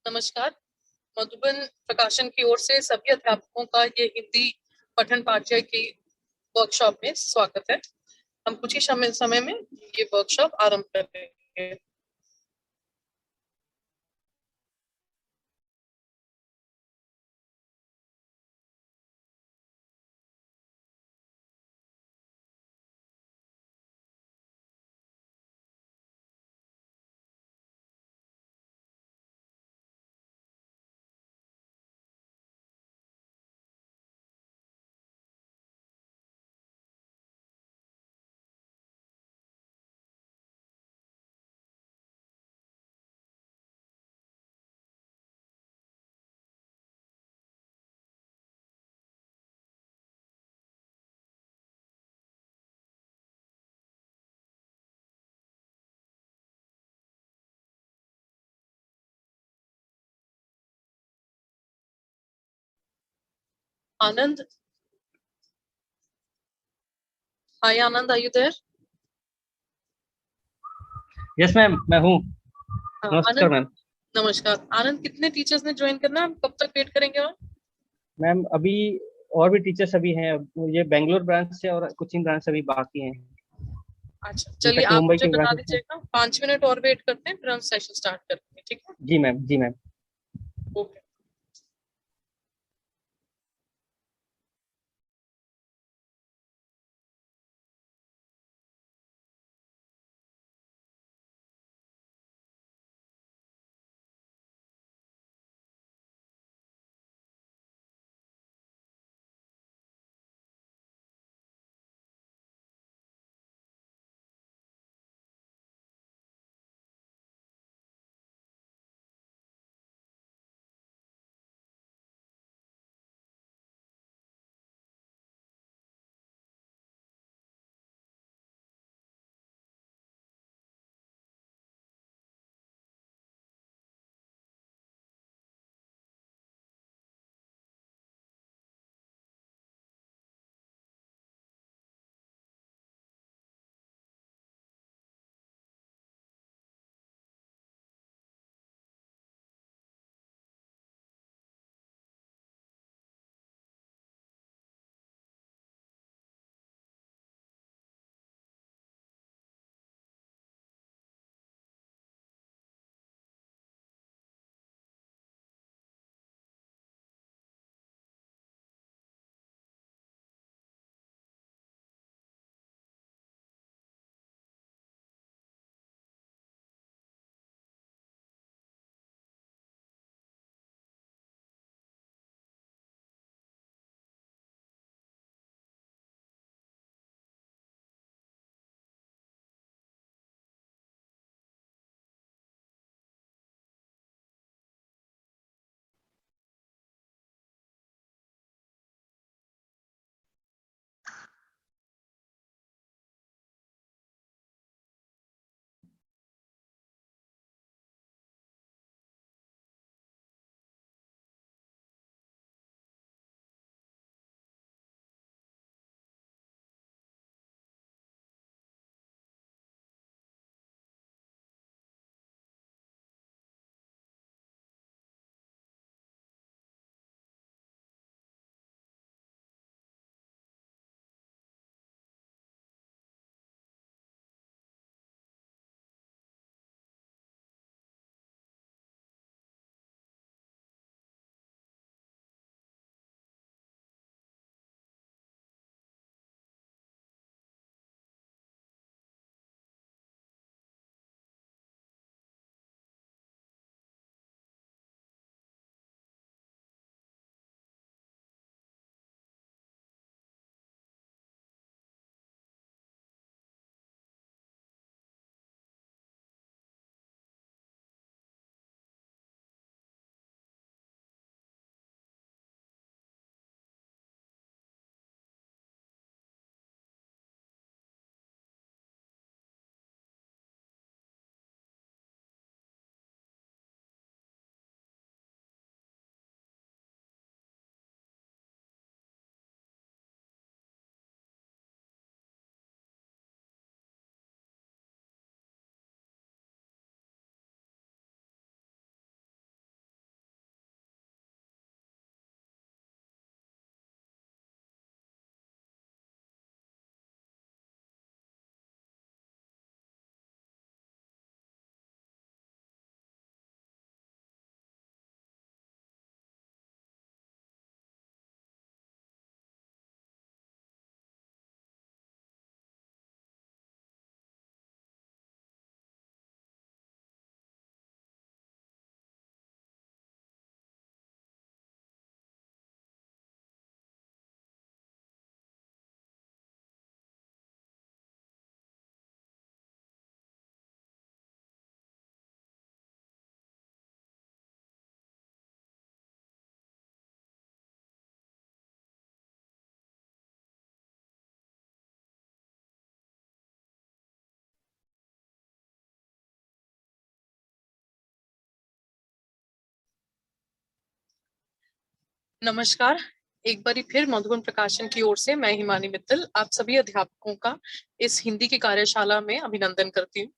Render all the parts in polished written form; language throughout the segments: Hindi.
नमस्कार। मधुबन प्रकाशन की ओर से सभी अध्यापकों का ये हिंदी पठन पाठ्य की वर्कशॉप में स्वागत है। हम कुछ ही समय में ये वर्कशॉप आरंभ कर देंगे। Anand, hi Anand, are you there? Yes ma'am, मैं हूँ। नमस्कार आनंद, मैम। नमस्कार। आनंद, कितने टीचर्स ने ज्वाइन करना है? हम कब तक वेट करेंगे? और मैम अभी और भी टीचर्स अभी हैं। ये बेंगलोर ब्रांच से और कोचिंग ब्रांच से अभी बाकी हैं। अच्छा, चलिए इनफैक्ट आप मुंबई मुझे की बता ब्रांचेस हैं। दीजिएगा, 5 मिनट और वेट करते हैं, फिर हम सेशन स्टार्ट करते हैं, ठीक है? जी मैम, जी मैम। ओके। नमस्कार। एक बारी फिर मधुबन प्रकाशन की ओर से मैं हिमानी मित्तल आप सभी अध्यापकों का इस हिंदी की कार्यशाला में अभिनंदन करती हूँ।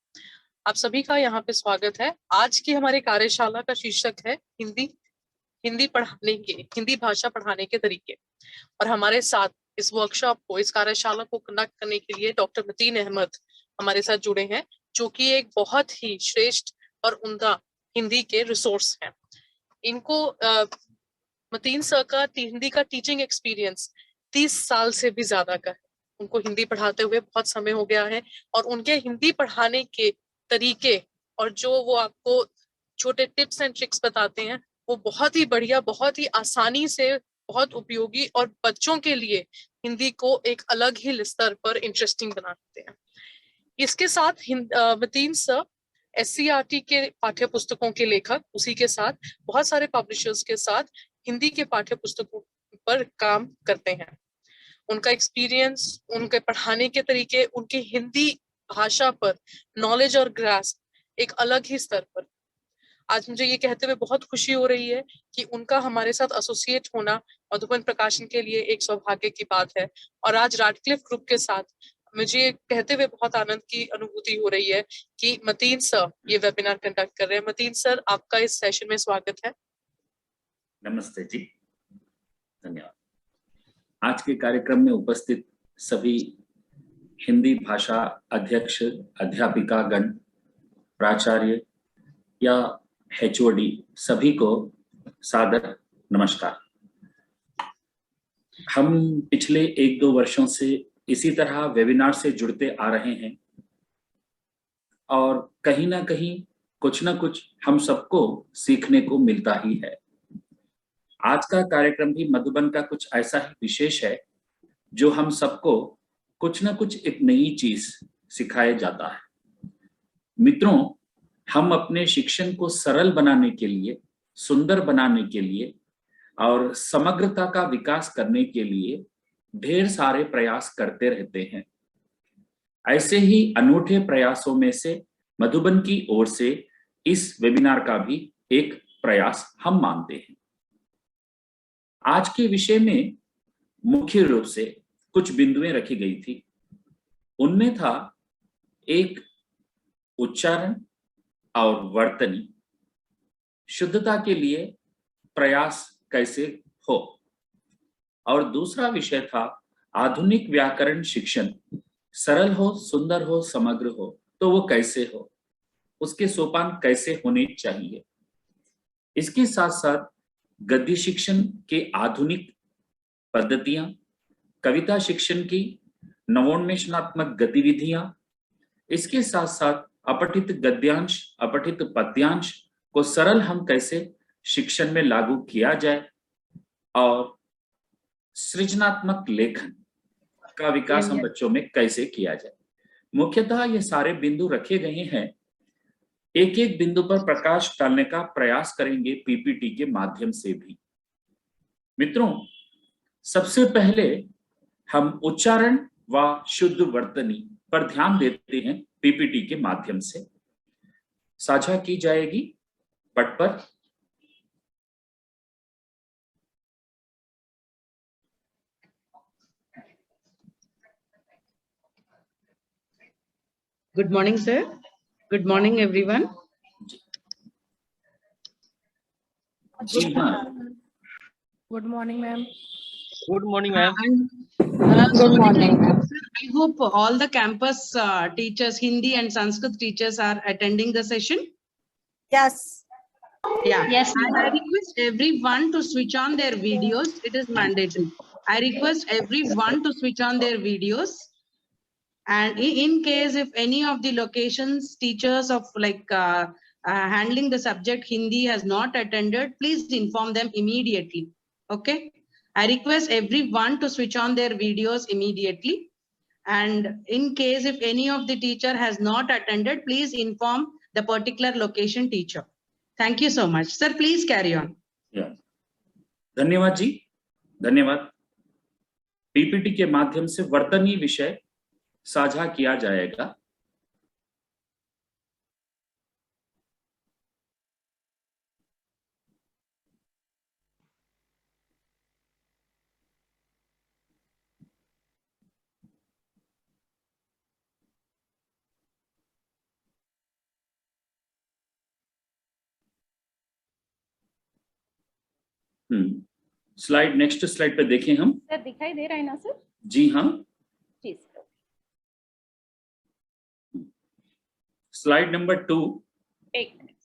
आप सभी का यहाँ पे स्वागत है। आज की हमारी कार्यशाला का शीर्षक है हिंदी भाषा पढ़ाने के तरीके। और हमारे साथ इस वर्कशॉप को, इस कार्यशाला को कंडक्ट करने के लिए डॉक्टर मतीन अहमद हमारे साथ जुड़े हैं, जो कि एक बहुत ही श्रेष्ठ और उम्दा हिंदी के रिसोर्स हैं। इनको मतीन सर का हिंदी का टीचिंग एक्सपीरियंस 30 साल से भी ज्यादा का है। उनको हिंदी पढ़ाते हुए बहुत समय हो गया है और उनके हिंदी पढ़ाने के तरीके और जो वो आपको छोटे टिप्स एंड ट्रिक्स बताते हैं वो बहुत ही बढ़िया, बहुत ही आसानी से, बहुत उपयोगी और बच्चों के लिए हिंदी को एक अलग ही स्तर पर इंटरेस्टिंग बनाते हैं। इसके साथ मतीन सर SCERT के पाठ्य पुस्तकों के लेखक, उसी के साथ बहुत सारे पब्लिशर्स के साथ हिंदी के पाठ्य पुस्तकों पर काम करते हैं। उनका एक्सपीरियंस, उनके पढ़ाने के तरीके, उनकी हिंदी भाषा पर नॉलेज और ग्रास्प एक अलग ही स्तर पर। आज मुझे ये कहते हुए बहुत खुशी हो रही है कि उनका हमारे साथ एसोसिएट होना मधुबन प्रकाशन के लिए एक सौभाग्य की बात है। और आज राडक्लिफ ग्रुप के साथ मुझे कहते हुए बहुत आनंद की अनुभूति हो रही है कि मतीन सर ये वेबिनार कंडक्ट कर रहे हैं। मतीन सर, आपका इस सेशन में स्वागत है। नमस्ते जी, धन्यवाद। आज के कार्यक्रम में उपस्थित सभी हिंदी भाषा अध्यक्ष, अध्यापिका गण, प्राचार्य या HOD सभी को सादर नमस्कार। हम पिछले 1-2 वर्षों से इसी तरह वेबिनार से जुड़ते आ रहे हैं और कहीं ना कहीं कुछ ना कुछ हम सबको सीखने को मिलता ही है। आज का कार्यक्रम भी मधुबन का कुछ ऐसा ही विशेष है जो हम सबको कुछ ना कुछ एक नई चीज सिखाया जाता है। मित्रों, हम अपने शिक्षण को सरल बनाने के लिए, सुंदर बनाने के लिए और समग्रता का विकास करने के लिए ढेर सारे प्रयास करते रहते हैं। ऐसे ही अनूठे प्रयासों में से मधुबन की ओर से इस वेबिनार का भी एक प्रयास हम मानते हैं। आज के विषय में मुख्य रूप से कुछ बिंदुएं रखी गई थी। उनमें था एक, उच्चारण और वर्तनी, शुद्धता के लिए प्रयास कैसे हो, और दूसरा विषय था आधुनिक व्याकरण शिक्षण सरल हो, सुंदर हो, समग्र हो तो वो कैसे हो, उसके सोपान कैसे होने चाहिए। इसके साथ साथ गद्य शिक्षण के आधुनिक पद्धतियां, कविता शिक्षण की नवोन्मेषणात्मक गतिविधियां, इसके साथ साथ अपठित गद्यांश, अपठित पद्यांश को सरल हम कैसे शिक्षण में लागू किया जाए और सृजनात्मक लेखन का विकास हम बच्चों में कैसे किया जाए। मुख्यतः ये सारे बिंदु रखे गए हैं। एक एक बिंदु पर प्रकाश डालने का प्रयास करेंगे PPT के माध्यम से भी। मित्रों, सबसे पहले हम उच्चारण व शुद्ध वर्तनी पर ध्यान देते हैं। PPT के माध्यम से साझा की जाएगी पट पर। Good morning, sir. Good morning, everyone. जी हाँ, Good morning, ma'am. Good morning ma'am. Good morning. Sir, I hope all the campus teachers, Hindi and Sanskrit teachers are attending the session. Yes. Yeah. Yes, And I request everyone to switch on their videos. It is mandatory. I request everyone to switch on their videos. And in case if any of the locations teachers of handling the subject Hindi has not attended, please inform them immediately. Okay. I request everyone to switch on their videos immediately. And in case if any of the teacher has not attended, please inform the particular location teacher. Thank you so much. Sir, please carry on. Yeah. धन्यवाद जी, धन्यवाद। PPT के माध्यम से वर्तनी विषय साझा किया जाएगा। स्लाइड, नेक्स्ट स्लाइड पे देखें हम। सर दिखाई दे रहा है ना सर? जी हाँ, जी सर। Slide number 2। एक मिनट।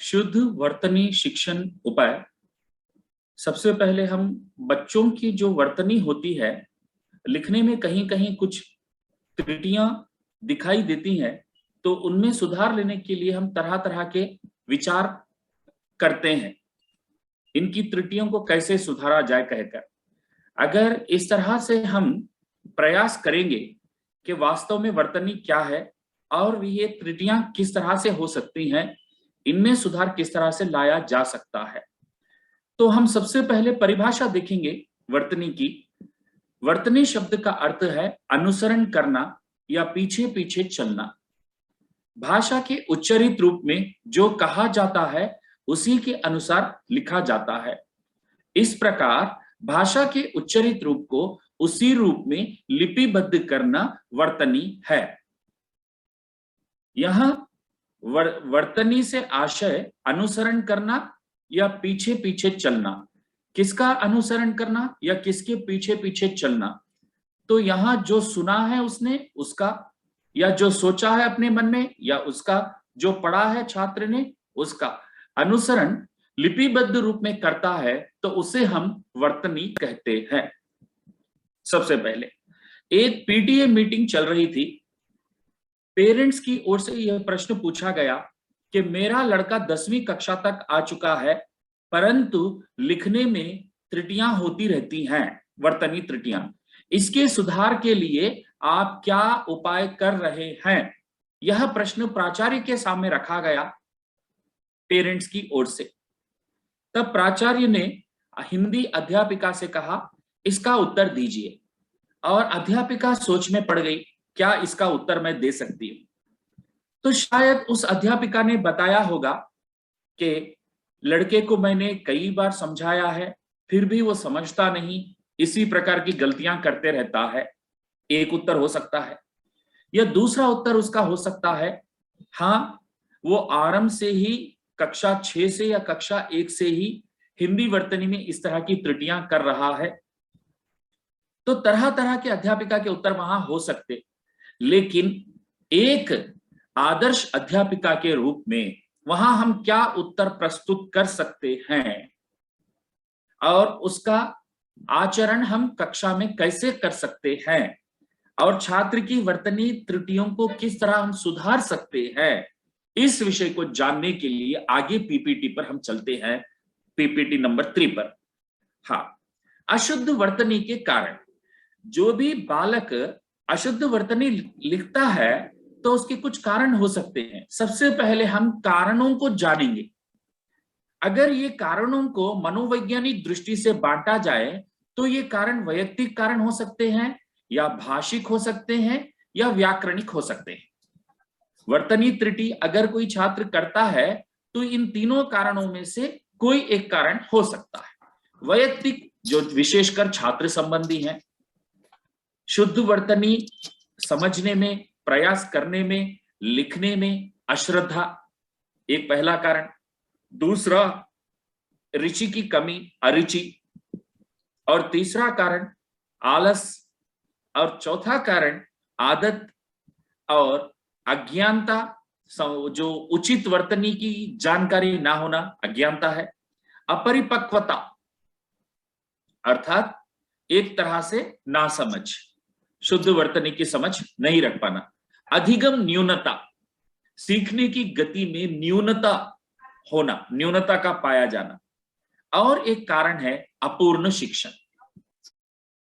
शुद्ध वर्तनी शिक्षण उपाय। सबसे पहले हम बच्चों की जो वर्तनी होती है, लिखने में कहीं कहीं कुछ त्रुटियां दिखाई देती हैं, तो उनमें सुधार लेने के लिए हम तरह तरह के विचार करते हैं, इनकी त्रुटियों को कैसे सुधारा जाए कहकर। अगर इस तरह से हम प्रयास करेंगे कि वास्तव में वर्तनी क्या है और ये त्रुटियां किस तरह से हो सकती हैं, इनमें सुधार किस तरह से लाया जा सकता है, तो हम सबसे पहले परिभाषा देखेंगे वर्तनी की। वर्तनी शब्द का अर्थ है अनुसरण करना या पीछे पीछे चलना। भाषा के उच्चारित रूप में जो कहा जाता है उसी के अनुसार लिखा जाता है। इस प्रकार भाषा के उच्चारित रूप को उसी रूप में लिपिबद्ध करना वर्तनी है। यहां वर्तनी से आशय अनुसरण करना या पीछे पीछे चलना। किसका अनुसरण करना या किसके पीछे पीछे चलना? तो यहां जो सुना है उसने, उसका, या जो सोचा है अपने मन में, या उसका जो पढ़ा है छात्र ने, उसका अनुसरण लिपिबद्ध रूप में करता है, तो उसे हम वर्तनी कहते हैं। सबसे पहले एक पीटीए मीटिंग चल रही थी। पेरेंट्स की ओर से यह प्रश्न पूछा गया कि मेरा लड़का 10वीं कक्षा तक आ चुका है, परंतु लिखने में त्रुटियां होती रहती हैं, वर्तनी त्रुटियां। इसके सुधार के लिए आप क्या उपाय कर रहे हैं? यह प्रश्न प्राचार्य के सामने रखा गया पेरेंट्स की ओर से। तब प्राचार्य ने हिंदी अध्यापिका से कहा, इसका उत्तर दीजिए। और अध्यापिका सोच में पड़ गई, क्या इसका उत्तर मैं दे सकती हूं? तो शायद उस अध्यापिका ने बताया होगा कि लड़के को मैंने कई बार समझाया है, फिर भी वो समझता नहीं, इसी प्रकार की गलतियां करते रहता है। एक उत्तर हो सकता है। या दूसरा उत्तर उसका हो सकता है, हाँ, वो आरंभ से ही कक्षा 6 से या कक्षा 1 से ही हिंदी वर्तनी में इस तरह की त्रुटियां कर रहा है। तो तरह तरह के अध्यापिका के उत्तर वहां हो सकते, लेकिन एक आदर्श अध्यापिका के रूप में वहां हम क्या उत्तर प्रस्तुत कर सकते हैं और उसका आचरण हम कक्षा में कैसे कर सकते हैं, और छात्र की वर्तनी त्रुटियों को किस तरह हम सुधार सकते हैं, इस विषय को जानने के लिए आगे पीपीटी पर हम चलते हैं, पीपीटी नंबर 3 पर। हाँ, अशुद्ध वर्तनी के कारण। जो भी बालक अशुद्ध वर्तनी लिखता है तो उसके कुछ कारण हो सकते हैं। सबसे पहले हम कारणों को जानेंगे। अगर ये कारणों को मनोवैज्ञानिक दृष्टि से बांटा जाए तो ये कारण वैयक्तिक कारण हो सकते हैं, या भाषिक हो सकते हैं, या व्याकरणिक हो सकते हैं। वर्तनी त्रुटि अगर कोई छात्र करता है तो इन तीनों कारणों में से कोई एक कारण हो सकता है। वैयक्तिक जो विशेषकर छात्र संबंधी है, शुद्ध वर्तनी समझने में, प्रयास करने में, लिखने में अश्रद्धा एक पहला कारण। दूसरा, रुचि की कमी, अरुचि। और तीसरा कारण आलस। और चौथा कारण आदत और अज्ञानता, जो उचित वर्तनी की जानकारी ना होना अज्ञानता है। अपरिपक्वता अर्थात एक तरह से नासमझ, शुद्ध वर्तनी की समझ नहीं रख पाना। अधिगम न्यूनता, सीखने की गति में न्यूनता होना, न्यूनता का पाया जाना। और एक कारण है अपूर्ण शिक्षण।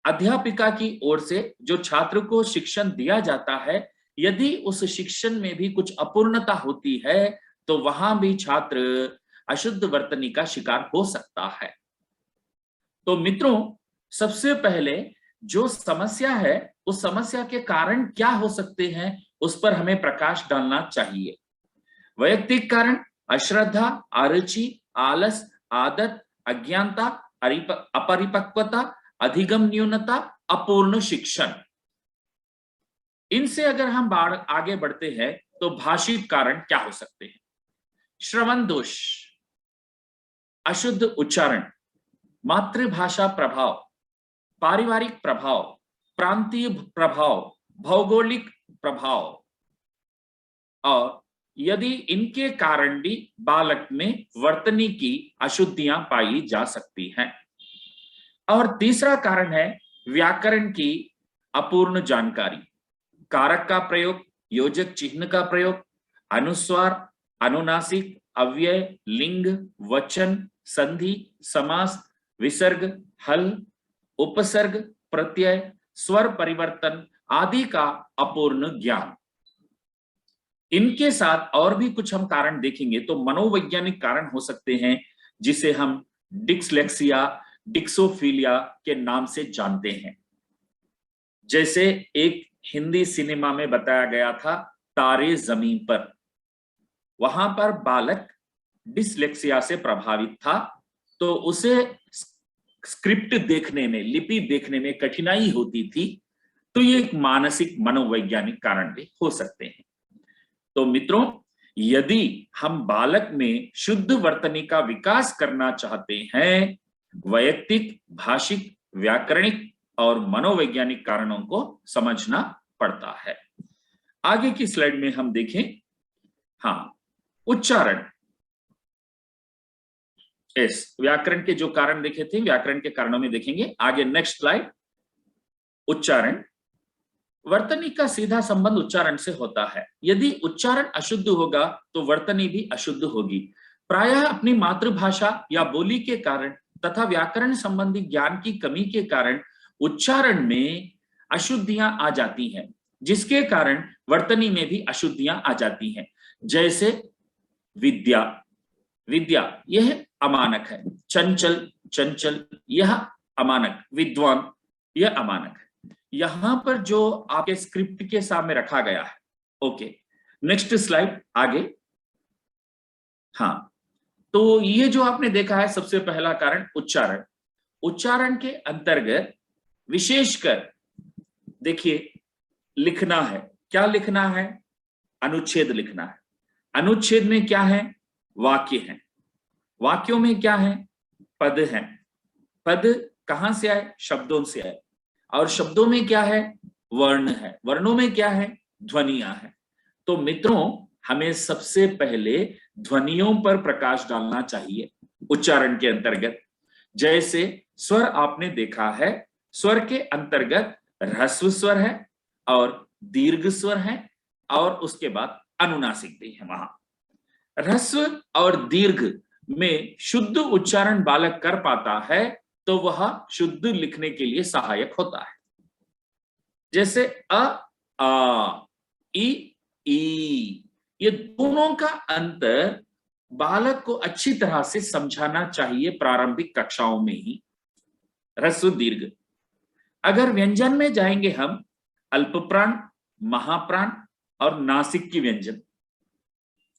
अध्यापिका की ओर से जो छात्र को शिक्षण दिया जाता है, यदि उस शिक्षण में भी कुछ अपूर्णता होती है तो वहां भी छात्र अशुद्ध वर्तनी का शिकार हो सकता है। तो मित्रों, सबसे पहले जो समस्या है उस समस्या के कारण क्या हो सकते हैं उस पर हमें प्रकाश डालना चाहिए। वैयक्तिक कारण अश्रद्धा, अरुचि, आलस, आदत, अज्ञानता, अपरिपक्वता, अधिगम न्यूनता, अपूर्ण शिक्षण। इनसे अगर हम आगे बढ़ते हैं तो भाषिक कारण क्या हो सकते हैं? श्रवण दोष, अशुद्ध उच्चारण, मातृभाषा प्रभाव, पारिवारिक प्रभाव, प्रांतीय प्रभाव, भौगोलिक प्रभाव, और यदि इनके कारण भी बालक में वर्तनी की अशुद्धियां पाई जा सकती हैं। और तीसरा कारण है व्याकरण की अपूर्ण जानकारी, कारक का प्रयोग, योजक चिन्ह का प्रयोग, अनुस्वार, अनुनासिक, अव्यय, लिंग, वचन, संधि, समास, विसर्ग, हल, उपसर्ग, प्रत्यय, स्वर परिवर्तन आदि का अपूर्ण ज्ञान। इनके साथ और भी कुछ हम कारण देखेंगे तो मनोवैज्ञानिक कारण हो सकते हैं, जिसे हम डिस्लेक्सिया, डिक्सोफिलिया के नाम से जानते हैं। जैसे एक हिंदी सिनेमा में बताया गया था तारे जमीन पर, वहां पर बालक डिस्लेक्सिया से प्रभावित था, तो उसे स्क्रिप्ट देखने में, लिपि देखने में कठिनाई होती थी। तो ये एक मानसिक मनोवैज्ञानिक कारण भी हो सकते हैं। तो मित्रों, यदि हम बालक में शुद्ध वर्तनी का विकास करना चाहते हैं, वैयक्तिक, भाषिक, व्याकरणिक और मनोवैज्ञानिक कारणों को समझना पड़ता है। आगे की स्लाइड में हम देखें, हाँ, उच्चारण। इस व्याकरण के जो कारण देखे थे, व्याकरण के कारणों में देखेंगे आगे। Next slide. उच्चारण, वर्तनी का सीधा संबंध उच्चारण से होता है। यदि उच्चारण अशुद्ध होगा तो वर्तनी भी अशुद्ध होगी। प्रायः अपनी मातृभाषा या बोली के कारण तथा व्याकरण संबंधी ज्ञान की कमी के कारण उच्चारण में अशुद्धियां आ जाती हैं, जिसके कारण वर्तनी में भी अशुद्धियां आ जाती हैं। जैसे विद्या, विद्या यह अमानक है। चंचल, चंचल यह अमानक। विद्वान यह अमानक है। यहां पर जो आपके स्क्रिप्ट के सामने रखा गया है। ओके, नेक्स्ट स्लाइड आगे। हाँ, तो ये जो आपने देखा है, सबसे पहला कारण उच्चारण। उच्चारण के अंतर्गत विशेषकर देखिए, लिखना है। क्या लिखना है? अनुच्छेद लिखना है। अनुच्छेद में क्या है? वाक्य है। वाक्यों में क्या है? पद है। पद कहां से आए? शब्दों से आए। और शब्दों में क्या है? वर्ण है। वर्णों में क्या है? ध्वनियां है। तो मित्रों, हमें सबसे पहले ध्वनियों पर प्रकाश डालना चाहिए उच्चारण के अंतर्गत। जैसे स्वर आपने देखा है, स्वर के अंतर्गत ह्रस्व स्वर है और दीर्घ स्वर है और उसके बाद अनुनासिक भी है। वहां ह्रस्व और दीर्घ में शुद्ध उच्चारण बालक कर पाता है तो वह शुद्ध लिखने के लिए सहायक होता है। जैसे अ, आ, ई, ई, ये दोनों का अंतर बालक को अच्छी तरह से समझाना चाहिए प्रारंभिक कक्षाओं में ही। ह्रस्व दीर्घ। अगर व्यंजन में जाएंगे हम, अल्पप्राण, महाप्राण और नासिक की व्यंजन।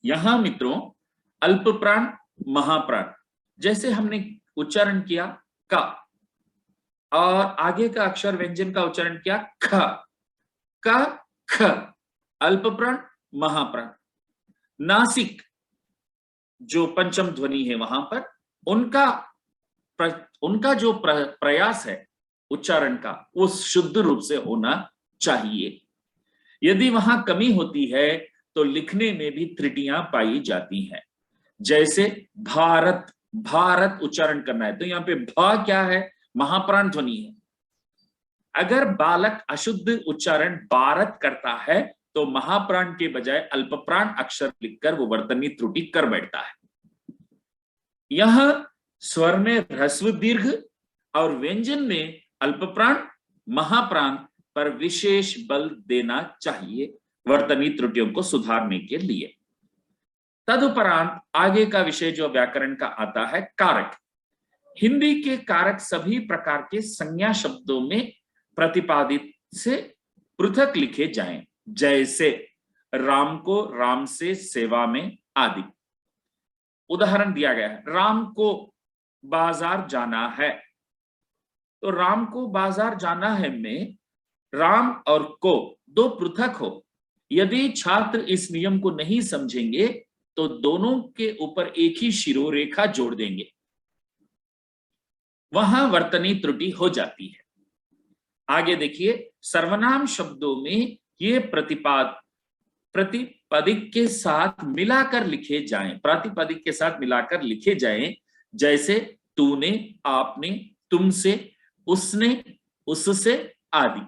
यहां मित्रों, अल्पप्राण, महाप्राण, जैसे हमने उच्चारण किया का, और आगे का अक्षर व्यंजन का उच्चारण किया ख, का, ख, अल्पप्राण, महाप्राण। नासिक जो पंचम ध्वनि है, वहां पर उनका जो प्रयास है उच्चारण का, वो शुद्ध रूप से होना चाहिए। यदि वहां कमी होती है तो लिखने में भी त्रुटियां पाई जाती हैं। जैसे भारत, भारत उच्चारण करना है तो यहाँ पे भा क्या है? महाप्राण ध्वनि है। अगर बालक अशुद्ध उच्चारण भारत करता है तो महाप्राण के बजाय अल्पप्राण अक्षर लिखकर वो वर्तनी त्रुटि कर बैठता है। यह स्वर में ह्रस्व दीर्घ और व्यंजन में अल्पप्राण, महाप्राण पर विशेष बल देना चाहिए वर्तनी त्रुटियों को सुधारने के लिए। तदुपरांत आगे का विषय जो व्याकरण का आता है, कारक। हिंदी के कारक सभी प्रकार के संज्ञा शब्दों में प्रतिपादित से पृथक लिखे जाएं। जैसे राम को राम से सेवा में आदि। उदाहरण दिया गया है, राम को बाजार जाना है। तो राम को बाजार जाना है में राम और को दो पृथक हो, यदि छात्र इस नियम को नहीं समझेंगे तो दोनों के ऊपर एक ही शिरोरेखा जोड़ देंगे, वहां वर्तनी त्रुटि हो जाती है। आगे देखिए, सर्वनाम शब्दों में ये प्रतिपदिक के साथ मिलाकर लिखे जाएं, प्रातिपदिक के साथ मिलाकर लिखे जाएं, जैसे तूने, आपने, तुमसे, उसने, उससे आदि।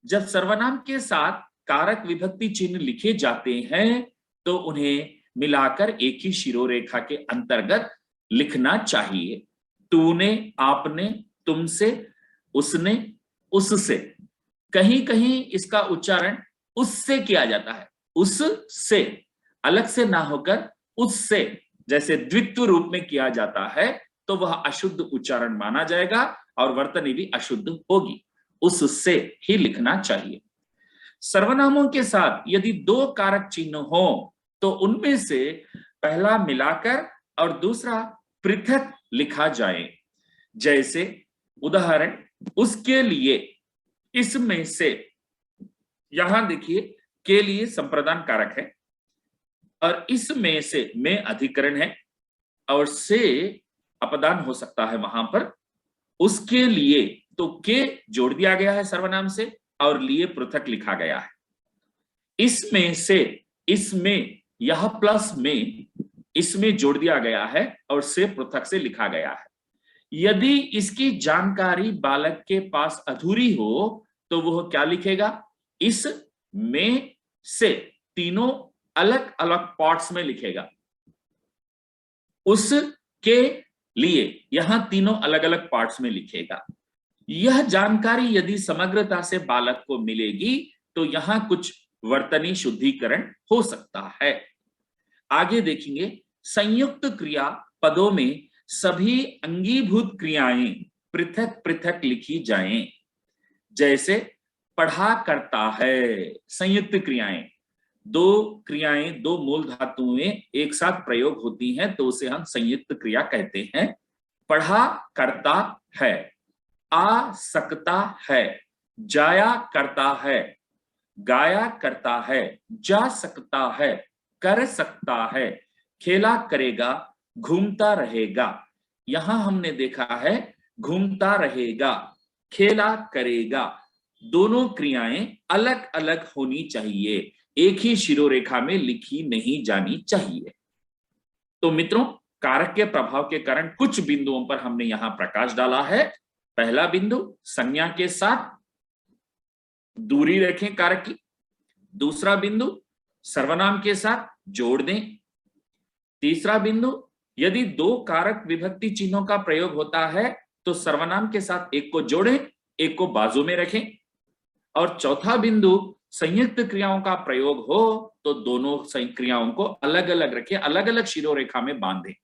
जब सर्वनाम के साथ कारक विभक्ति चिन्ह लिखे जाते हैं तो उन्हें मिलाकर एक ही शिरोरेखा के अंतर्गत लिखना चाहिए। तूने, आपने, तुमसे, उसने, उससे। कहीं कहीं इसका उच्चारण उससे किया जाता है, उससे, अलग से ना होकर उससे, जैसे द्वित्व रूप में किया जाता है तो वह अशुद्ध उच्चारण माना जाएगा और वर्तनी भी अशुद्ध होगी। उससे ही लिखना चाहिए। सर्वनामों के साथ यदि दो कारक चिन्ह हो तो उनमें से पहला मिलाकर और दूसरा पृथक लिखा जाए। जैसे उदाहरण, उसके लिए, इसमें से। यहां देखिए, के लिए संप्रदान कारक है और इसमें से में अधिकरण है और से अपदान हो सकता है वहां पर। उसके लिए तो के जोड़ दिया गया है सर्वनाम से और लिए पृथक लिखा गया है। इसमें से, इसमें, यह प्लस में, इसमें जोड़ दिया गया है और से पृथक से लिखा गया है। यदि इसकी जानकारी बालक के पास अधूरी हो तो वह क्या लिखेगा? इस में से तीनों अलग अलग पार्ट्स में लिखेगा। उसके लिए यहां तीनों अलग अलग पार्ट्स में लिखेगा। यह जानकारी यदि समग्रता से बालक को मिलेगी तो यहां कुछ वर्तनी शुद्धिकरण हो सकता है। आगे देखेंगे, संयुक्त क्रिया पदों में सभी अंगीभूत क्रियाएं पृथक पृथक लिखी जाएं। जैसे पढ़ा करता है, संयुक्त क्रियाएं, दो क्रियाएं दो मूल धातुएं एक साथ प्रयोग होती हैं तो उसे हम संयुक्त क्रिया कहते हैं। पढ़ा करता है, आ सकता है, जाया करता है, गाया करता है, जा सकता है, कर सकता है, खेला करेगा, घूमता रहेगा। यहां हमने देखा है घूमता रहेगा, खेला करेगा, दोनों क्रियाएं अलग अलग होनी चाहिए, एक ही शिरोरेखा में लिखी नहीं जानी चाहिए। तो मित्रों, कारक के प्रभाव के कारण कुछ बिंदुओं पर हमने यहां प्रकाश डाला है। पहला बिंदु, संज्ञा के साथ दूरी रखें कारक की। दूसरा बिंदु, सर्वनाम के साथ जोड़ दें। तीसरा बिंदु, यदि दो कारक विभक्ति चिन्हों का प्रयोग होता है तो सर्वनाम के साथ एक को जोड़ें, एक को बाजू में रखें। और चौथा बिंदु, संयुक्त क्रियाओं का प्रयोग हो तो दोनों क्रियाओं को अलग अलग रखें, अलग अलग शिरोरेखा में बांधें,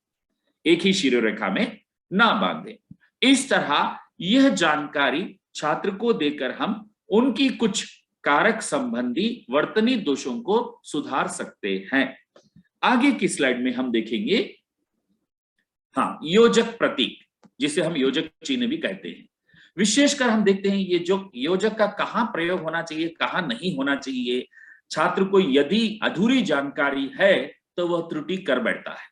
एक ही शिरोरेखा में ना बांधें। इस तरह यह जानकारी छात्र को देकर हम उनकी कुछ कारक संबंधी वर्तनी दोषों को सुधार सकते हैं। आगे की स्लाइड में हम देखेंगे, योजक प्रतीक, जिसे हम योजक चिन्ह भी कहते हैं। विशेषकर हम देखते हैं ये जो योजक का कहां प्रयोग होना चाहिए, कहां नहीं होना चाहिए। छात्र को यदि अधूरी जानकारी है तो वह त्रुटि कर बैठता है,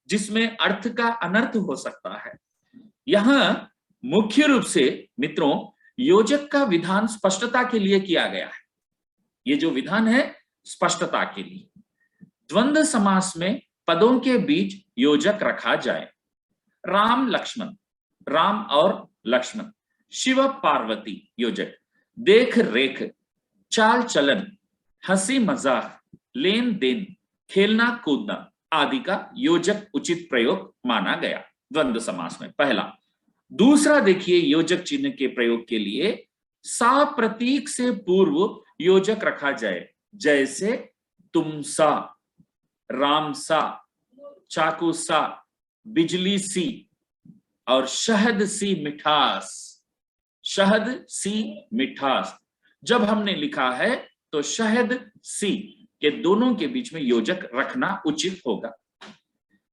जिसमें अर्थ का अनर्थ हो सकता है। यहां मुख्य रूप से मित्रों, योजक का विधान स्पष्टता के लिए किया गया है। ये जो विधान है स्पष्टता के लिए। द्वंद्व समास में पदों के बीच योजक रखा जाए। राम लक्ष्मण, राम और लक्ष्मण। शिव पार्वती योजक। देख रेख, चाल चलन, हंसी मजाक, लेन देन, खेलना कूदना आदि का योजक उचित प्रयोग माना गया द्वंद्व समास में, पहला। दूसरा देखिए, योजक चिन्ह के प्रयोग के लिए सा प्रतीक से पूर्व योजक रखा जाए। जैसे तुम सा, राम सा, चाकू सा, बिजली सी और शहद सी मिठास। शहद सी मिठास जब हमने लिखा है तो शहद सी के दोनों के बीच में योजक रखना उचित होगा।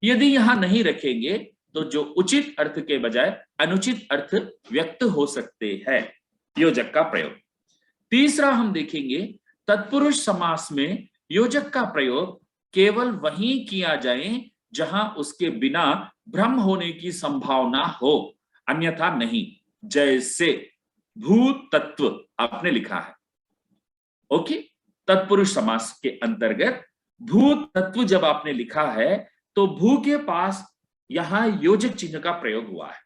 यदि यहां नहीं रखेंगे तो जो उचित अर्थ के बजाय अनुचित अर्थ व्यक्त हो सकते हैं। योजक का प्रयोग। तीसरा हम देखेंगे तत्पुरुष समास में योजक का प्रयोग केवल वहीं किया जाए जहां उसके बिना भ्रम होने की संभावना हो, अन्यथा नहीं। जैसे भूत तत्व आपने लिखा है, ओके, तत्पुरुष समास के अंतर्गत भूत तत्व जब आपने लिखा है तो भू के पास यहां योजक चिन्ह का प्रयोग हुआ है।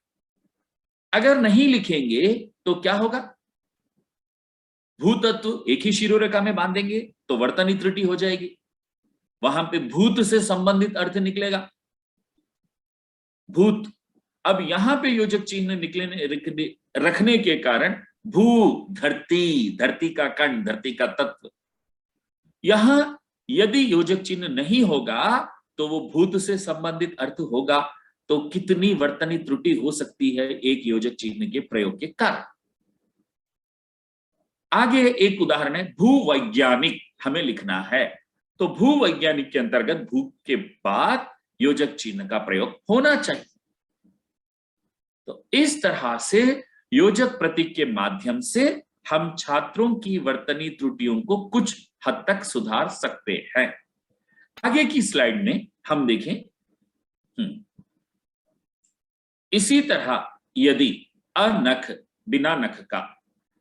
अगर नहीं लिखेंगे तो क्या होगा? भूतत्व एक ही शिरोरेखा में बांधेंगे तो वर्तनी त्रुटि हो जाएगी, वहां पे भूत से संबंधित अर्थ निकलेगा, भूत। अब यहां पे योजक चिन्ह रखने के कारण भू धरती, धरती का कण, धरती का तत्व, यहां यदि योजक चिन्ह नहीं होगा तो वो भूत से संबंधित अर्थ होगा। तो कितनी वर्तनी त्रुटि हो सकती है एक योजक चिन्ह के प्रयोग के कारण। आगे एक उदाहरण है भूवैज्ञानिक, हमें लिखना है तो भूवैज्ञानिक के अंतर्गत भू के बाद योजक चिन्ह का प्रयोग होना चाहिए। तो इस तरह से योजक प्रतीक के माध्यम से हम छात्रों की वर्तनी त्रुटियों को कुछ हद तक सुधार सकते हैं। आगे की स्लाइड में हम देखें, इसी तरह यदि अनख, बिना नख का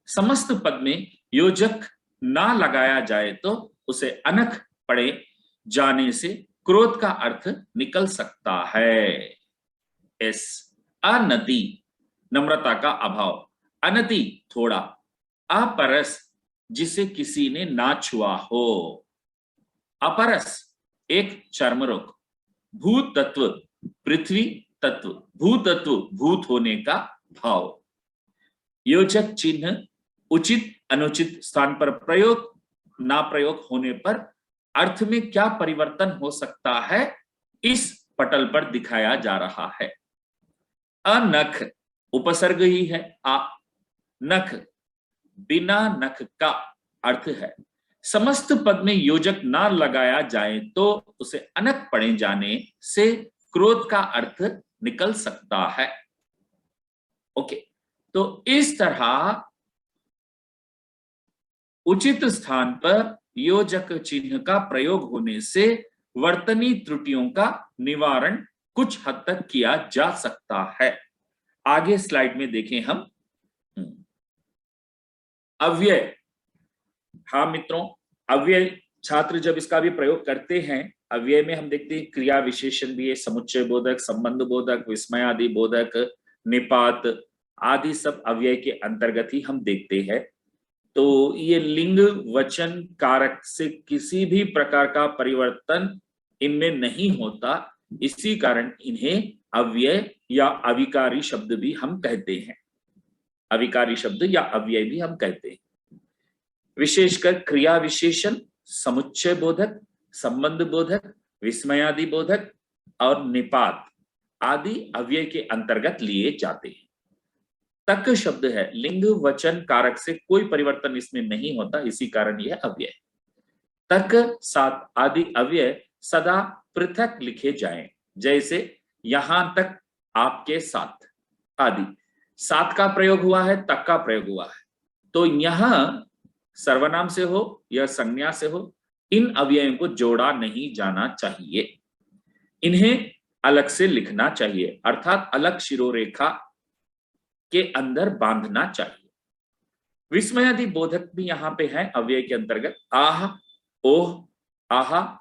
समस्त पद में योजक ना लगाया जाए तो उसे अनख पढ़े जाने से क्रोध का अर्थ निकल सकता है। एस, अनति नम्रता का अभाव, अनति थोड़ा, अपरस जिसे किसी ने ना छुआ हो, अपरस एक चर्म रोग, भूत तत्व पृथ्वी तत्व, भूतत्व भूत होने का भाव। योजक चिन्ह उचित अनुचित स्थान पर प्रयोग ना प्रयोग होने पर अर्थ में क्या परिवर्तन हो सकता है, इस पटल पर दिखाया जा रहा है। अनख उपसर्ग ही है आ, नख बिना नख का अर्थ है। समस्त पद में योजक ना लगाया जाए तो उसे अनख पढ़े जाने से क्रोध का अर्थ निकल सकता है। ओके, तो इस तरह उचित स्थान पर योजक चिन्ह का प्रयोग होने से वर्तनी त्रुटियों का निवारण कुछ हद तक किया जा सकता है। आगे स्लाइड में देखें हम अव्यय। हाँ मित्रों, अव्यय छात्र जब इसका भी प्रयोग करते हैं, अव्यय में हम देखते हैं क्रिया विशेषण भी है, समुच्चय बोधक, संबंध बोधक, विस्मयादि बोधक, निपात आदि सब अव्यय के अंतर्गत ही हम देखते हैं। तो ये लिंग वचन कारक से किसी भी प्रकार का परिवर्तन इनमें नहीं होता, इसी कारण इन्हें अव्यय या अविकारी शब्द भी हम कहते हैं, अविकारी शब्द या अव्यय भी हम कहते हैं। विशेषकर क्रिया विशेषण, समुच्चय बोधक, संबंध बोधक, विस्मयादि बोधक और निपात आदि अव्यय के अंतर्गत लिए जाते हैं। तक शब्द है, लिंग वचन कारक से कोई परिवर्तन इसमें नहीं होता, इसी कारण यह अव्यय। तक सात आदि अव्यय सदा पृथक लिखे जाएं, जैसे यहां तक आपके साथ आदि। सात का प्रयोग हुआ है, तक का प्रयोग हुआ है, तो यहां सर्वनाम से हो या संज्ञा से हो, इन अव्ययों को जोड़ा नहीं जाना चाहिए, इन्हें अलग से लिखना चाहिए, अर्थात अलग शिरोरेखा के अंदर बांधना चाहिए। विस्मयादि बोधक भी यहां पे है अव्यय के अंतर्गत। आह, ओह, आहा,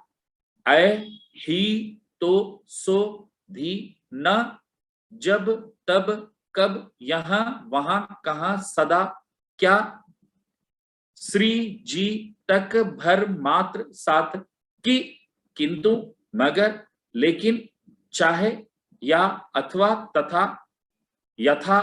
ऐ, ही, तो, सो, भी, न, जब, तब, कब, यहां, वहां, कहां, सदा, क्या, श्री, जी, तक, भर, मात्र, साथ, कि, किंतु, मगर, लेकिन, चाहे, या, अथवा, तथा, यथा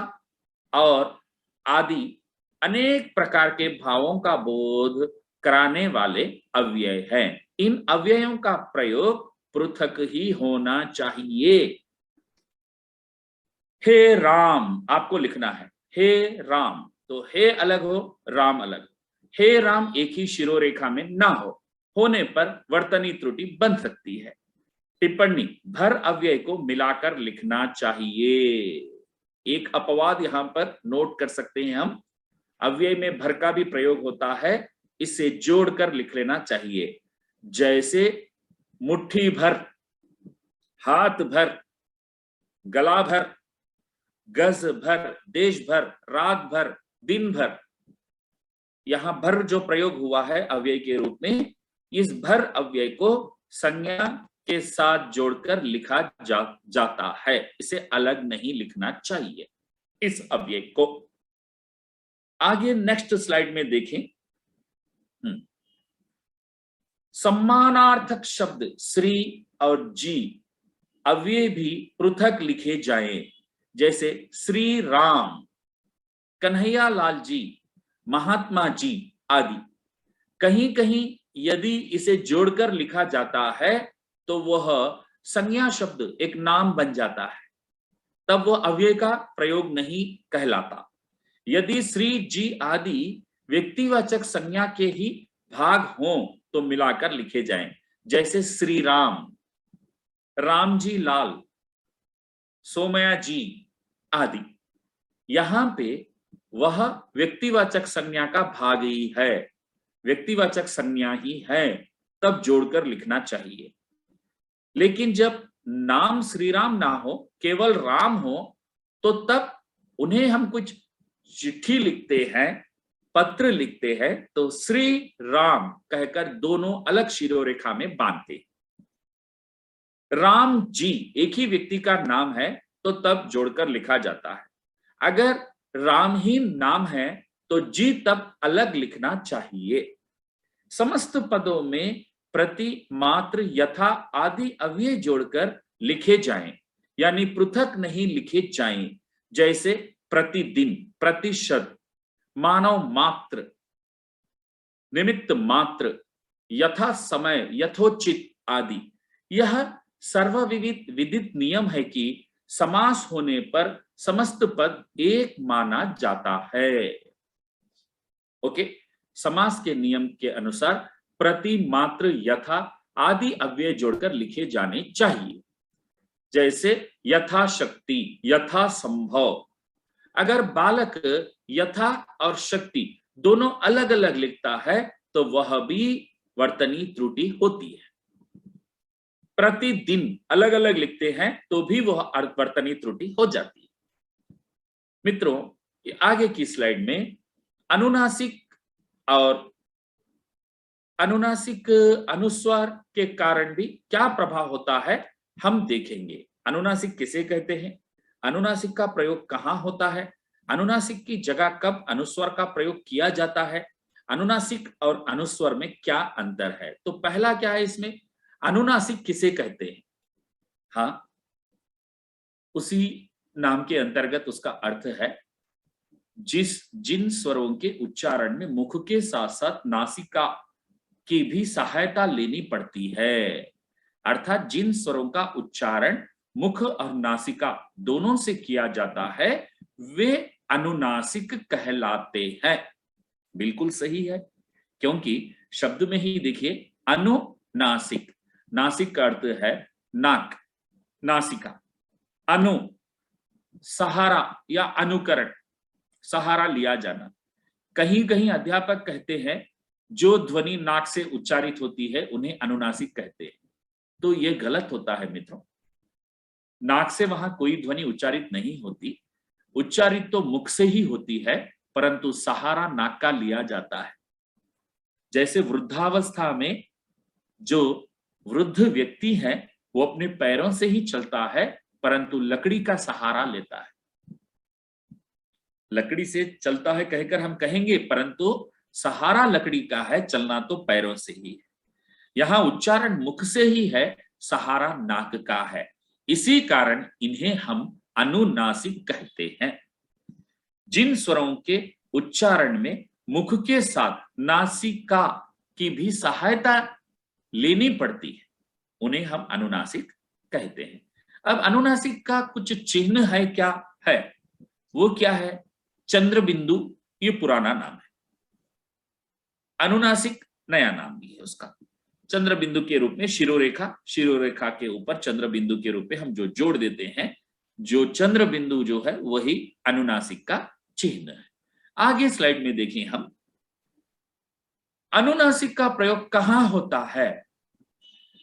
और आदि अनेक प्रकार के भावों का बोध कराने वाले अव्यय हैं। इन अव्ययों का प्रयोग पृथक ही होना चाहिए। हे राम आपको लिखना है, हे राम, तो हे अलग हो, राम अलग। हे राम एक ही शिरोरेखा में ना हो, होने पर वर्तनी त्रुटि बन सकती है। टिप्पणी, भर अव्यय को मिलाकर लिखना चाहिए। एक अपवाद यहां पर नोट कर सकते हैं हम, अव्यय में भर का भी प्रयोग होता है, इसे जोड़कर लिख लेना चाहिए। जैसे मुट्ठी भर, हाथ भर, गला भर, गज भर, देश भर, रात भर, दिन भर। यहां भर जो प्रयोग हुआ है अव्यय के रूप में, इस भर अव्यय को संज्ञा के साथ जोड़कर लिखा जाता है। इसे अलग नहीं लिखना चाहिए इस अव्यय को। आगे नेक्स्ट स्लाइड में देखें। सम्मानार्थक शब्द श्री और जी अव्यय भी पृथक लिखे जाएं। जैसे श्री राम, कन्हैया लाल जी, महात्मा जी आदि। कहीं कहीं यदि इसे जोड़कर लिखा जाता है तो वह संज्ञा शब्द, एक नाम बन जाता है, तब वह अव्यय का प्रयोग नहीं कहलाता। यदि श्री जी आदि व्यक्तिवाचक संज्ञा के ही भाग हों तो मिलाकर लिखे जाएं। जैसे श्री राम, राम जी लाल, सोमया जी आदि। यहां पे वह व्यक्तिवाचक संज्ञा का भाग ही है, व्यक्तिवाचक संज्ञा ही है, तब जोड़कर लिखना चाहिए। लेकिन जब नाम श्री राम ना हो, केवल राम हो, तो तब उन्हें हम कुछ चिट्ठी लिखते हैं, पत्र लिखते हैं, तो श्री राम कहकर दोनों अलग शिरोरेखा में बांधते। राम जी एक ही व्यक्ति का नाम है तो तब जोड़कर लिखा जाता है। अगर राम ही नाम है तो जी तब अलग लिखना चाहिए। समस्त पदों में प्रति, मात्र, यथा आदि अव्यय जोड़कर लिखे जाएं, यानी पृथक नहीं लिखे जाएं। जैसे प्रतिदिन, प्रतिशत, मानव मात्र, निमित्त मात्र, यथा समय, यथोचित आदि। यह सर्वविदित नियम है कि समास होने पर समस्त पद एक माना जाता है। ओके, समास के नियम के अनुसार प्रति, मात्र, यथा आदि अव्यय जोड़कर लिखे जाने चाहिए। जैसे यथाशक्ति, यथा संभव। अगर बालक यथा और शक्ति दोनों अलग अलग लिखता है तो वह भी वर्तनी त्रुटि होती है। प्रतिदिन अलग अलग लिखते हैं तो भी वह वर्तनी त्रुटि हो जाती है। मित्रों, आगे की स्लाइड में अनुनासिक और अनुनासिक अनुस्वार के कारण भी क्या प्रभाव होता है हम देखेंगे। अनुनासिक किसे कहते हैं, अनुनासिक का प्रयोग कहां होता है, अनुनासिक की जगह कब अनुस्वार का प्रयोग किया जाता है, अनुनासिक और अनुस्वार में क्या अंतर है। तो पहला क्या है इसमें, अनुनासिक किसे कहते हैं। हाँ, उसी नाम के अंतर्गत उसका अर्थ है जिन स्वरों के उच्चारण में मुख के साथ साथ नासिका की भी सहायता लेनी पड़ती है। अर्थात जिन स्वरों का उच्चारण मुख और नासिका दोनों से किया जाता है वे अनुनासिक कहलाते हैं। बिल्कुल सही है, क्योंकि शब्द में ही देखिए अनुनासिक, नासिक का अर्थ है नाक, नासिका, अनु सहारा या अनुकरण, सहारा लिया जाना। कहीं कहीं अध्यापक कहते हैं जो ध्वनि नाक से उच्चारित होती है उन्हें अनुनासिक कहते हैं, तो यह गलत होता है मित्रों। नाक से वहां कोई ध्वनि उच्चारित नहीं होती, उच्चारित तो मुख से ही होती है, परंतु सहारा नाक का लिया जाता है। जैसे वृद्धावस्था में जो वृद्ध व्यक्ति है वो अपने पैरों से ही चलता है, परंतु लकड़ी का सहारा लेता है। लकड़ी से चलता है कहकर हम कहेंगे, परंतु सहारा लकड़ी का है, चलना तो पैरों से ही है। यहां उच्चारण मुख से ही है, सहारा नाक का है। इसी कारण इन्हें हम अनुनासिक कहते हैं। जिन स्वरों के उच्चारण में मुख के साथ नासिका की भी सहायता लेनी पड़ती है उन्हें हम अनुनासिक कहते हैं। अब अनुनासिक का कुछ चिन्ह है, क्या है वो क्या है, चंद्र बिंदु, ये पुराना नाम है। अनुनासिक नया नाम भी है उसका। चंद्र बिंदु के रूप में शिरोरेखा, शिरोरेखा के ऊपर चंद्र बिंदु के रूप में हम जो जोड़ देते हैं, जो चंद्र बिंदु जो है वही अनुनासिक का चिन्ह है। आगे स्लाइड में देखें हम, अनुनासिक का प्रयोग कहां होता है।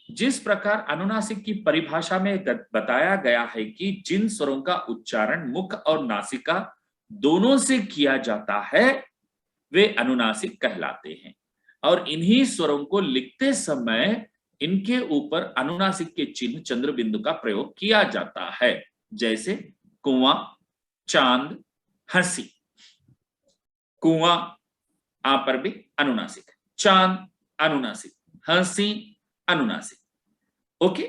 जिस प्रकार अनुनासिक की परिभाषा में बताया गया है कि जिन स्वरों का उच्चारण मुख और नासिका दोनों से किया जाता है वे अनुनासिक कहलाते हैं, और इन्हीं स्वरों को लिखते समय इनके ऊपर अनुनासिक के चिन्ह चंद्र बिंदु का प्रयोग किया जाता है, जैसे कुआं, चांद, हंसी। कुआं आ पर भी अनुनासिक, चांद अनुनासिक, हंसी अनुनासिक। ओके,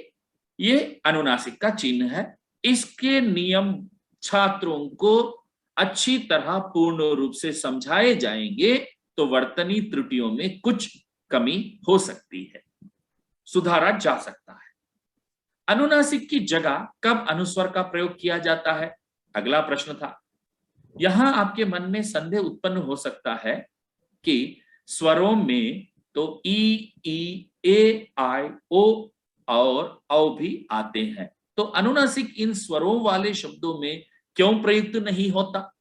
ये अनुनासिक का चिन्ह है। इसके नियम छात्रों को अच्छी तरह पूर्ण रूप से समझाए जाएंगे तो वर्तनी त्रुटियों में कुछ कमी हो सकती है, सुधारा जा सकता है। अनुनासिक की जगह कब अनुस्वर का प्रयोग किया जाता है, अगला प्रश्न था। यहां आपके मन में संदेह उत्पन्न हो सकता है कि स्वरों में तो ई, ए, आई, ओ और औ भी आते हैं, तो अनुनासिक इन स्वरों वाले शब्दों में क्यों प्रयुक्त नहीं होता।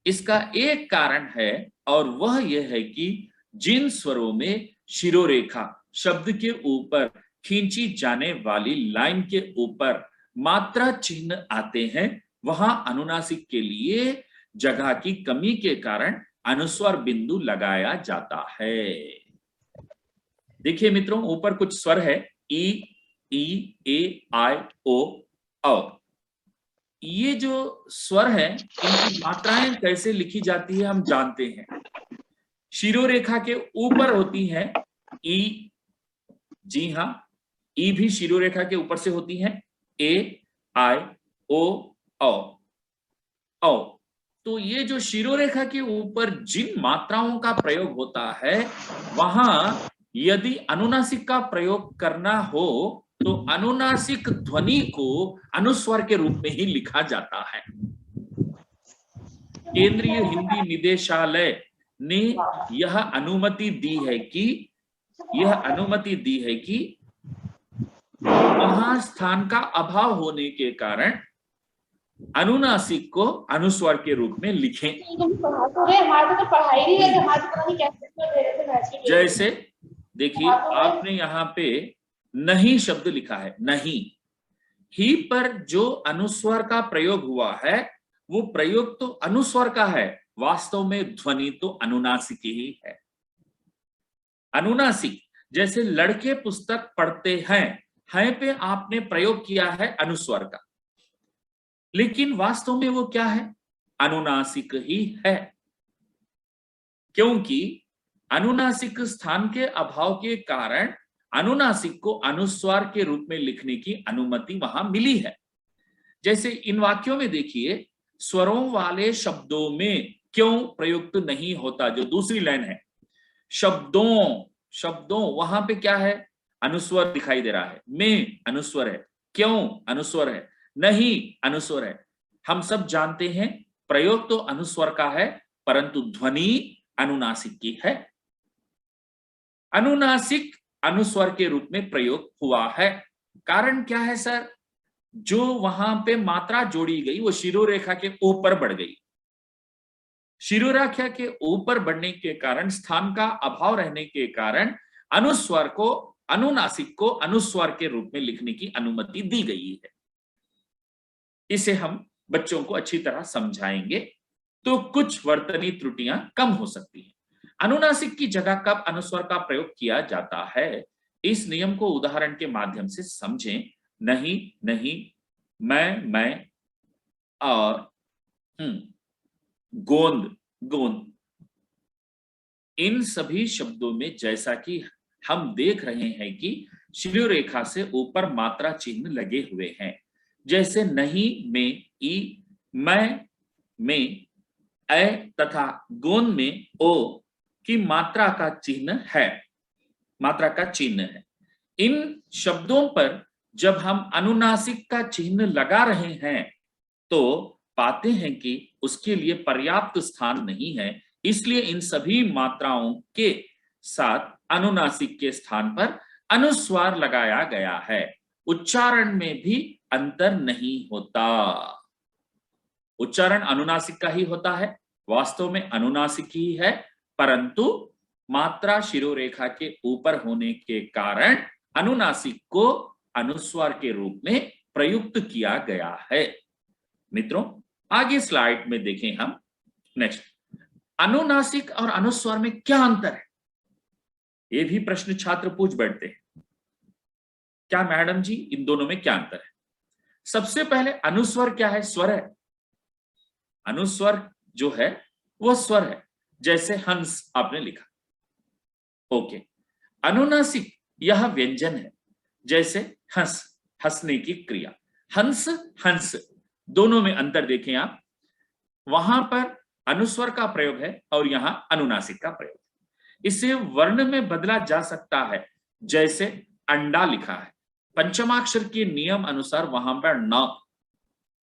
इसका एक कारण है, और वह यह है कि जिन स्वरों में शिरोरेखा शब्द के ऊपर खींची जाने वाली लाइन के ऊपर मात्रा चिन्ह आते हैं, वहां अनुनासिक के लिए जगह की कमी के कारण अनुस्वर बिंदु लगाया जाता है। देखिए मित्रों, ऊपर कुछ स्वर है, ई, ए, आई, ओ, औ। ये जो स्वर है इनकी मात्राएं कैसे लिखी जाती है हम जानते हैं। शिरोरेखा के ऊपर होती है ई, जी हां, ई भी शिरोरेखा के ऊपर से होती है, ए, आई, ओ, औ। तो ये जो शिरोरेखा के ऊपर जिन मात्राओं का प्रयोग होता है, वहां यदि अनुनासिक का प्रयोग करना हो तो अनुनासिक ध्वनि को अनुस्वर के रूप में ही लिखा जाता है। केंद्रीय हिंदी निदेशालय ने यह अनुमति दी है कि वहां स्थान का अभाव होने के कारण अनुनासिक को अनुस्वर के रूप में लिखें। जैसे देखिए, आपने यहाँ पे नहीं शब्द लिखा है, नहीं, ही पर जो अनुस्वर का प्रयोग हुआ है वो प्रयोग तो अनुस्वर का है, वास्तव में ध्वनि तो अनुनासिक ही है। अनुनासिक जैसे लड़के पुस्तक पढ़ते हैं पे आपने प्रयोग किया है अनुस्वर का, लेकिन वास्तव में वो क्या है, अनुनासिक ही है, क्योंकि अनुनासिक स्थान के अभाव के कारण अनुनासिक को अनुस्वर के रूप में लिखने की अनुमति वहां मिली है। जैसे इन वाक्यों में देखिए, स्वरों वाले शब्दों में क्यों प्रयुक्त नहीं होता, जो दूसरी लाइन है, शब्दों वहां पे क्या है, अनुस्वर दिखाई दे रहा है, में अनुस्वर है, क्यों अनुस्वर है, नहीं अनुस्वर है। हम सब जानते हैं प्रयोग तो अनुस्वर का है, परंतु ध्वनि अनुनासिक की है। अनुनासिक अनुस्वर के रूप में प्रयोग हुआ है, कारण क्या है सर, जो वहां पे मात्रा जोड़ी गई वो शिरोरेखा के ऊपर बढ़ गई। शिरोरेखा के ऊपर बढ़ने के कारण, स्थान का अभाव रहने के कारण अनुस्वर को, अनुनासिक को अनुस्वर के रूप में लिखने की अनुमति दी गई है। इसे हम बच्चों को अच्छी तरह समझाएंगे तो कुछ वर्तनी त्रुटियां कम हो सकती हैं। अनुनासिक की जगह कब अनुस्वर का प्रयोग किया जाता है, इस नियम को उदाहरण के माध्यम से समझें। नहीं, मैं और गोंद, इन सभी शब्दों में जैसा कि हम देख रहे हैं कि शिरोरेखा से ऊपर मात्रा चिन्ह लगे हुए हैं। जैसे नहीं में ई, मैं में ए तथा गोंद में ओ की मात्रा का चिन्ह है। इन शब्दों पर जब हम अनुनासिक का चिन्ह लगा रहे हैं तो पाते हैं कि उसके लिए पर्याप्त स्थान नहीं है, इसलिए इन सभी मात्राओं के साथ अनुनासिक के स्थान पर अनुस्वार लगाया गया है। उच्चारण में भी अंतर नहीं होता। उच्चारण अनुनासिक का ही होता है, वास्तव में अनुनासिक ही है, परंतु मात्रा शिरोरेखा के ऊपर होने के कारण अनुनासिक को अनुस्वार के रूप में प्रयुक्त किया गया है। मित्रों, आगे स्लाइड में देखें हम। नेक्स्ट, अनुनासिक और अनुस्वार में क्या अंतर है? ये भी प्रश्न छात्र पूछ बैठते हैं, क्या मैडम जी इन दोनों में क्या अंतर है? सबसे पहले अनुस्वर क्या है? स्वर है। अनुस्वर जो है वो स्वर है, जैसे हंस आपने लिखा। ओके। अनुनासिक यह व्यंजन है, जैसे हंस, हंसने की क्रिया। हंस, हंस, दोनों में अंतर देखें आप। वहां पर अनुस्वर का प्रयोग है और यहां अनुनासिक का प्रयोग है। इसे वर्ण में बदला जा सकता है, जैसे अंडा लिखा है, पंचमाक्षर के नियम अनुसार वहां पर न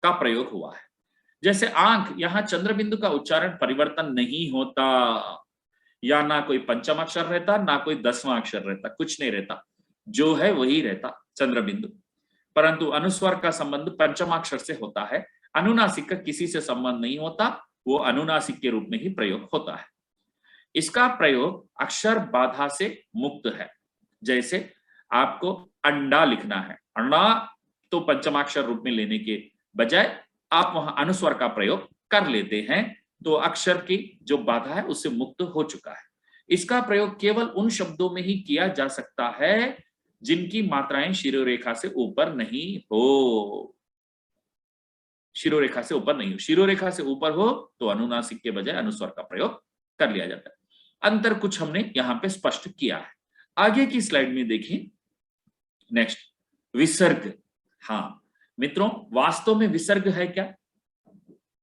का प्रयोग हुआ है। जैसे आंख, यहां चंद्र बिंदु का उच्चारण परिवर्तन नहीं होता, या ना कोई पंचम अक्षर रहता ना कोई 10वां अक्षर रहता, कुछ नहीं रहता, जो है वही रहता चंद्र बिंदु। परंतु अनुस्वर का संबंध पंचमाक्षर से होता है, अनुनासिक का किसी से संबंध नहीं होता, वो अनुनासिक के रूप में ही प्रयोग होता है। इसका प्रयोग अक्षर बाधा से मुक्त है। जैसे आपको अंडा लिखना है, अंडा तो पंचमाक्षर रूप में लेने के बजाय आप वहां अनुस्वर का प्रयोग कर लेते हैं, तो अक्षर की जो बाधा है उससे मुक्त हो चुका है। इसका प्रयोग केवल उन शब्दों में ही किया जा सकता है जिनकी मात्राएं शिरोरेखा से ऊपर नहीं हो। शिरोरेखा से ऊपर नहीं हो, शिरोरेखा से ऊपर हो तो अनुनासिक के बजाय अनुस्वर का प्रयोग कर लिया जाता है। अंतर कुछ हमने यहां पे स्पष्ट किया है। आगे की स्लाइड में देखिए। नेक्स्ट, विसर्ग। हाँ मित्रों, वास्तव में विसर्ग है क्या?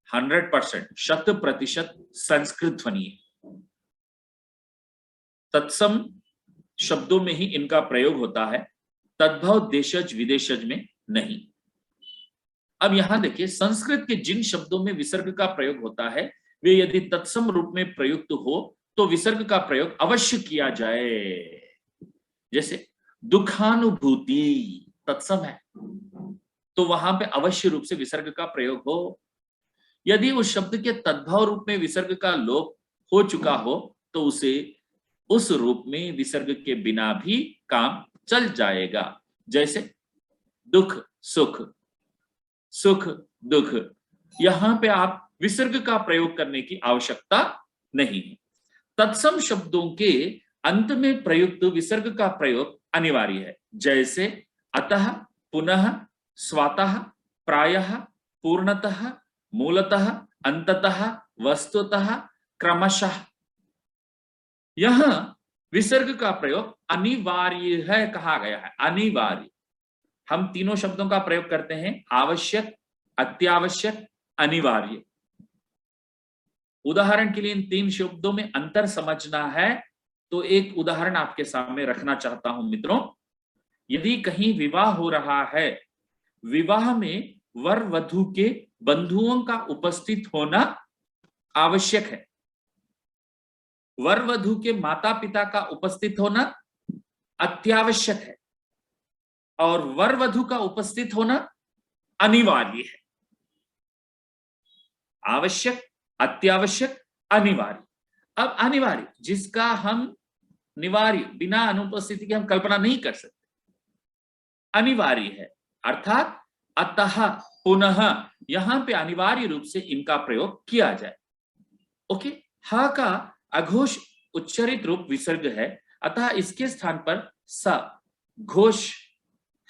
100%, 100% संस्कृत ध्वनि है। तत्सम शब्दों में ही इनका प्रयोग होता है, तद्भव देशज विदेशज में नहीं। अब यहां देखिए, संस्कृत के जिन शब्दों में विसर्ग का प्रयोग होता है, वे यदि तत्सम रूप में प्रयुक्त हो तो विसर्ग का प्रयोग अवश्य किया जाए। जैसे दुखानुभूति तत्सम है, तो वहां पे अवश्य रूप से विसर्ग का प्रयोग हो। यदि उस शब्द के तद्भव रूप में विसर्ग का लोप हो चुका हो तो उसे उस रूप में विसर्ग के बिना भी काम चल जाएगा। जैसे दुख सुख, सुख दुख, यहां पे आप विसर्ग का प्रयोग करने की आवश्यकता नहीं है। तत्सम शब्दों के अंत में प्रयुक्त विसर्ग का प्रयोग अनिवार्य है। जैसे अतः, पुनः, स्वातः, प्रायः, पूर्णतः, मूलतः, अंततः, वस्तुतः, क्रमशः। यहां विसर्ग का प्रयोग अनिवार्य है कहा गया है, अनिवार्य। हम तीनों शब्दों का प्रयोग करते हैं, आवश्यक, अत्यावश्यक, अनिवार्य। उदाहरण के लिए इन तीन शब्दों में अंतर समझना है तो एक उदाहरण आपके सामने रखना चाहता हूं मित्रों। यदि कहीं विवाह हो रहा है, विवाह में वर वधु के बंधुओं का उपस्थित होना आवश्यक है। वर वधु के माता पिता का उपस्थित होना अत्यावश्यक है और वर वधु का उपस्थित होना अनिवार्य है। आवश्यक, अत्यावश्यक, अनिवार्य। अब अनिवार्य जिसका हम निवार्य बिना अनुपस्थिति की हम कल्पना नहीं कर सकते, अनिवार्य है, अर्थात अतः, पुनः, यहां पे अनिवार्य रूप से इनका प्रयोग किया जाए। ओके। हा का अघोष उच्चरित रूप विसर्ग है, अतः इसके स्थान पर स घोष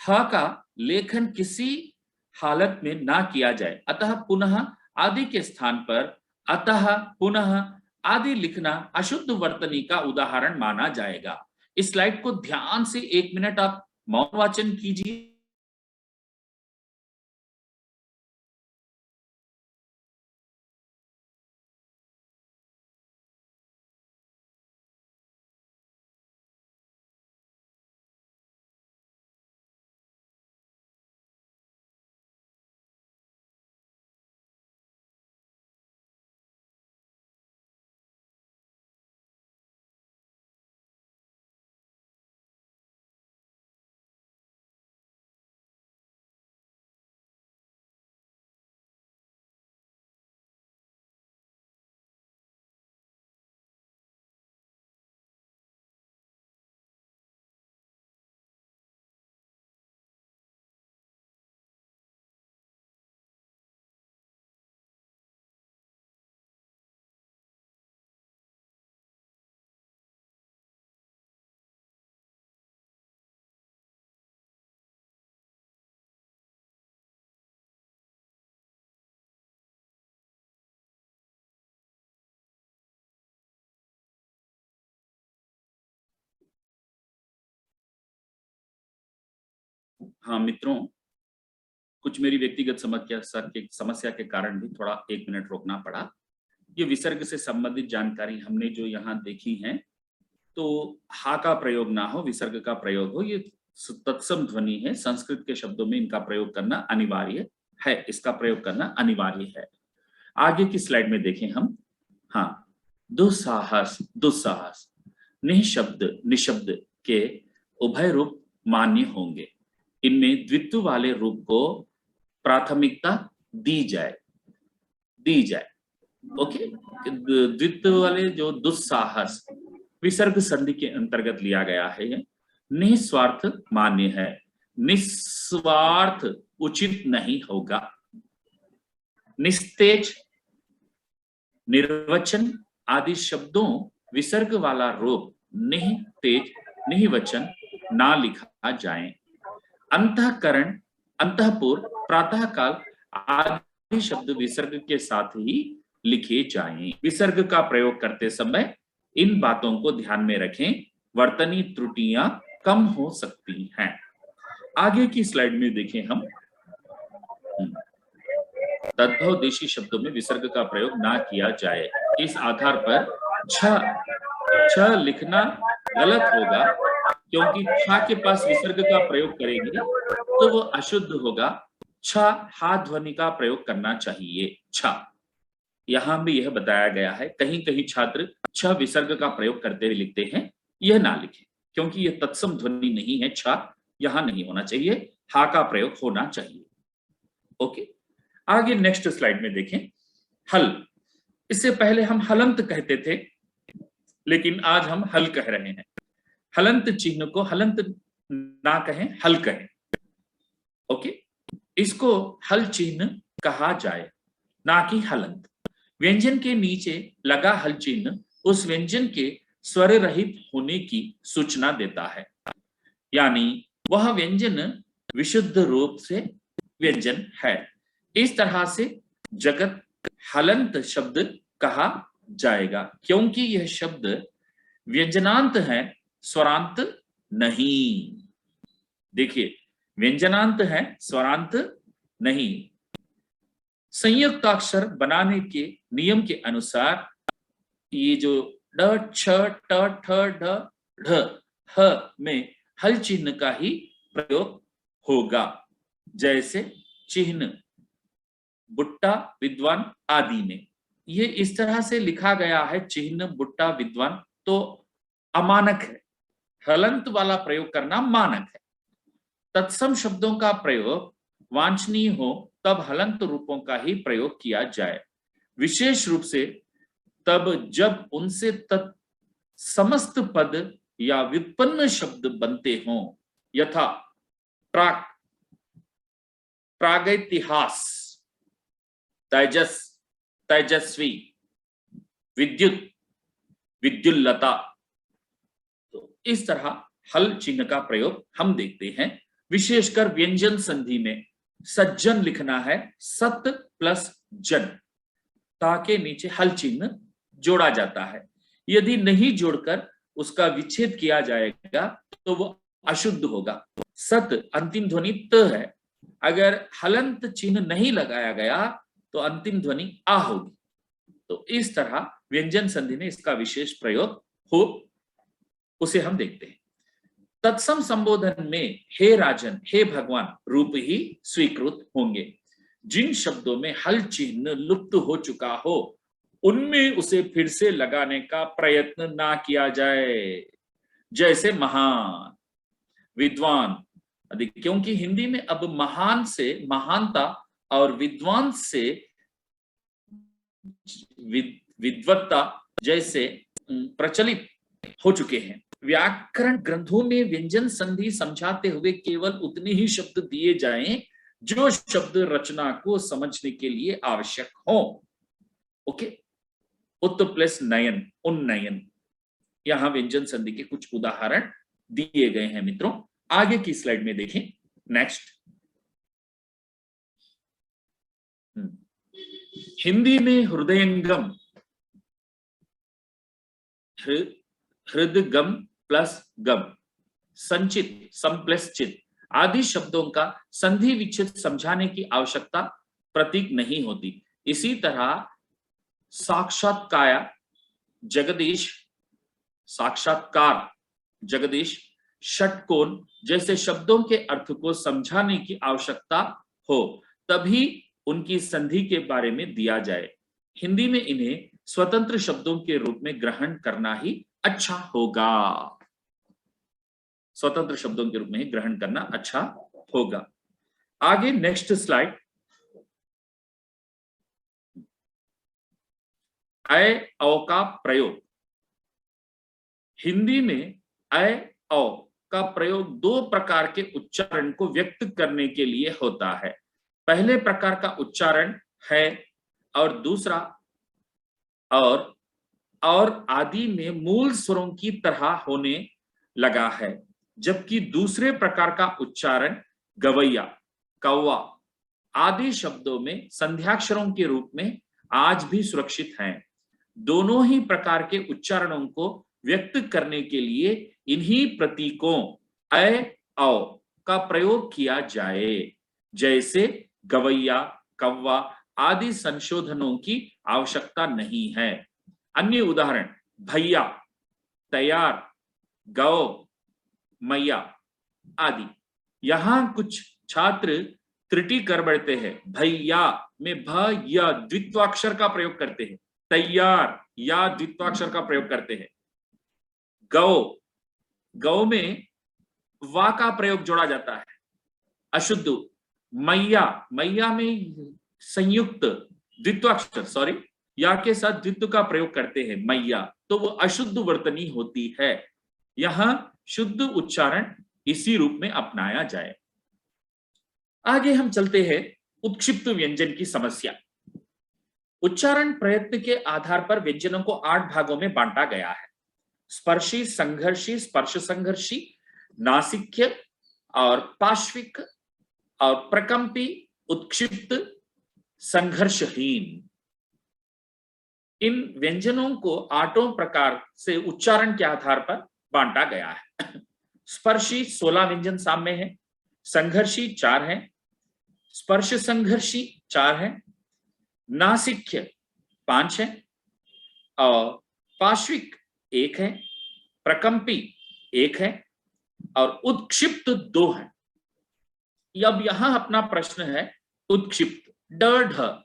ह का लेखन किसी हालत में ना किया जाए। अतः पुनः आदि के स्थान पर अतः, पुनः आदि लिखना अशुद्ध वर्तनी का उदाहरण माना जाएगा। इस स्लाइड को ध्यान से 1 मिनट आप मौन वाचन कीजिए। हाँ मित्रों, कुछ मेरी व्यक्तिगत समस्या के कारण भी थोड़ा 1 मिनट रोकना पड़ा। ये विसर्ग से संबंधित जानकारी हमने जो यहाँ देखी है, तो हा का प्रयोग ना हो, विसर्ग का प्रयोग हो, ये तत्सम ध्वनि है। संस्कृत के शब्दों में इनका प्रयोग करना अनिवार्य है, इसका प्रयोग करना अनिवार्य है। आगे की स्लाइड में देखें हम। हाँ, दुस्साहस, दुस्साहस निःशब्द निशब्द के उभय रूप मान्य होंगे। इनमें द्वित्व वाले रूप को प्राथमिकता दी जाए। ओके, द्वित्व वाले जो दुस्साहस विसर्ग संधि के अंतर्गत लिया गया है, निस्वार्थ मान्य है। निस्वार्थ उचित नहीं होगा। निस्तेज, निर्वचन आदि शब्दों विसर्ग वाला रूप निह तेज निःवचन ना लिखा जाए। अंतःकरण, अंतःपुर, प्रातःकाल आदि शब्द विसर्ग के साथ ही लिखे जाएं। विसर्ग का प्रयोग करते समय इन बातों को ध्यान में रखें, वर्तनी त्रुटियां कम हो सकती हैं। आगे की स्लाइड में देखें हम। तद्भव देशी शब्दों में विसर्ग का प्रयोग ना किया जाए। इस आधार पर छ लिखना गलत होगा, क्योंकि छ के पास विसर्ग का प्रयोग करेंगे तो वो अशुद्ध होगा। छ हा ध्वनि का प्रयोग करना चाहिए। छ यहां भी यह बताया गया है। कहीं कहीं छात्र छ विसर्ग का प्रयोग करते हुए लिखते हैं, यह ना लिखें, क्योंकि यह तत्सम ध्वनि नहीं है। छ यहां नहीं होना चाहिए, हा का प्रयोग होना चाहिए। ओके, आगे नेक्स्ट स्लाइड में देखें। हल, इससे पहले हम हलंत कहते थे, लेकिन आज हम हल कह रहे हैं। हलंत चिन्ह को हलंत ना कहें, हल कहें। ओके, इसको हल चिन्ह कहा जाए, ना कि हलंत। व्यंजन के नीचे लगा हल चिन्ह उस व्यंजन के स्वर रहित होने की सूचना देता है, यानी वह व्यंजन विशुद्ध रूप से व्यंजन है। इस तरह से जगत हलंत शब्द कहा जाएगा, क्योंकि यह शब्द व्यंजनांत है, स्वरांत नहीं। देखिए, व्यंजनांत है, स्वरांत नहीं। संयुक्ताक्षर बनाने के नियम के अनुसार ये जो ड, छ, ट, ठ, ढ, ढ, ह में हल चिन्ह का ही प्रयोग होगा। जैसे चिन्ह बुट्टा, विद्वान आदि में ये इस तरह से लिखा गया है, चिन्ह बुट्टा विद्वान, तो अमानक है। हलंत वाला प्रयोग करना मानक है। तत्सम शब्दों का प्रयोग वांछनीय हो तब हलंत रूपों का ही प्रयोग किया जाए, विशेष रूप से तब जब उनसे समस्त पद या व्युत्पन्न शब्द बनते हों, यथा प्राक, प्रागैतिहास, तेजस, तेजस्वी, विद्युत, विद्युल्लता। तो इस तरह हल चिन्ह का प्रयोग हम देखते हैं। विशेषकर व्यंजन संधि में सज्जन लिखना है, सत प्लस जन, ताके नीचे हल चिन्ह जोड़ा जाता है। यदि नहीं जोड़कर उसका विच्छेद किया जाएगा तो वो अशुद्ध होगा। सत अंतिम ध्वनि त है, अगर हलंत चिन्ह नहीं लगाया गया तो अंतिम ध्वनि आ होगी। तो इस तरह व्यंजन संधि में इसका विशेष प्रयोग हो, उसे हम देखते हैं। तत्सम संबोधन में हे राजन, हे भगवान रूप ही स्वीकृत होंगे। जिन शब्दों में हल चिन्ह लुप्त हो चुका हो, उनमें उसे फिर से लगाने का प्रयत्न ना किया जाए। जैसे महान, विद्वान, क्योंकि हिंदी में अब महान से महानता और विद्वान से विद्वत्ता जैसे प्रचलित हो चुके हैं। व्याकरण ग्रंथों में व्यंजन संधि समझाते हुए केवल उतने ही शब्द दिए जाएं जो शब्द रचना को समझने के लिए आवश्यक हो। ओके, उत प्लस नयन, उन्नयन, यहां व्यंजन संधि के कुछ उदाहरण दिए गए हैं मित्रों। आगे की स्लाइड में देखें। नेक्स्ट, हिंदी में हृदयंगम, हृदगम प्लस गम, संचित, सम प्लस चित आदि शब्दों का संधि विच्छेद समझाने की आवश्यकता प्रतीक नहीं होती। इसी तरह साक्षात्काया जगदीश, साक्षात्कार जगदीश, षटकोण जैसे शब्दों के अर्थ को समझाने की आवश्यकता हो तभी उनकी संधि के बारे में दिया जाए। हिंदी में इन्हें स्वतंत्र शब्दों के रूप में ग्रहण करना ही अच्छा होगा। स्वतंत्र शब्दों के रूप में ही ग्रहण करना अच्छा होगा। आगे नेक्स्ट स्लाइड। अय औ का प्रयोग। हिंदी में अय औ का प्रयोग दो प्रकार के उच्चारण को व्यक्त करने के लिए होता है। पहले प्रकार का उच्चारण है और दूसरा और आदि में मूल स्वरों की तरह होने लगा है, जबकि दूसरे प्रकार का उच्चारण गवैया, कौवा आदि शब्दों में संध्याक्षरों के रूप में आज भी सुरक्षित हैं। दोनों ही प्रकार के उच्चारणों को व्यक्त करने के लिए इन्हीं प्रतीकों अय औ का प्रयोग किया जाए। जैसे गवैया, कौवा आदि संशोधनों की आवश्यकता नहीं है। अन्य उदाहरण भैया, तैयार, गौ, मैया आदि। यहां कुछ छात्र त्रुटि कर बैठते हैं। भैया में भ या द्वित्वाक्षर का प्रयोग करते हैं, तैयार या द्वित्वाक्षर का प्रयोग करते हैं। गौ में वा का प्रयोग जोड़ा जाता है, अशुद्ध। मैया में संयुक्त द्वित्वाक्षर या के साथ द्वित्व का प्रयोग करते हैं मैया, तो वो अशुद्ध वर्तनी होती है। यहां शुद्ध उच्चारण इसी रूप में अपनाया जाए। आगे हम चलते हैं उत्क्षिप्त व्यंजन की समस्या। उच्चारण प्रयत्न के आधार पर व्यंजनों को 8 भागों में बांटा गया है। स्पर्शी, संघर्षी, स्पर्श संघर्षी, नासिक्य और पार्श्विक और प्रकंपी, उत्क्षिप्त, संघर्षहीन। इन व्यंजनों को 8 प्रकार से उच्चारण के आधार पर बांटा गया है। स्पर्शी 16 व्यंजन सामने हैं, संघर्षी 4 हैं, स्पर्श संघर्षी 4 हैं, नासिक्य 5 हैं और पार्श्विक 1 है, प्रकंपी 1 है और उत्क्षिप्त 2 है। अब यहां अपना प्रश्न है उत्क्षिप्त ड ढ,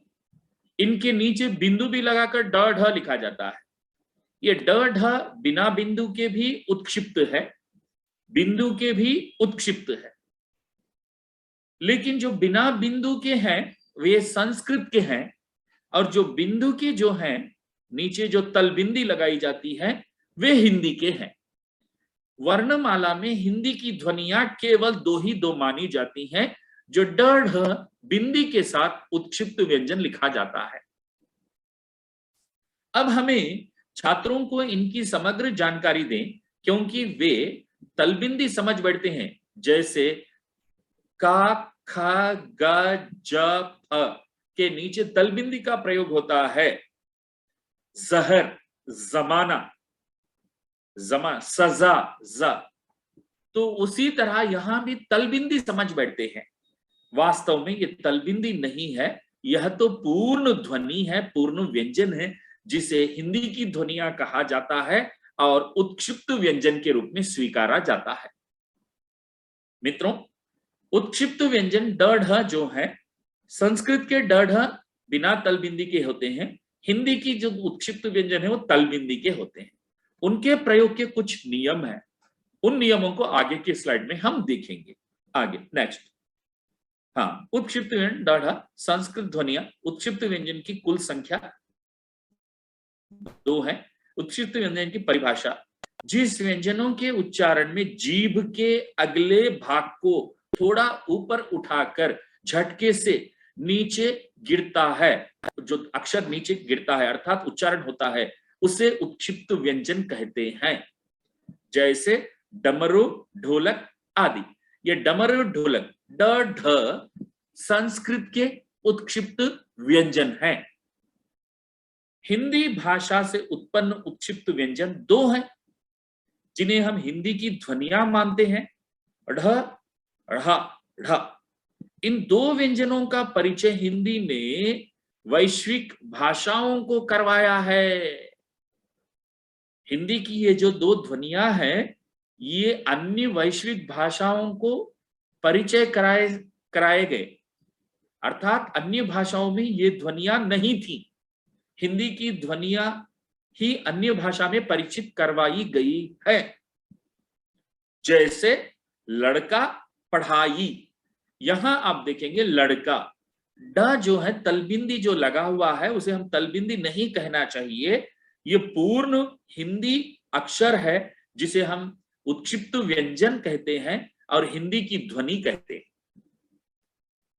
इनके नीचे बिंदु भी लगाकर ड ढ लिखा जाता है। ये ड ढ बिना बिंदु के भी उत्क्षिप्त है, बिंदु के भी उत्क्षिप्त है। लेकिन जो बिना बिंदु के हैं वे संस्कृत के हैं और जो बिंदु के जो हैं नीचे जो तलबिंदी लगाई जाती है वे हिंदी के हैं। वर्णमाला में हिंदी की ध्वनियां केवल 2 ही मानी जाती हैं, जो ड ढ बिंदी के साथ उत्क्षिप्त व्यंजन लिखा जाता है। अब हमें छात्रों को इनकी समग्र जानकारी दें, क्योंकि वे तलबिंदी समझ बैठते हैं। जैसे का, ख, ग, ज, फ के नीचे तलबिंदी का प्रयोग होता है। जहर, जमाना, सजा, ज। तो उसी तरह यहां भी तलबिंदी समझ बैठते हैं। वास्तव में ये तलबिंदी नहीं है, यह तो पूर्ण ध्वनि है, पूर्ण व्यंजन है, जिसे हिंदी की ध्वनियां कहा जाता है और उत्क्षिप्त व्यंजन के रूप में स्वीकारा जाता है। मित्रों, उत्क्षिप्त व्यंजन ड ढ जो है संस्कृत के ड ढ बिना तलबिंदी के होते हैं, हिंदी की जो उत्क्षिप्त व्यंजन है वो तलबिंदी के होते हैं। उनके प्रयोग के कुछ नियम हैं, उन नियमों को आगे की स्लाइड में हम देखेंगे। आगे नेक्स्ट। हाँ, उत्क्षिप्त व्यंजन ड ढ संस्कृत ध्वनियां उत्क्षिप्त व्यंजन की कुल संख्या 2 है। उत्क्षिप्त व्यंजन की परिभाषा: जिस व्यंजनों के उच्चारण में जीभ के अगले भाग को थोड़ा ऊपर उठाकर झटके से नीचे गिरता है, जो अक्षर नीचे गिरता है अर्थात उच्चारण होता है, उसे उत्क्षिप्त व्यंजन कहते हैं। जैसे डमरू, ढोलक आदि। ये डमरू, ढोलक ड ढ संस्कृत के उत्क्षिप्त व्यंजन हैं। हिंदी भाषा से उत्पन्न उत्क्षिप्त व्यंजन 2 हैं, जिन्हें हम हिंदी की ध्वनियां मानते हैं, ढ ढ़, ढ। इन दो व्यंजनों का परिचय हिंदी ने वैश्विक भाषाओं को करवाया है। हिंदी की ये जो दो ध्वनियां हैं, ये अन्य वैश्विक भाषाओं को परिचय कराए गए, अर्थात अन्य भाषाओं में ये ध्वनियां नहीं थी, हिंदी की ध्वनियां ही अन्य भाषा में परिचित करवाई गई है। जैसे लड़का, पढ़ाई, यहां आप देखेंगे लड़का, ड जो है तलबिंदी जो लगा हुआ है उसे हम तलबिंदी नहीं कहना चाहिए, ये पूर्ण हिंदी अक्षर है जिसे हम उत्क्षिप्त व्यंजन कहते हैं और हिंदी की ध्वनि कहते हैं।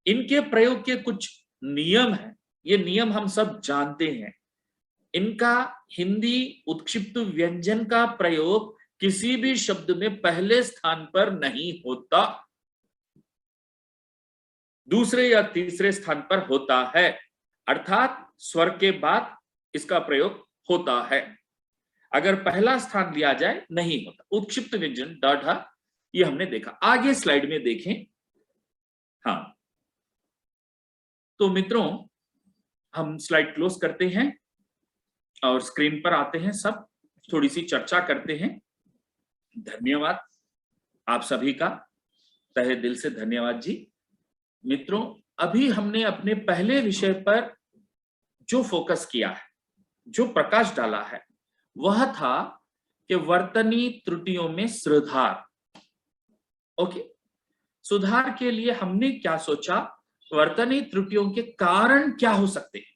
इनके प्रयोग के कुछ नियम हैं, ये नियम हम सब जानते हैं। इनका हिंदी उत्क्षिप्त व्यंजन का प्रयोग किसी भी शब्द में पहले स्थान पर नहीं होता, दूसरे या तीसरे स्थान पर होता है, अर्थात स्वर के बाद इसका प्रयोग होता है। अगर पहला स्थान लिया जाए नहीं होता। उत्क्षिप्त व्यंजन ड, ढ, ये हमने देखा। आगे स्लाइड में देखें। हाँ, तो मित्रों हम स्लाइड क्लोज करते हैं और स्क्रीन पर आते हैं, सब थोड़ी सी चर्चा करते हैं। धन्यवाद आप सभी का, तहे दिल से धन्यवाद जी। मित्रों, अभी हमने अपने पहले विषय पर जो फोकस किया है, जो प्रकाश डाला है, वह था कि वर्तनी त्रुटियों में सुधार। ओके, सुधार के लिए हमने क्या सोचा, वर्तनी त्रुटियों के कारण क्या हो सकते हैं,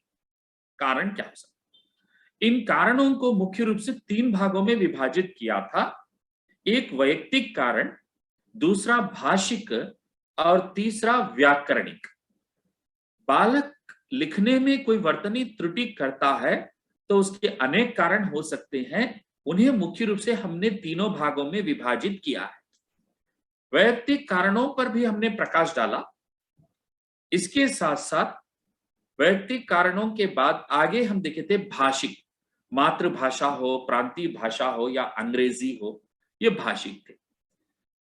कारण क्या हो सकते हैं। इन कारणों को मुख्य रूप से 3 भागों में विभाजित किया था। एक वैयक्तिक कारण, दूसरा भाषिक और तीसरा व्याकरणिक। बालक लिखने में कोई वर्तनी त्रुटि करता है तो उसके अनेक कारण हो सकते हैं, उन्हें मुख्य रूप से हमने 3 भागों में विभाजित किया है। वैयक्तिक कारणों पर भी हमने प्रकाश डाला। इसके साथ साथ वैयक्तिक कारणों के बाद आगे हम देखे थे भाषिक, मातृभाषा हो, प्रांतीय भाषा हो या अंग्रेजी हो, ये भाषिक थे।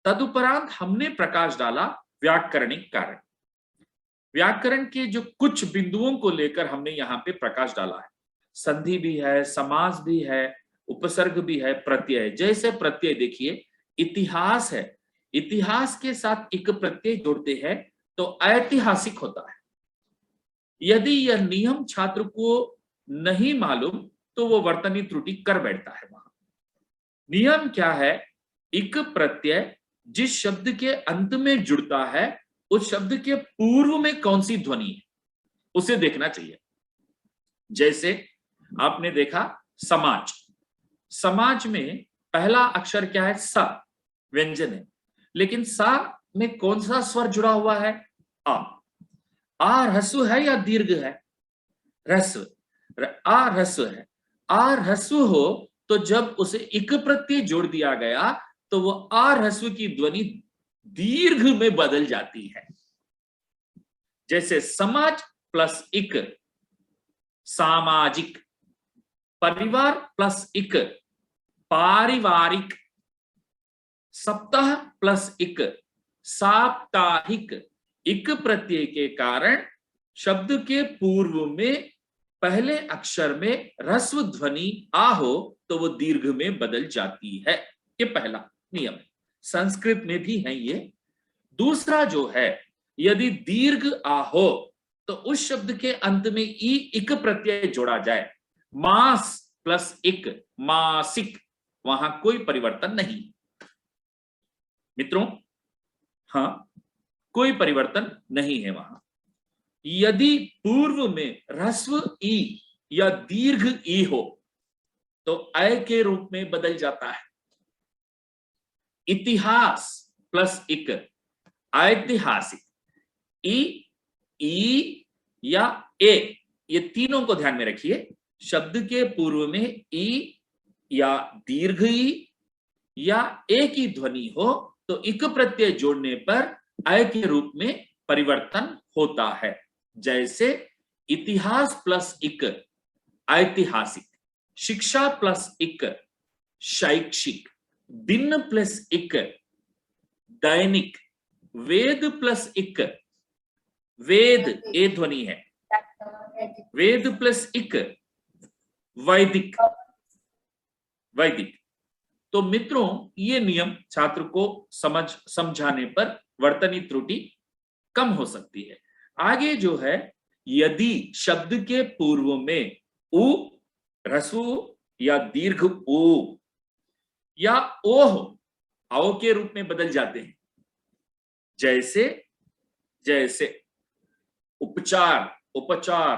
तदुपरांत हमने प्रकाश डाला व्याकरणिक कारण। व्याकरण के जो कुछ बिंदुओं को लेकर हमने यहाँ पे प्रकाश डाला है, संधि भी है, समास भी है, उपसर्ग भी है, प्रत्यय। जैसे प्रत्यय देखिए, इतिहास है, इतिहास के साथ एक प्रत्यय जोड़ते हैं तो ऐतिहासिक होता है। यदि यह नियम छात्र को नहीं मालूम तो वो वर्तनी त्रुटि कर बैठता है। वहां नियम क्या है, इक प्रत्यय जिस शब्द के अंत में जुड़ता है उस शब्द के पूर्व में कौन सी ध्वनि है उसे देखना चाहिए। जैसे आपने देखा समाज, समाज में पहला अक्षर क्या है, स, व्यंजन है, लेकिन सा में कौन सा स्वर जुड़ा हुआ है, आ। आ ह्रस्व है या दीर्घ है, ह्रस्व, आ ह्रस्व है। आ ह्रस्व हो तो जब उसे इक प्रत्यय जोड़ दिया गया तो वो आ ह्रस्व की ध्वनि दीर्घ में बदल जाती है। जैसे समाज प्लस इक सामाजिक, परिवार प्लस इक पारिवारिक, सप्ताह प्लस इक साप्ताहिक। इक प्रत्यय के कारण शब्द के पूर्व में पहले अक्षर में ह्रस्व ध्वनि आ हो तो वो दीर्घ में बदल जाती है। ये पहला नियम है, संस्कृत में भी है ये। दूसरा जो है, यदि दीर्घ आ हो तो उस शब्द के अंत में ई इक प्रत्यय जोड़ा जाए, मास प्लस इक मासिक, वहां कोई परिवर्तन नहीं मित्रों। हाँ, कोई परिवर्तन नहीं है वहां। यदि पूर्व में ह्रस्व ई या दीर्घ ई हो तो अय के रूप में बदल जाता है। इतिहास प्लस इक ऐतिहासिक, ई या ए, ये तीनों को ध्यान में रखिए। शब्द के पूर्व में ई या दीर्घ ई या ए की ध्वनि हो तो इक प्रत्यय जोड़ने पर अय के रूप में परिवर्तन होता है। जैसे इतिहास प्लस इक ऐतिहासिक, शिक्षा प्लस इक शैक्षिक, दिन प्लस इक दैनिक, वेद प्लस इक, वेद ए ध्वनि है, वेद प्लस इक वैदिक, वैदिक। तो मित्रों ये नियम छात्र को समझाने पर वर्तनी त्रुटि कम हो सकती है। आगे जो है, यदि शब्द के पूर्व में उ, ह्रस्व या दीर्घ ओ या ओह आओ के रूप में बदल जाते हैं, जैसे जैसे उपचार, उपचार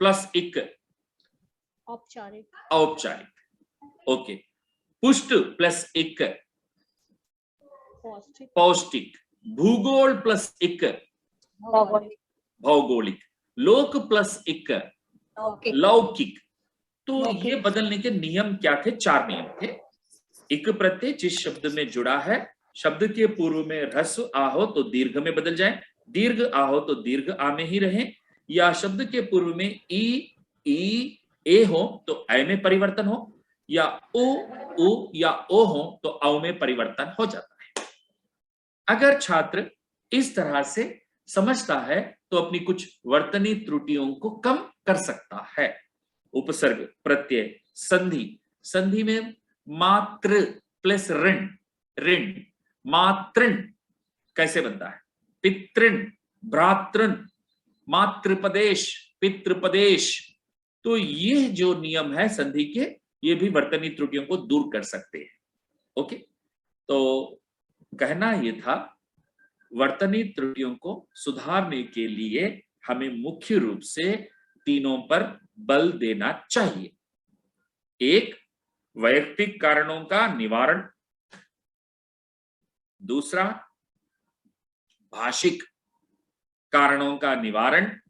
प्लस इक औपचारिक, औपचारिक, ओके। पुष्ट प्लस इक पौष्टिक, पौष्टिक, भूगोल प्लस इक भौगोलिक, लोक प्लस इक लौकिक। तो ये बदलने के नियम क्या थे? 4 नियम थे। इक प्रत्यय जिस शब्द में जुड़ा है, शब्द के पूर्व में ह्रस्व आ हो तो दीर्घ में बदल जाए, दीर्घ आ हो तो दीर्घ आ में ही रहे, या शब्द के पूर्व में ई ए हो तो ऐ में परिवर्तन हो, या उ या ओ हो तो औ में परिवर्तन हो जाता है। अगर छात्र इस तरह से समझता है तो अपनी कुछ वर्तनी त्रुटियों को कम कर सकता है। उपसर्ग, प्रत्यय, संधि, संधि में मात्र प्लस ऋण, ऋण, मातृन कैसे बनता है? पितृन, भ्रातृन, मातृपदेश, पितृपदेश। तो ये जो नियम है संधि के, ये भी वर्तनी त्रुटियों को दूर कर सकते हैं। ओके, तो कहना ये था, वर्तनी त्रुटियों को सुधारने के लिए हमें मुख्य रूप से तीनों पर बल देना चाहिए। एक, वैयक्तिक कारणों का निवारण, दूसरा भाषिक कारणों का निवारण,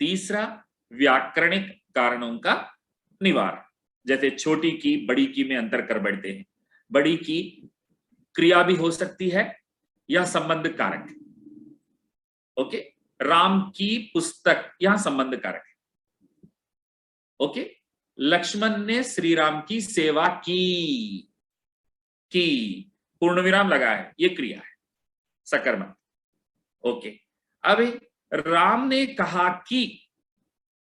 तीसरा व्याकरणिक कारणों का निवारण। जैसे छोटी की बड़ी की में अंतर कर बैठते हैं, बड़ी की क्रिया भी हो सकती है या संबंध कारक। ओके, राम की पुस्तक यहां संबंध कारक है। ओके, लक्ष्मण ने श्री राम की सेवा की पूर्ण विराम लगा है, ये क्रिया है सकर्मक। ओके, अभी राम ने कहा कि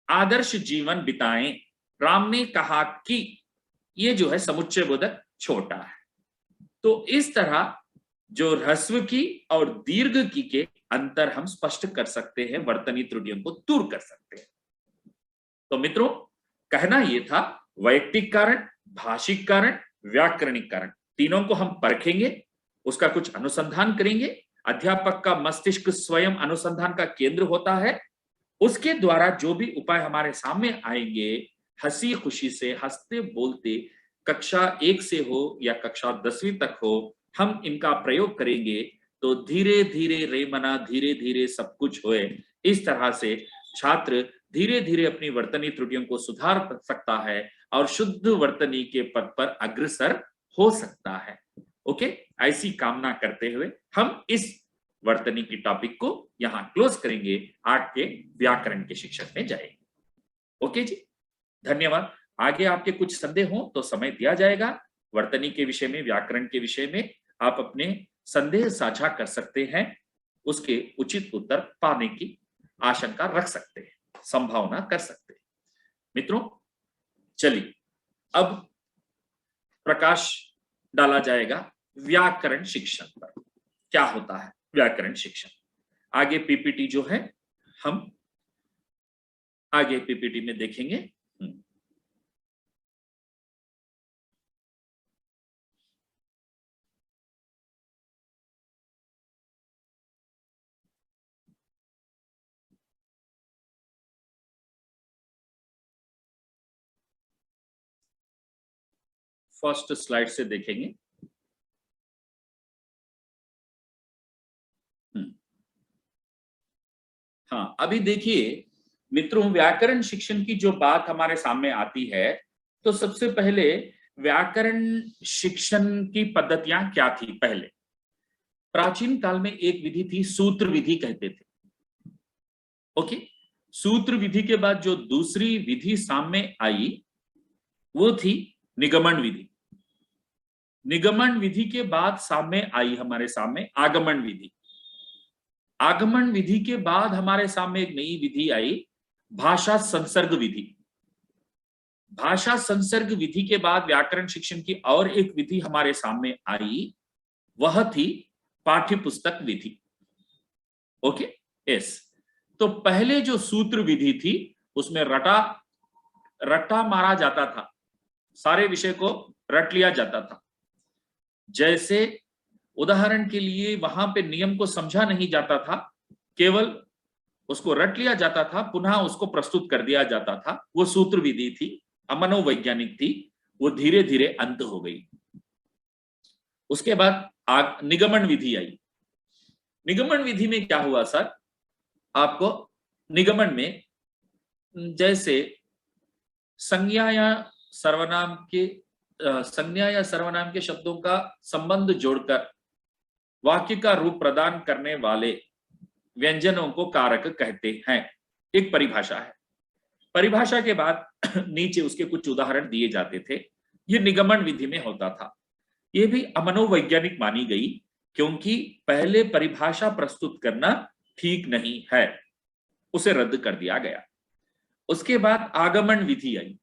आदर्श जीवन बिताएं, राम ने कहा कि, ये जो है समुच्चय बोधक छोटा है। तो इस तरह जो ह्रस्व की और दीर्घ की के अंतर हम स्पष्ट कर सकते हैं, वर्तनी त्रुटियों को दूर कर सकते हैं। तो मित्रों, कहना यह था, वैयक्तिक कारण, भाषिक कारण, व्याकरणिक कारण, तीनों को हम परखेंगे, उसका कुछ अनुसंधान करेंगे। अध्यापक का मस्तिष्क स्वयं अनुसंधान का केंद्र होता है। उसके द्वारा जो भी उपाय हमारे सामने आएंगे, हंसी खुशी से, हंसते बोलते, कक्षा 1 से हो या कक्षा 10वीं तक हो, हम इनका प्रयोग करेंगे तो धीरे धीरे रे मना धीरे धीरे सब कुछ होए। इस तरह से छात्र धीरे धीरे अपनी वर्तनी त्रुटियों को सुधार सकता है और शुद्ध वर्तनी के पथ पर अग्रसर हो सकता है। ओके, ऐसी कामना करते हुए हम इस वर्तनी की टॉपिक को यहां क्लोज करेंगे, आगे के व्याकरण के शिक्षण में जाएंगे। ओके जी, धन्यवाद। आगे आपके कुछ संदेह हो तो समय दिया जाएगा। वर्तनी के विषय में, व्याकरण के विषय में आप अपने संदेह साझा कर सकते हैं, उसके उचित उत्तर पाने की आशंका रख सकते हैं, संभावना कर सकते हैं। मित्रों, चलिए अब प्रकाश डाला जाएगा व्याकरण शिक्षण पर। क्या होता है व्याकरण शिक्षण? आगे पीपीटी जो है हम आगे पीपीटी में देखेंगे। फर्स्ट स्लाइड से देखेंगे। हाँ, अभी देखिए मित्रों, व्याकरण शिक्षण की जो बात हमारे सामने आती है, तो सबसे पहले व्याकरण शिक्षण की पद्धतियां क्या थी? पहले प्राचीन काल में एक विधि थी, सूत्र विधि कहते थे। ओके, सूत्र विधि के बाद जो दूसरी विधि सामने आई वो थी निगमन विधि। निगमन विधि के बाद सामने आई हमारे सामने आगमन विधि। आगमन विधि के बाद हमारे सामने एक नई विधि आई, भाषा संसर्ग विधि। भाषा संसर्ग विधि के बाद व्याकरण शिक्षण की और एक विधि हमारे सामने आई, वह थी पाठ्य पुस्तक विधि। Okay, yes. तो पहले जो सूत्र विधि थी उसमें रट्टा मारा जाता था, सारे विषय को रट लिया जाता था। जैसे उदाहरण के लिए वहां पे नियम को समझा नहीं जाता था, केवल उसको रट लिया जाता था, पुनः उसको प्रस्तुत कर दिया जाता था। वो सूत्र विधि थी, अमनोवैज्ञानिक थी, वो धीरे धीरे अंत हो गई। उसके बाद निगमन विधि आई। निगमन विधि में क्या हुआ सर, आपको निगमन में जैसे संज्ञा या सर्वनाम के शब्दों का संबंध जोड़कर वाक्य का रूप प्रदान करने वाले व्यंजनों को कारक कहते हैं। एक परिभाषा है। परिभाषा के बाद नीचे उसके कुछ उदाहरण दिए जाते थे। ये निगमन विधि में होता था। ये भी अमनोवैज्ञानिक मानी गई, क्योंकि पहले परिभाषा प्रस्तुत करना ठीक नहीं है, उसे रद्द कर दिया गया। उसके बाद आगमन विधि आई।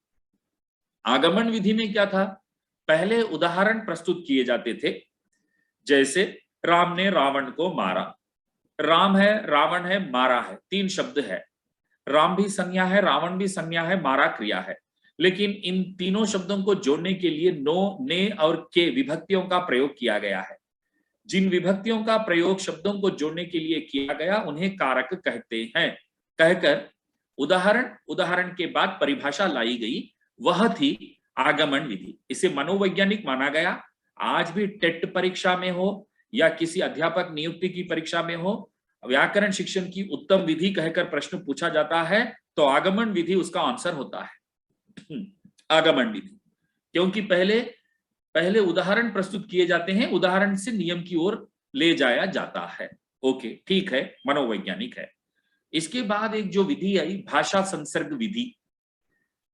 आगमन विधि में क्या था, पहले उदाहरण प्रस्तुत किए जाते थे। जैसे राम ने रावण को मारा। राम है, रावण है, मारा है, 3 शब्द है। राम भी संज्ञा है, रावण भी संज्ञा है, मारा क्रिया है। लेकिन इन तीनों शब्दों को जोड़ने के लिए नो, ने और के विभक्तियों का प्रयोग किया गया है। जिन विभक्तियों का प्रयोग शब्दों को जोड़ने के लिए किया गया उन्हें कारक कहते हैं। कहकर उदाहरण के बाद परिभाषा लाई गई, वह थी आगमन विधि। इसे मनोवैज्ञानिक माना गया। आज भी टेट परीक्षा में हो या किसी अध्यापक नियुक्ति की परीक्षा में हो, व्याकरण शिक्षण की उत्तम विधि कहकर प्रश्न पूछा जाता है तो आगमन विधि उसका आंसर होता है। आगमन विधि, क्योंकि पहले उदाहरण प्रस्तुत किए जाते हैं, उदाहरण से नियम की ओर ले जाया जाता है। ओके, ठीक है, मनोवैज्ञानिक है। इसके बाद एक जो विधि आई, भाषा संसर्ग विधि।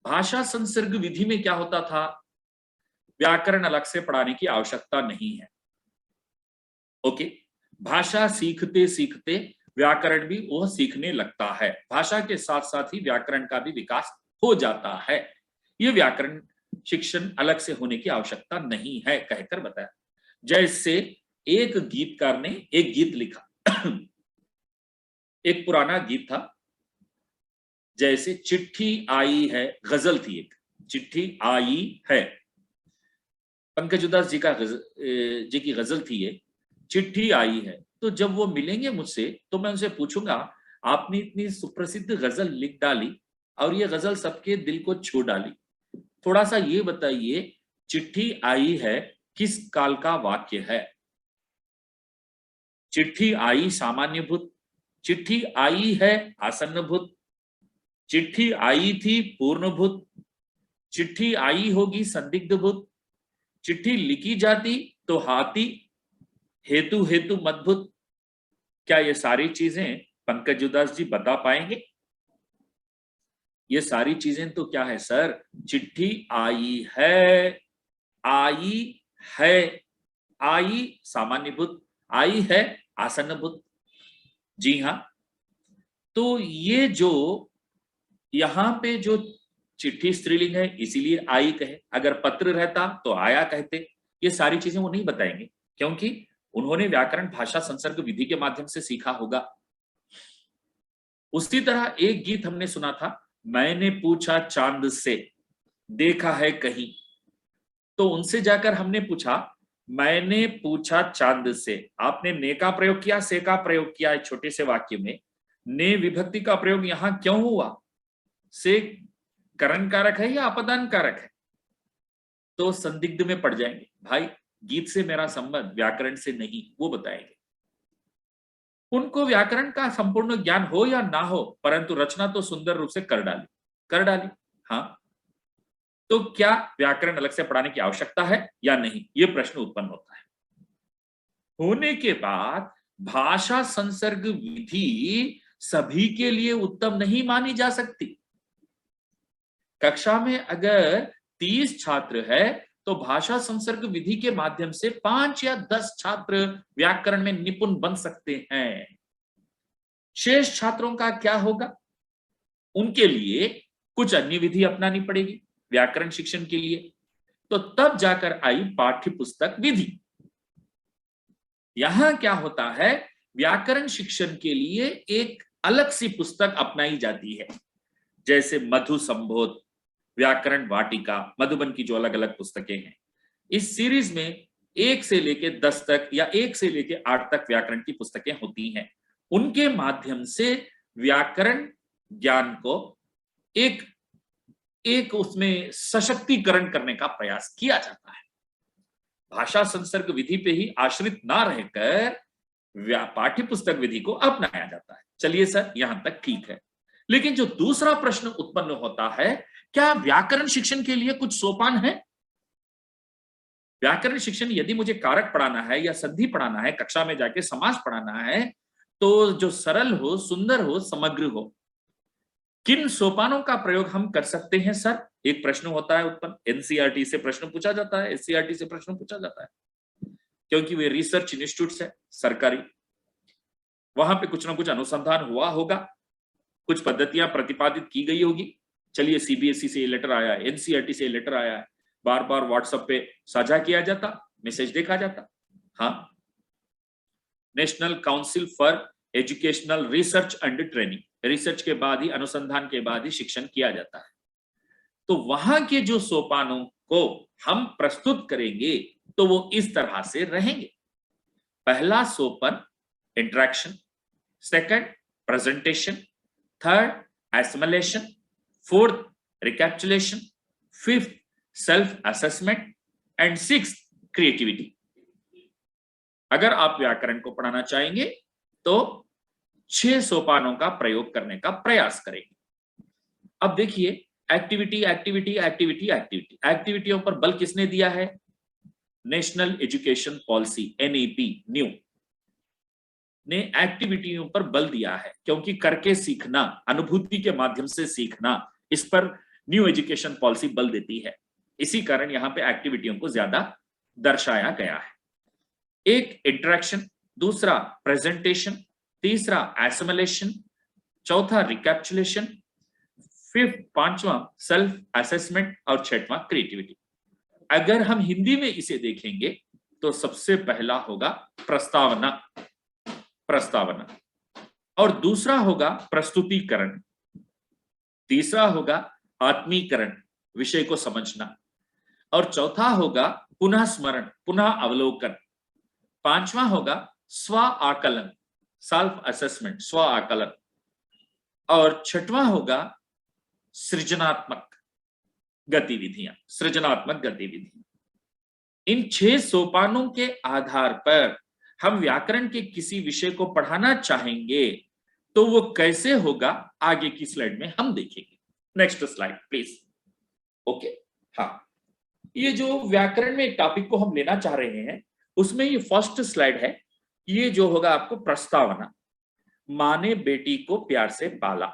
भाषा संसर्ग विधि में क्या होता था, व्याकरण अलग से पढ़ाने की आवश्यकता नहीं है। ओके, भाषा सीखते सीखते व्याकरण भी वो सीखने लगता है। भाषा के साथ साथ ही व्याकरण का भी विकास हो जाता है। ये व्याकरण शिक्षण अलग से होने की आवश्यकता नहीं है कहकर बताया। जैसे एक गीतकार ने एक गीत लिखा। एक पुराना गीत था, जैसे चिट्ठी आई है, गजल थी एक, चिट्ठी आई है, पंकज उदास जी की गजल थी ये, चिट्ठी आई है। तो जब वो मिलेंगे मुझसे तो मैं उनसे पूछूंगा, आपने इतनी सुप्रसिद्ध गजल लिख डाली और ये गजल सबके दिल को छू डाली, थोड़ा सा ये बताइए, चिट्ठी आई है किस काल का वाक्य है? चिट्ठी आई सामान्य भूत, चिट्ठी आई है आसन्न भूत, चिट्ठी आई थी पूर्ण भूत, चिट्ठी आई होगी संदिग्ध भूत, चिट्ठी लिखी जाती तो हाथी हेतु हेतु मद्भुत। क्या ये सारी चीजें पंकज उदास जी बता पाएंगे? ये सारी चीजें तो क्या है सर, चिट्ठी आई है, आई है, आई सामान्य भूत, आई है आसन्न भूत। जी हाँ, तो ये जो यहां पे जो चिट्ठी स्त्रीलिंग है इसीलिए आई कहे, अगर पत्र रहता तो आया कहते। ये सारी चीजें वो नहीं बताएंगे, क्योंकि उन्होंने व्याकरण भाषा संसर्ग विधि के माध्यम से सीखा होगा। उसी तरह एक गीत हमने सुना था, मैंने पूछा चांद से देखा है कहीं। तो उनसे जाकर हमने पूछा, मैंने पूछा चांद से, आपने ने का प्रयोग किया, से का प्रयोग किया है छोटे से वाक्य में। ने विभक्ति का प्रयोग यहां क्यों हुआ? से करण कारक है या अपदान कारक है? तो संदिग्ध में पड़ जाएंगे। भाई गीत से मेरा संबंध व्याकरण से नहीं, वो बताएंगे। उनको व्याकरण का संपूर्ण ज्ञान हो या ना हो, परंतु रचना तो सुंदर रूप से कर डाली। हाँ, तो क्या व्याकरण अलग से पढ़ाने की आवश्यकता है या नहीं, ये प्रश्न उत्पन्न होता है। होने के बाद भाषा संसर्ग विधि सभी के लिए उत्तम नहीं मानी जा सकती। कक्षा में अगर 30 छात्र है तो भाषा संसर्ग विधि के माध्यम से 5 या 10 छात्र व्याकरण में निपुण बन सकते हैं। शेष छात्रों का क्या होगा? उनके लिए कुछ अन्य विधि अपनानी पड़ेगी व्याकरण शिक्षण के लिए। तो तब जाकर आई पाठ्य पुस्तक विधि। यहां क्या होता है, व्याकरण शिक्षण के लिए एक अलग सी पुस्तक अपनाई जाती है, जैसे मधु संबोध, व्याकरण वाटिका, मधुबन की जो अलग अलग पुस्तकें हैं। इस सीरीज में 1 से लेके 10 तक या 1 से लेके 8 तक व्याकरण की पुस्तकें होती हैं। उनके माध्यम से व्याकरण ज्ञान को एक उसमें सशक्तिकरण करने का प्रयास किया जाता है। भाषा संसर्ग विधि पे ही आश्रित ना रहकर पाठ्य पुस्तक विधि को अपनाया जाता है। चलिए सर, यहां तक ठीक है। लेकिन जो दूसरा प्रश्न उत्पन्न होता है, क्या व्याकरण शिक्षण के लिए कुछ सोपान है? व्याकरण शिक्षण यदि मुझे कारक पढ़ाना है या संधि पढ़ाना है, कक्षा में जाके समास पढ़ाना है, तो जो सरल हो, सुंदर हो, समग्र हो, किन सोपानों का प्रयोग हम कर सकते हैं सर? एक प्रश्न होता है उत्पन्न। एनसीईआरटी से प्रश्न पूछा जाता है, एससीईआरटी से प्रश्न पूछा जाता है, क्योंकि वे रिसर्च इंस्टीट्यूट्स है सरकारी, वहां पे कुछ ना कुछ अनुसंधान हुआ होगा, कुछ पद्धतियां प्रतिपादित की गई होगी। चलिए, सीबीएसई से लेटर आया है, एनसीईआरटी से लेटर आया है, बार बार व्हाट्सएप पे साझा किया जाता, मैसेज देखा जाता। हाँ, national council for educational research and training, research के बाद ही, अनुसंधान के बाद ही शिक्षण किया जाता है। तो वहां के जो सोपानों को हम प्रस्तुत करेंगे तो वो इस तरह से रहेंगे। पहला सोपान interaction, second presentation, third assimilation, fourth recapitulation, fifth self assessment and sixth creativity. अगर आप व्याकरण को पढ़ाना चाहेंगे तो 6 सोपानों का प्रयोग करने का प्रयास करेंगे। अब देखिए, एक्टिविटी एक्टिविटी एक्टिविटी एक्टिविटी, एक्टिविटियों पर बल किसने दिया है? National education policy, NEP, new ने एक्टिविटियों पर बल दिया है, क्योंकि करके सीखना, अनुभूति के माध्यम से सीखना, इस पर न्यू एजुकेशन पॉलिसी बल देती है। इसी कारण यहां पे एक्टिविटियों को ज्यादा दर्शाया गया है। एक इंटरेक्शन, दूसरा प्रेजेंटेशन, तीसरा एसिमिलेशन, चौथा रिकैप्चुलेशन, फिफ्थ, पांचवा सेल्फ असेसमेंट और छठवां क्रिएटिविटी। अगर हम हिंदी में इसे देखेंगे तो सबसे पहला होगा प्रस्तावना, प्रस्तावना, और दूसरा होगा प्रस्तुतिकरण, तीसरा होगा आत्मीकरण, विषय को समझना, और चौथा होगा पुनः स्मरण, पुनः अवलोकन, पांचवा होगा स्व आकलन, सेल्फ असेसमेंट, स्व आकलन, और छठवां होगा सृजनात्मक गतिविधियां, सृजनात्मक गतिविधियां। इन 6 सोपानों के आधार पर हम व्याकरण के किसी विषय को पढ़ाना चाहेंगे तो वो कैसे होगा, आगे की स्लाइड में हम देखेंगे। Next slide please. ओके, हाँ, ये जो व्याकरण में एक टॉपिक को हम लेना चाह रहे हैं, उसमें ये फर्स्ट स्लाइड है। ये जो होगा आपको प्रस्तावना। माँ ने बेटी को प्यार से पाला,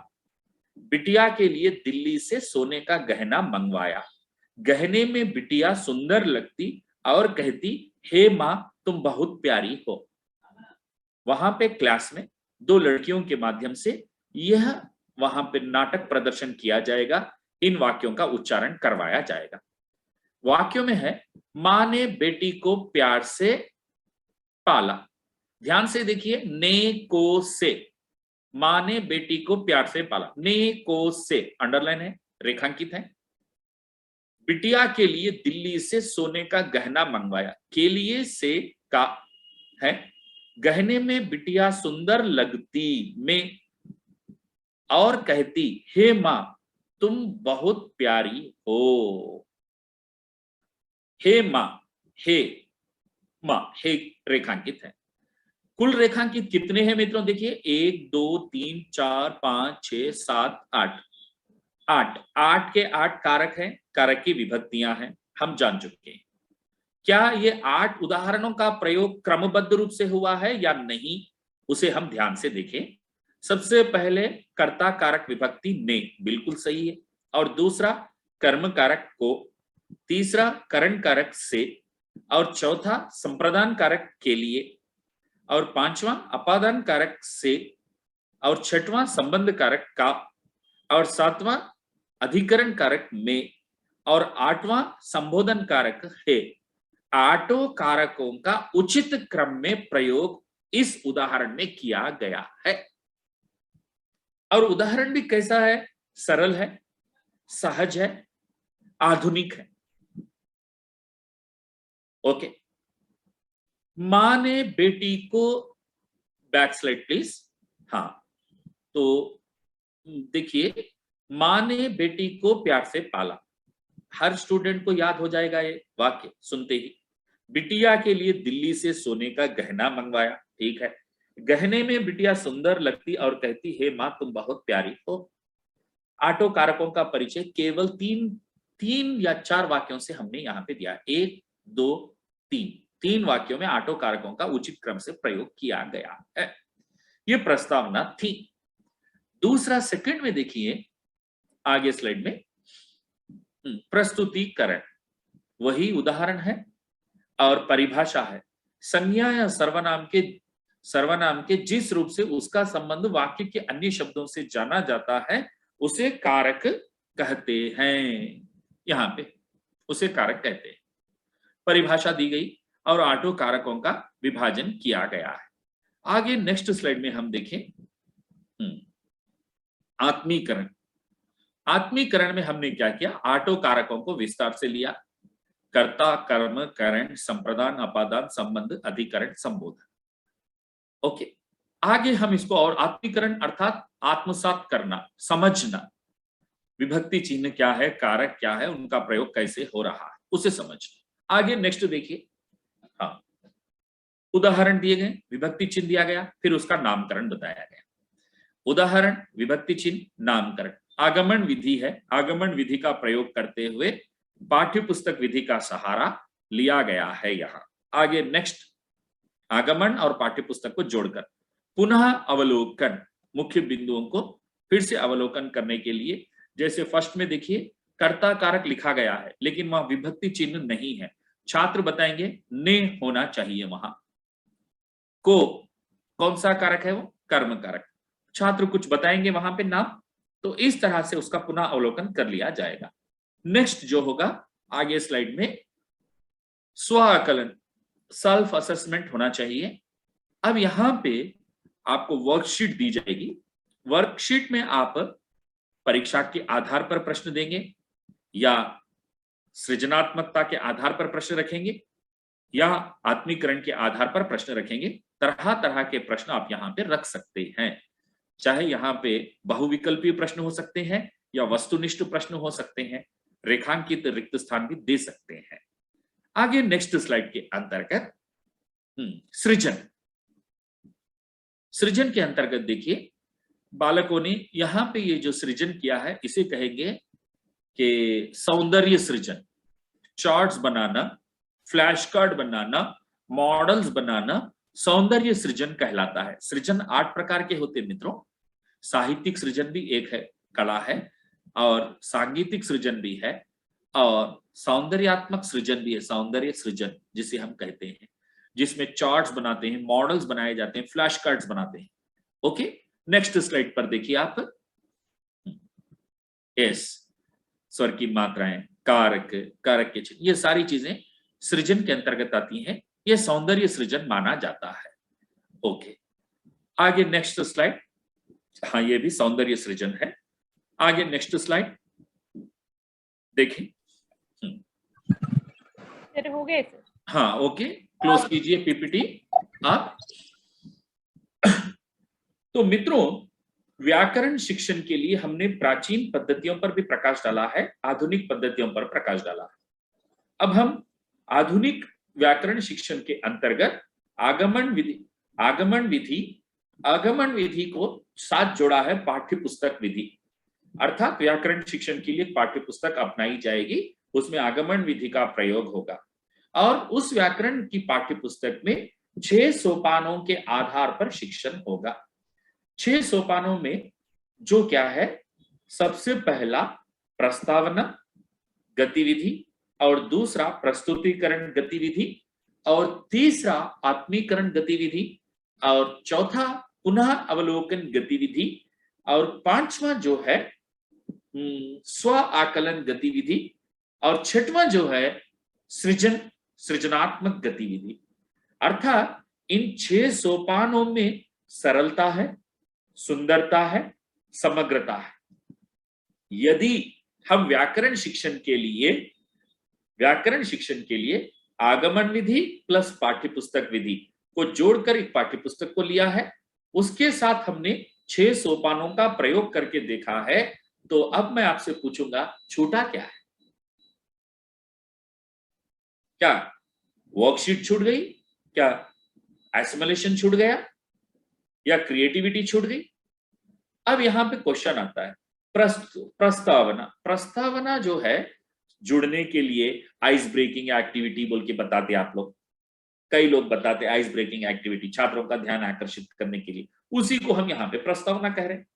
बिटिया के लिए दिल्ली से सोने का गहना मंगवाया, गहने में बिटिया सुंदर लगती और कहती, हे माँ तुम बहुत प्यारी हो। वहां पे क्लास में 2 लड़कियों के माध्यम से यह वहां पे नाटक प्रदर्शन किया जाएगा, इन वाक्यों का उच्चारण करवाया जाएगा। वाक्यों में है, माँ ने बेटी को प्यार से पाला। ध्यान से देखिए, ने को से, माँ ने बेटी को प्यार से पाला, ने को से अंडरलाइन है, रेखांकित है। बिटिया के लिए दिल्ली से सोने का गहना मंगवाया, के लिए से का है, गहने में बिटिया सुंदर लगती में और कहती, हे माँ तुम बहुत प्यारी हो। हे माँ, हे माँ, हे रेखांकित है। कुल रेखांकित कितने हैं मित्रों? देखिए, 1 2 3 4 5 6 7 8, 8 के 8 कारक हैं, कारक की विभक्तियां हैं, हम जान चुके हैं। क्या ये 8 उदाहरणों का प्रयोग क्रमबद्ध रूप से हुआ है या नहीं, उसे हम ध्यान से देखें। सबसे पहले कर्ता कारक विभक्ति ने, बिल्कुल सही है, और दूसरा कर्म कारक को, तीसरा करण कारक से, और चौथा संप्रदान कारक के लिए, और पांचवा अपादान कारक से, और छठवां संबंध कारक का, और सातवां अधिकरण कारक में, और आठवां संबोधन कारक है। आठों कारकों का उचित क्रम में प्रयोग इस उदाहरण में किया गया है। और उदाहरण भी कैसा है? सरल है, सहज है, आधुनिक है। ओके, मां ने बेटी को, बैकस्लाइड प्लीज। हाँ, तो देखिए, मां ने बेटी को प्यार से पाला। हर स्टूडेंट को याद हो जाएगा ये वाक्य सुनते ही। बिटिया के लिए दिल्ली से सोने का गहना मंगवाया। ठीक है, गहने में बिटिया सुंदर लगती और कहती है मां तुम बहुत प्यारी हो। आठों कारकों का परिचय केवल तीन या चार वाक्यों से हमने यहाँ पे दिया। 1, 2, 3 वाक्यों में आठों कारकों का उचित क्रम से प्रयोग किया गया है। ये प्रस्तावना थी। दूसरा सेकंड में देखिए आगे स्लाइड में, प्रस्तुतिकरण वही उदाहरण है और परिभाषा है। संज्ञा या सर्वनाम के जिस रूप से उसका संबंध वाक्य के अन्य शब्दों से जाना जाता है उसे कारक कहते हैं। यहां पे उसे कारक कहते हैं। परिभाषा दी गई और आठों कारकों का विभाजन किया गया है। आगे नेक्स्ट स्लाइड में हम देखें आत्मीकरण। आत्मीकरण में हमने क्या किया? आठों कारकों को विस्तार से लिया। कर्ता, कर्म, करण, संप्रदान, अपादान, संबंध, अधिकरण, संबोधन। ओके, आगे हम इसको और आत्मीकरण अर्थात आत्मसात करना, समझना, विभक्ति चिन्ह क्या है, कारक क्या है, उनका प्रयोग कैसे हो रहा है उसे समझना। आगे नेक्स्ट देखिए, हाँ, उदाहरण दिए गए, विभक्ति चिन्ह दिया गया, फिर उसका नामकरण बताया गया। उदाहरण, विभक्ति चिन्ह, नामकरण। आगमन विधि है। आगमन विधि का प्रयोग करते हुए पाठ्य पुस्तक विधि का सहारा लिया गया है यहाँ। आगे नेक्स्ट, आगमन और पाठ्य पुस्तक को जोड़कर पुनः अवलोकन, मुख्य बिंदुओं को फिर से अवलोकन करने के लिए, जैसे फर्स्ट में देखिए कर्ता कारक लिखा गया है लेकिन वहां विभक्ति चिन्ह नहीं है। छात्र बताएंगे ने होना चाहिए वहां। को कौन सा कारक है? वो कर्म कारक। छात्र कुछ बताएंगे वहां पे नाम, तो इस तरह से उसका पुनः अवलोकन कर लिया जाएगा। नेक्स्ट जो होगा आगे स्लाइड में, स्व आकलन, सेल्फ असेसमेंट होना चाहिए। अब यहां पे आपको वर्कशीट दी जाएगी। वर्कशीट में आप परीक्षा के आधार पर प्रश्न देंगे या सृजनात्मकता के आधार पर प्रश्न रखेंगे या आत्मीकरण के आधार पर प्रश्न रखेंगे। तरह तरह के प्रश्न आप यहां पे रख सकते हैं। चाहे यहाँ पे बहुविकल्पीय प्रश्न हो सकते हैं या वस्तुनिष्ठ प्रश्न हो सकते हैं, रेखांकित रिक्त स्थान भी दे सकते हैं। आगे नेक्स्ट स्लाइड के अंतर्गत सृजन। सृजन के अंतर्गत देखिए बालकों ने यहाँ पे ये जो सृजन किया है इसे कहेंगे कि सौंदर्य सृजन। चार्ट्स बनाना, फ्लैश कार्ड बनाना, मॉडल्स बनाना सौंदर्य सृजन कहलाता है। सृजन 8 प्रकार के होते हैं मित्रों। साहित्यिक सृजन भी एक है, कला है, और सांगीतिक सृजन भी है, और सौंदर्यात्मक सृजन भी है, सौंदर्य सृजन जिसे हम कहते हैं, जिसमें चार्ट्स बनाते हैं, मॉडल्स बनाए जाते हैं, फ्लैश कार्ड्स बनाते हैं। ओके, नेक्स्ट स्लाइड पर देखिए आप, एस, स्वर की मात्राएं, कारक, कारक के चिन्ह, ये सारी चीजें सृजन के अंतर्गत आती हैं। ये सौंदर्य सृजन माना जाता है। ओके, आगे नेक्स्ट स्लाइड। हाँ, ये भी सौंदर्य सृजन है। आगे नेक्स्ट स्लाइड देखिए। हो गए सर? हाँ, ओके, क्लोज कीजिए पीपीटी आप। तो मित्रों, व्याकरण शिक्षण के लिए हमने प्राचीन पद्धतियों पर भी प्रकाश डाला है, आधुनिक पद्धतियों पर प्रकाश डाला है। अब हम आधुनिक व्याकरण शिक्षण के अंतर्गत आगमन विधि को साथ जोड़ा है पाठ्य पुस्तक विधि। अर्थात व्याकरण शिक्षण के लिए पाठ्य पुस्तक अपनाई जाएगी, उसमें आगमन विधि का प्रयोग होगा और उस व्याकरण की पाठ्य पुस्तक में 6 सोपानों के आधार पर शिक्षण होगा। 6 सोपानों में जो क्या है, सबसे पहला प्रस्तावना गतिविधि, और दूसरा प्रस्तुतिकरण गतिविधि, और तीसरा आत्मीकरण गतिविधि, और चौथा पुनः अवलोकन गतिविधि, और पांचवा जो है स्व आकलन गतिविधि, और छठवां जो है सृजनात्मक गतिविधि। अर्थात इन 6 सोपानों में सरलता है, सुंदरता है, समग्रता है। यदि हम व्याकरण शिक्षण के लिए आगमन विधि प्लस पाठ्यपुस्तक विधि को जोड़कर एक पाठ्यपुस्तक को लिया है, उसके साथ हमने 6 सोपानों का प्रयोग करके देखा है, तो अब मैं आपसे पूछूंगा छूटा क्या है? क्या वर्कशीट छूट गई? क्या एसिमुलेशन छूट गया? या क्रिएटिविटी छूट गई? अब यहां पे क्वेश्चन आता है प्रस्तावना जो है जुड़ने के लिए आइस ब्रेकिंग एक्टिविटी बोल के बताते आप लोग, कई लोग बताते आइस ब्रेकिंग एक्टिविटी छात्रों का ध्यान आकर्षित करने के लिए, उसी को हम यहाँ पे प्रस्तावना कह रहे हैं।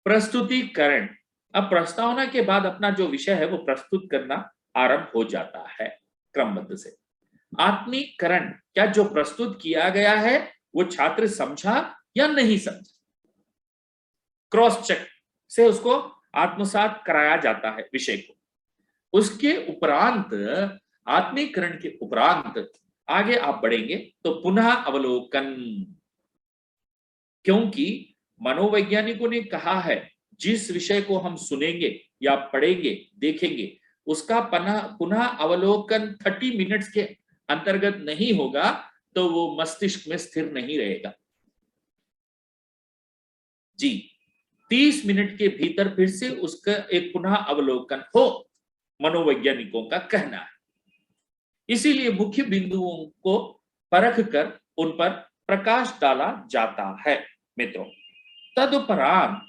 प्रस्तुतिकरण, अब प्रस्तावना के बाद अपना जो विषय है वो प्रस्तुत करना आरंभ हो जाता है क्रमबद्ध से। आत्मीकरण, क्या जो प्रस्तुत किया गया है वो छात्र समझा या नहीं समझा, क्रॉस चेक से उसको आत्मसात कराया जाता है विषय को। उसके उपरांत, आत्मीकरण के उपरांत आगे आप बढ़ेंगे तो पुनः अवलोकन, क्योंकि मनोवैज्ञानिकों ने कहा है जिस विषय को हम सुनेंगे या पढ़ेंगे देखेंगे उसका पुनः अवलोकन 30 मिनट्स के अंतर्गत नहीं होगा तो वो मस्तिष्क में स्थिर नहीं रहेगा जी। 30 मिनट के भीतर फिर से उसका एक पुनः अवलोकन हो, मनोवैज्ञानिकों का कहना है। इसीलिए मुख्य बिंदुओं को परख कर उन पर प्रकाश डाला जाता है मित्रों। तदुपरांत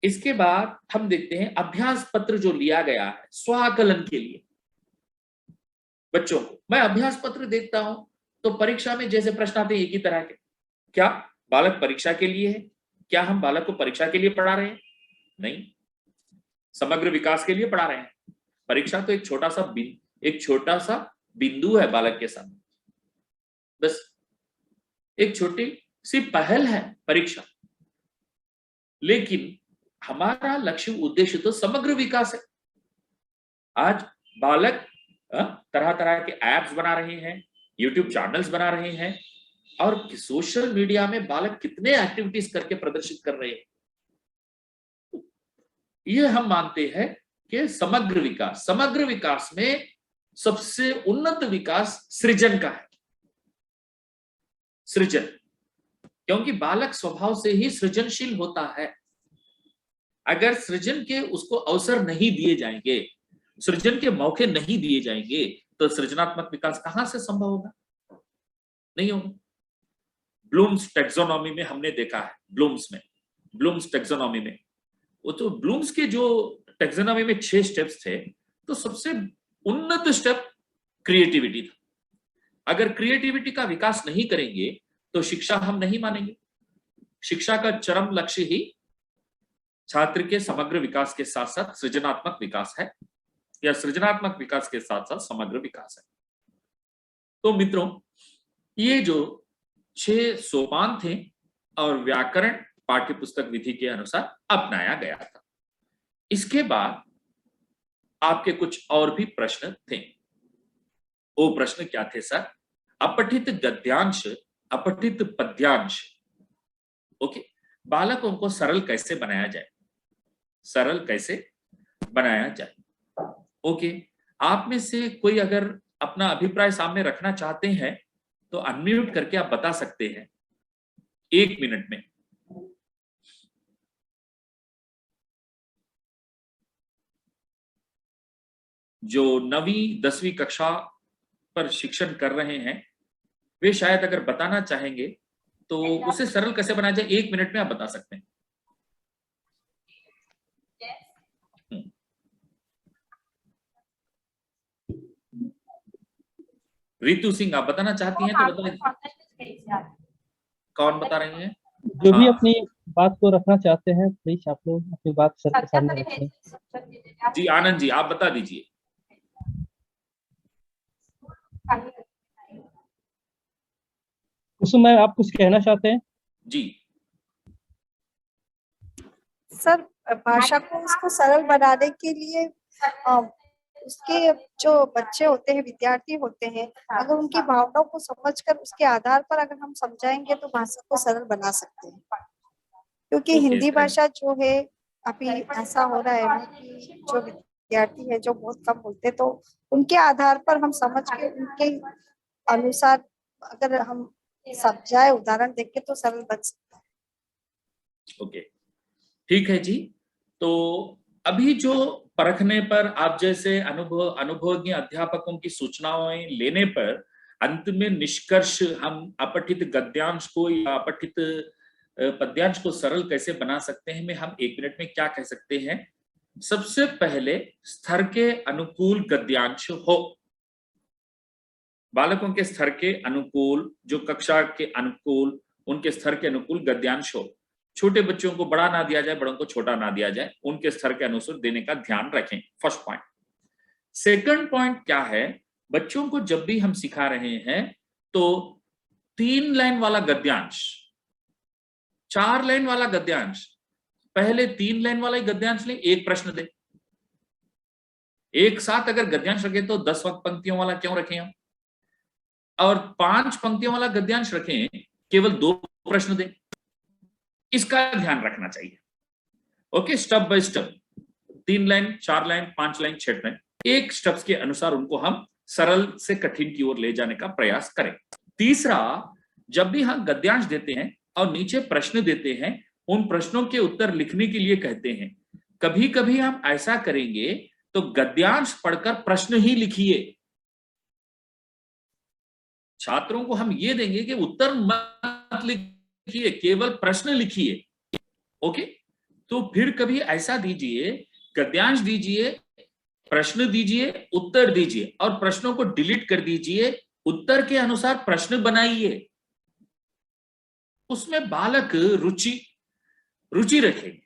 इसके बाद हम देखते हैं अभ्यास पत्र जो लिया गया है स्वाकलन के लिए बच्चों को। मैं अभ्यास पत्र देखता हूं तो परीक्षा में जैसे प्रश्न आते हैं एक ही तरह के, क्या बालक परीक्षा के लिए है? क्या हम बालक को परीक्षा के लिए पढ़ा रहे हैं? नहीं, समग्र विकास के लिए पढ़ा रहे हैं। परीक्षा तो एक छोटा सा बिंदु है बालक के सामने, बस एक छोटी सी पहल है परीक्षा, लेकिन हमारा लक्ष्य उद्देश्य तो समग्र विकास है। आज बालक तरह तरह के एप्स बना रहे हैं, यूट्यूब चैनल्स बना रहे हैं, और सोशल मीडिया में बालक कितने एक्टिविटीज करके प्रदर्शित कर रहे हैं। ये हम मानते हैं कि समग्र विकास में सबसे उन्नत विकास सृजन का है। सृजन, क्योंकि बालक स्वभाव से ही सृजनशील होता है। अगर सृजन के उसको अवसर नहीं दिए जाएंगे, सृजन के मौके नहीं दिए जाएंगे, तो सृजनात्मक विकास कहां से संभव होगा? नहीं होगा। ब्लूम्स टैक्सोनॉमी में हमने देखा है, ब्लूम्स टैक्सोनॉमी में, वो तो ब्लूम्स के जो टैक्सोनॉमी में 6 स्टेप्स थे, तो सबसे उन्नत स्टेप क्रिएटिविटी था। अगर क्रिएटिविटी का विकास नहीं करेंगे तो शिक्षा हम नहीं मानेंगे। शिक्षा का चरम लक्ष्य ही छात्र के समग्र विकास के साथ साथ सृजनात्मक विकास है, या सृजनात्मक विकास के साथ साथ समग्र विकास है। तो मित्रों, ये जो 6 सोपान थे और व्याकरण पाठ्यपुस्तक विधि के अनुसार अपनाया गया था। इसके बाद आपके कुछ और भी प्रश्न थे। वो प्रश्न क्या थे सर? अपठित गद्यांश, अपठित पद्यांश। ओके, बालकों को सरल कैसे बनाया जाए? ओके, आप में से कोई अगर अपना अभिप्राय सामने रखना चाहते हैं तो अनम्यूट करके आप बता सकते हैं 1 मिनट में। जो 9वीं 10वीं कक्षा पर शिक्षण कर रहे हैं वे शायद अगर बताना चाहेंगे तो उसे सरल कैसे बनाया जाए 1 मिनट में आप बता सकते हैं। रितु सिंह, आप बताना चाहती हैं तो बताइए। कौन बता रही हैं? जो भी अपनी बात को रखना चाहते हैं प्लीज आप लोग अपनी बात सर के सामने रखें। जी आनंद जी, आप बता दीजिए। कुसुम मैम, आप कुछ कहना चाहते हैं? जी। सर, भाषा को उसको सरल बनाने के लिए उसके जो बच्चे होते हैं, विद्यार्थी होते हैं, अगर उनकी भावनाओं को समझकर उसके आधार पर अगर हम समझाएंगे तो भाषा को सरल बना सकते हैं। क्योंकि हिंदी भाषा जो है, अभी ऐसा हो रहा है ना कि जो विद्यार्थी है जो बहुत कम बोलते, तो उनके आधार पर हम समझ के उनके अनुसार अगर हम समझाए, उदाहरण देख के, तो सरल बन सकता है। ओके, ठीक है जी। तो अभी जो परखने पर आप जैसे अनुभवज्ञ अध्यापकों की सूचनाएं लेने पर अंत में निष्कर्ष हम अपठित गद्यांश को या अपठित पद्यांश को सरल कैसे बना सकते हैं, में हम 1 मिनट में क्या कह सकते हैं। सबसे पहले स्तर के अनुकूल गद्यांश हो, बालकों के स्तर के अनुकूल, जो कक्षा के अनुकूल, उनके स्तर के अनुकूल गद्यांश हो। छोटे बच्चों को बड़ा ना दिया जाए, बड़ों को छोटा ना दिया जाए, उनके स्तर के अनुसार देने का ध्यान रखें। First point. सेकंड पॉइंट क्या है, बच्चों को जब भी हम सिखा रहे हैं तो 3 लाइन वाला गद्यांश, 4 लाइन वाला गद्यांश, पहले 3 लाइन वाला ही गद्यांश ले, 1 प्रश्न दे। एक साथ अगर गद्यांश रखे तो 10 पंक्तियों वाला क्यों रखें हम, और 5 पंक्तियों वाला गद्यांश रखें, केवल 2 प्रश्न दे। इसका ध्यान रखना चाहिए। Okay, step by step, 3 line, 4 line, 5 line, 6 line, एक स्टेप्स के अनुसार उनको हम सरल से कठिन की ओर ले जाने का प्रयास करें। तीसरा, जब भी हम गद्यांश देते हैं और नीचे प्रश्न देते हैं, उन प्रश्नों के उत्तर लिखने के लिए कहते हैं। कभी कभी हम ऐसा करेंगे तो गद्यांश पढ़कर प्रश्न ही लिखिए। छात्रों को हम ये देंगे कि उत्तर मत लिखिए, केवल प्रश्न लिखिए। ओके, तो फिर कभी ऐसा दीजिए, गद्यांश दीजिए, प्रश्न दीजिए, उत्तर दीजिए, और प्रश्नों को डिलीट कर दीजिए, उत्तर के अनुसार प्रश्न बनाइए। उसमें बालक रुचि रखेंगे,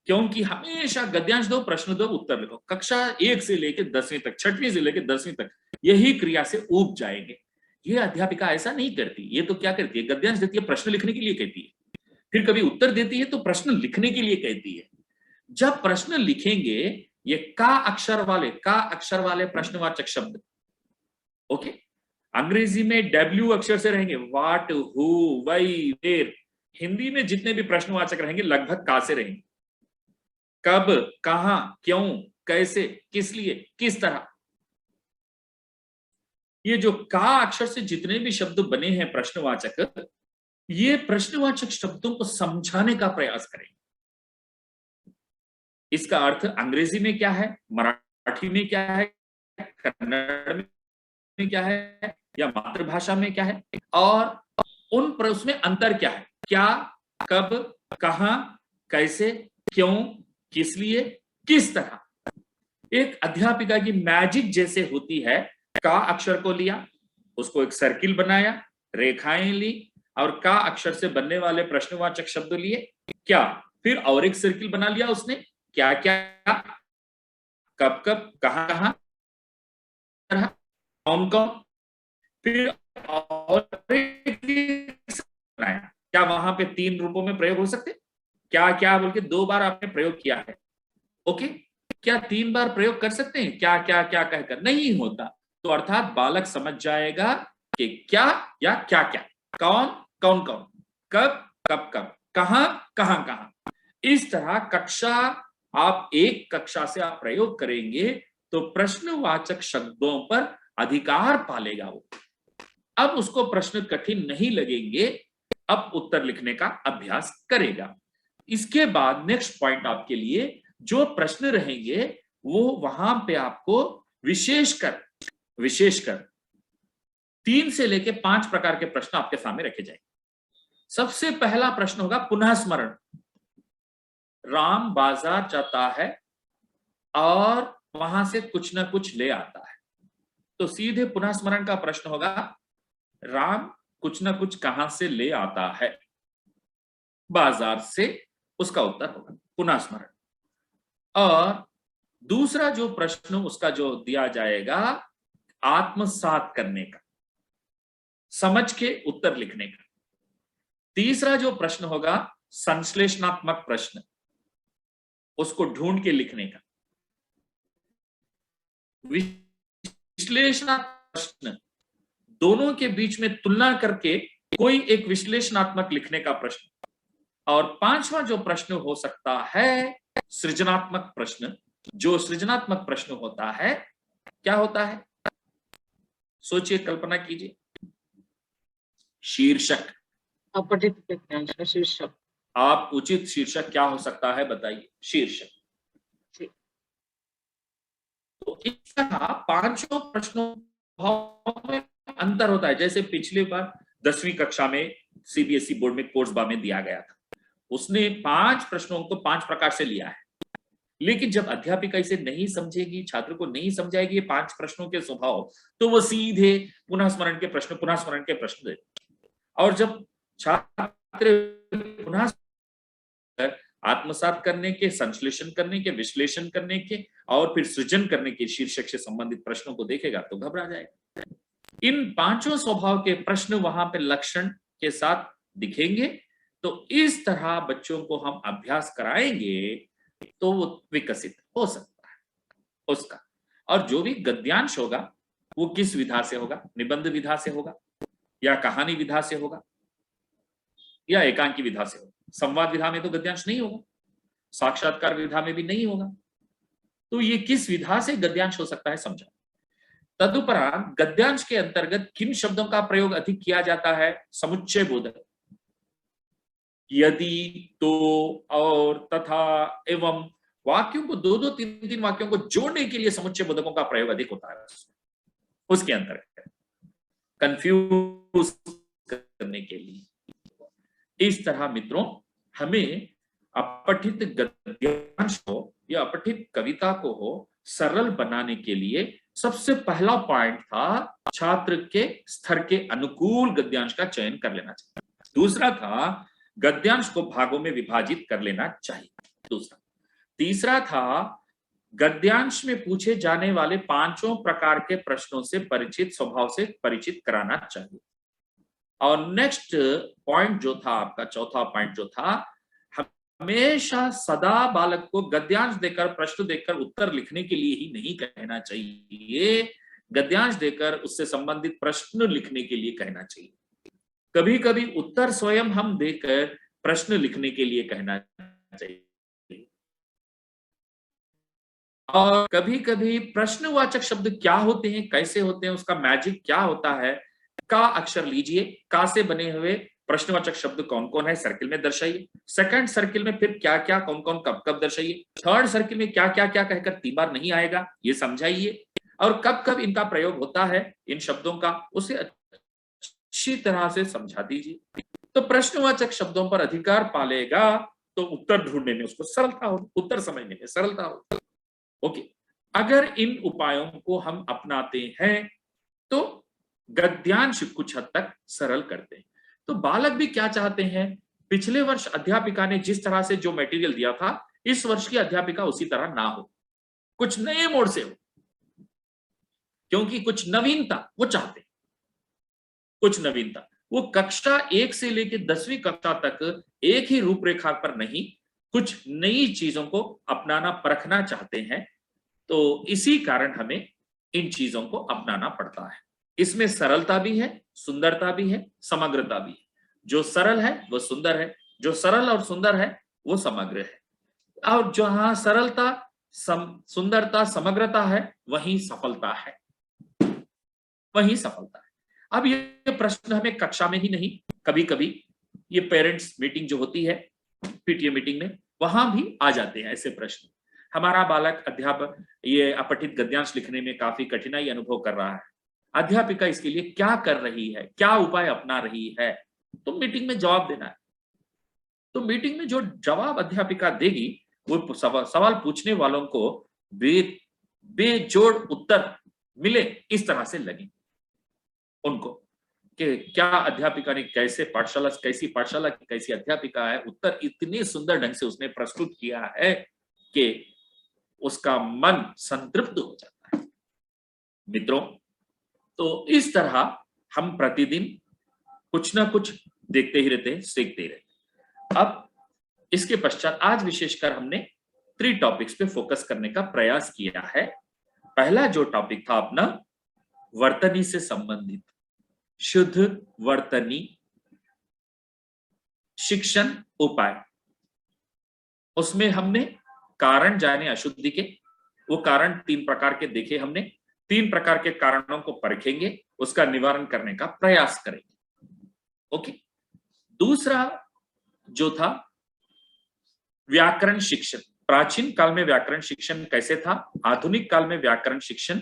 क्योंकि हमेशा गद्यांश दो, प्रश्न दो, उत्तर लिखो। कक्षा 1 से लेकर 10वीं तक, 6वीं से लेकर 10वीं तक यही क्रिया से ऊब जाएंगे। ये अध्यापिका ऐसा नहीं करती। ये तो क्या करती है, गद्यांश देती है, प्रश्न लिखने के लिए कहती है, फिर कभी उत्तर देती है तो प्रश्न लिखने के लिए कहती है। जब प्रश्न लिखेंगे, ये का अक्षर वाले प्रश्नवाचक शब्द, ओके, अंग्रेजी में W अक्षर से रहेंगे, what, who, why, where. Hindi में जितने भी प्रश्नवाचक रहेंगे लगभग का से रहेंगे। कब, कहां, क्यों, कैसे, किस लिए, किस तरह। ये जो का अक्षर से जितने भी शब्द बने हैं प्रश्नवाचक, ये प्रश्नवाचक शब्दों को समझाने का प्रयास करें। इसका अर्थ अंग्रेजी में क्या है, मराठी में क्या है, कन्नड़ में क्या है, या मातृभाषा में क्या है, और उन पर उसमें अंतर क्या है, क्या, कब, कहां, कैसे, क्यों, किस लिए, किस तरह। एक अध्यापिका की मैजिक जैसे होती है। का अक्षर को लिया, उसको एक सर्किल बनाया, रेखाएं ली, और का अक्षर से बनने वाले प्रश्नवाचक शब्द लिए, क्या, फिर और एक सर्किल बना लिया उसने, क्या क्या, कब कब, कहां कहां, कौन कौन, फिर और बनाया। क्या वहां पे 3 रूपों में प्रयोग हो सकते, क्या क्या बोल के 2 बार आपने प्रयोग किया है। ओके, क्या 3 बार प्रयोग कर सकते हैं, क्या क्या क्या कहकर, नहीं होता। तो अर्थात बालक समझ जाएगा कि क्या या क्या क्या, कौन कौन कौन, कब कब कब, कहां कहां कहां। इस तरह कक्षा, आप एक कक्षा से आप प्रयोग करेंगे तो प्रश्नवाचक शब्दों पर अधिकार पालेगा वो। अब उसको प्रश्न कठिन नहीं लगेंगे, अब उत्तर लिखने का अभ्यास करेगा। इसके बाद नेक्स्ट पॉइंट आपके लिए जो प्रश्न रहेंगे वो वहां पे आपको विशेषकर 3 से लेके 5 प्रकार के प्रश्न आपके सामने रखे जाएंगे। सबसे पहला प्रश्न होगा पुनः स्मरण। राम बाजार जाता है और वहां से कुछ ना कुछ ले आता है, तो सीधे पुनः स्मरण का प्रश्न होगा, राम कुछ ना कुछ कहां से ले आता है, बाजार से। उसका उत्तर होगा पुनः स्मरण। और दूसरा जो प्रश्न उसका जो दिया जाएगा, आत्मसात करने का, समझ के उत्तर लिखने का। तीसरा जो प्रश्न होगा संश्लेषणात्मक प्रश्न, उसको ढूंढ के लिखने का। विश्लेषणात्मक प्रश्न, दोनों के बीच में तुलना करके कोई एक विश्लेषणात्मक लिखने का प्रश्न। और पांचवा जो प्रश्न हो सकता है सृजनात्मक प्रश्न। जो सृजनात्मक प्रश्न होता है, क्या होता है? सोचिए, कल्पना कीजिए। शीर्षक, अपठित गद्यांश का शीर्षक। आप उचित शीर्षक क्या हो सकता है बताइए? शीर्षक। तो इस तरह पांचों प्रश्नों में अंतर होता है। जैसे पिछली बार 10वीं कक्षा में सीबीएसई बोर्ड में कोर्स बा में दिया गया था, उसने 5 प्रश्नों को 5 प्रकार से लिया है। लेकिन जब अध्यापिका इसे नहीं समझेगी, छात्र को नहीं समझाएगी ये 5 प्रश्नों के स्वभाव, तो वो सीधे पुनः स्मरण के प्रश्न दे। और जब छात्र पुनः आत्मसात करने के, संश्लेषण करने के, विश्लेषण करने के और फिर सृजन करने के शीर्षक से संबंधित प्रश्नों को देखेगा तो घबरा जाएगा। इन 5 स्वभाव के प्रश्न वहां पे लक्षण के साथ दिखेंगे। तो इस तरह बच्चों को हम अभ्यास कराएंगे तो वो विकसित हो सकता है उसका। और जो भी गद्यांश होगा वो किस विधा से होगा? निबंध विधा से होगा, या कहानी विधा से होगा, या एकांकी विधा से होगा। संवाद विधा में तो गद्यांश नहीं होगा, साक्षात्कार विधा में भी नहीं होगा। तो ये किस विधा से गद्यांश हो सकता है समझा। तदुपरांत गद्यांश के अंतर्गत किन शब्दों का प्रयोग अधिक किया जाता है? समुच्चय बोधक, यदि, तो, और, तथा, एवं वाक्यों को 2-2, 3-3 वाक्यों को जोड़ने के लिए समुच्चय बोधकों का प्रयोग अधिक होता है उसके अंतर्गत, कंफ्यूज करने के लिए। इस तरह मित्रों, हमें अपठित गद्यांश को या अपठित कविता को हो सरल बनाने के लिए सबसे पहला पॉइंट था छात्र के स्तर के अनुकूल गद्यांश का चयन कर लेना चाहिए। दूसरा था गद्यांश को भागों में विभाजित कर लेना चाहिए। दूसरा, तीसरा था गद्यांश में पूछे जाने वाले 5 प्रकार के प्रश्नों से परिचित, स्वभाव से परिचित कराना चाहिए। और नेक्स्ट पॉइंट जो था आपका, चौथा पॉइंट जो था, हमेशा सदा बालक को गद्यांश देकर, प्रश्न देकर उत्तर लिखने के लिए ही नहीं कहना चाहिए, गद्यांश देकर उससे संबंधित प्रश्न लिखने के लिए कहना चाहिए। कभी कभी उत्तर स्वयं हम देकर प्रश्न लिखने के लिए कहना चाहिए, और कभी कभी प्रश्नवाचक शब्द क्या होते हैं, कैसे होते हैं, उसका मैजिक क्या होता है। का अक्षर लीजिए, का से बने हुए प्रश्नवाचक शब्द कौन कौन है सर्किल में दर्शाइए। सेकंड सर्किल में फिर क्या क्या, कौन कौन, कब कब दर्शाइए। थर्ड सर्किल में क्या क्या क्या कहकर 3 बार नहीं आएगा ये समझाइए। और कब कब इनका प्रयोग होता है इन शब्दों का, उसे अच्छी तरह से समझा दीजिए। तो प्रश्नवाचक शब्दों पर अधिकार पालेगा तो उत्तर ढूंढने में उसको सरलता हो, उत्तर समझने में सरलता हो। ओके, अगर इन उपायों को हम अपनाते हैं तो गद्यांश कुछ हद तक सरल करते हैं। तो बालक भी क्या चाहते हैं? पिछले वर्ष अध्यापिका ने जिस तरह से जो मटेरियल दिया था, इस वर्ष की अध्यापिका उसी तरह ना हो, कुछ नए मोड़ से हो, क्योंकि कुछ नवीनता वो चाहते हैं। कुछ नवीनता, वो कक्षा 1 से लेकर 10वीं कक्षा तक एक ही रूपरेखा पर नहीं, कुछ नई चीजों को अपनाना, परखना चाहते हैं। तो इसी कारण हमें इन चीजों को अपनाना पड़ता है। इसमें सरलता भी है, सुंदरता भी है, समग्रता भी है। जो सरल है वो सुंदर है, जो सरल और सुंदर है वो समग्र है। और जहां सरलता, सुंदरता, समग्रता है, वहीं सफलता है, वहीं सफलता है। अब ये प्रश्न हमें कक्षा में ही नहीं, कभी कभी ये पेरेंट्स मीटिंग जो होती है, पीटीए मीटिंग में, वहां भी आ जाते हैं ऐसे प्रश्न। हमारा बालक अध्यापक ये अपठित गद्यांश लिखने में काफी कठिनाई अनुभव कर रहा है, अध्यापिका इसके लिए क्या कर रही है, क्या उपाय अपना रही है, तो मीटिंग में जवाब देना है। तो मीटिंग में जो जवाब अध्यापिका देगी वो सवाल पूछने वालों को बेजोड़ उत्तर मिले, इस तरह से लगे उनको कि क्या अध्यापिका ने कैसी पाठशाला की कैसी अध्यापिका है। उत्तर इतने सुंदर ढंग से उसने प्रस्तुत किया है कि उसका मन संतृप्त हो जाता है। मित्रों, तो इस तरह हम प्रतिदिन कुछ ना कुछ देखते ही रहते हैं, सीखते ही रहते हैं। अब इसके पश्चात आज विशेषकर हमने 3 टॉपिक्स पे फोकस करने का प्रयास किया है। पहला जो टॉपिक था अपना वर्तनी से संबंधित शुद्ध वर्तनी शिक्षण उपाय, उसमें हमने कारण जाने अशुद्धि के, वो कारण 3 प्रकार के देखे हमने। 3 प्रकार के कारणों को परखेंगे, उसका निवारण करने का प्रयास करेंगे। ओके। दूसरा जो था व्याकरण शिक्षण। प्राचीन काल में व्याकरण शिक्षण कैसे था, आधुनिक काल में व्याकरण शिक्षण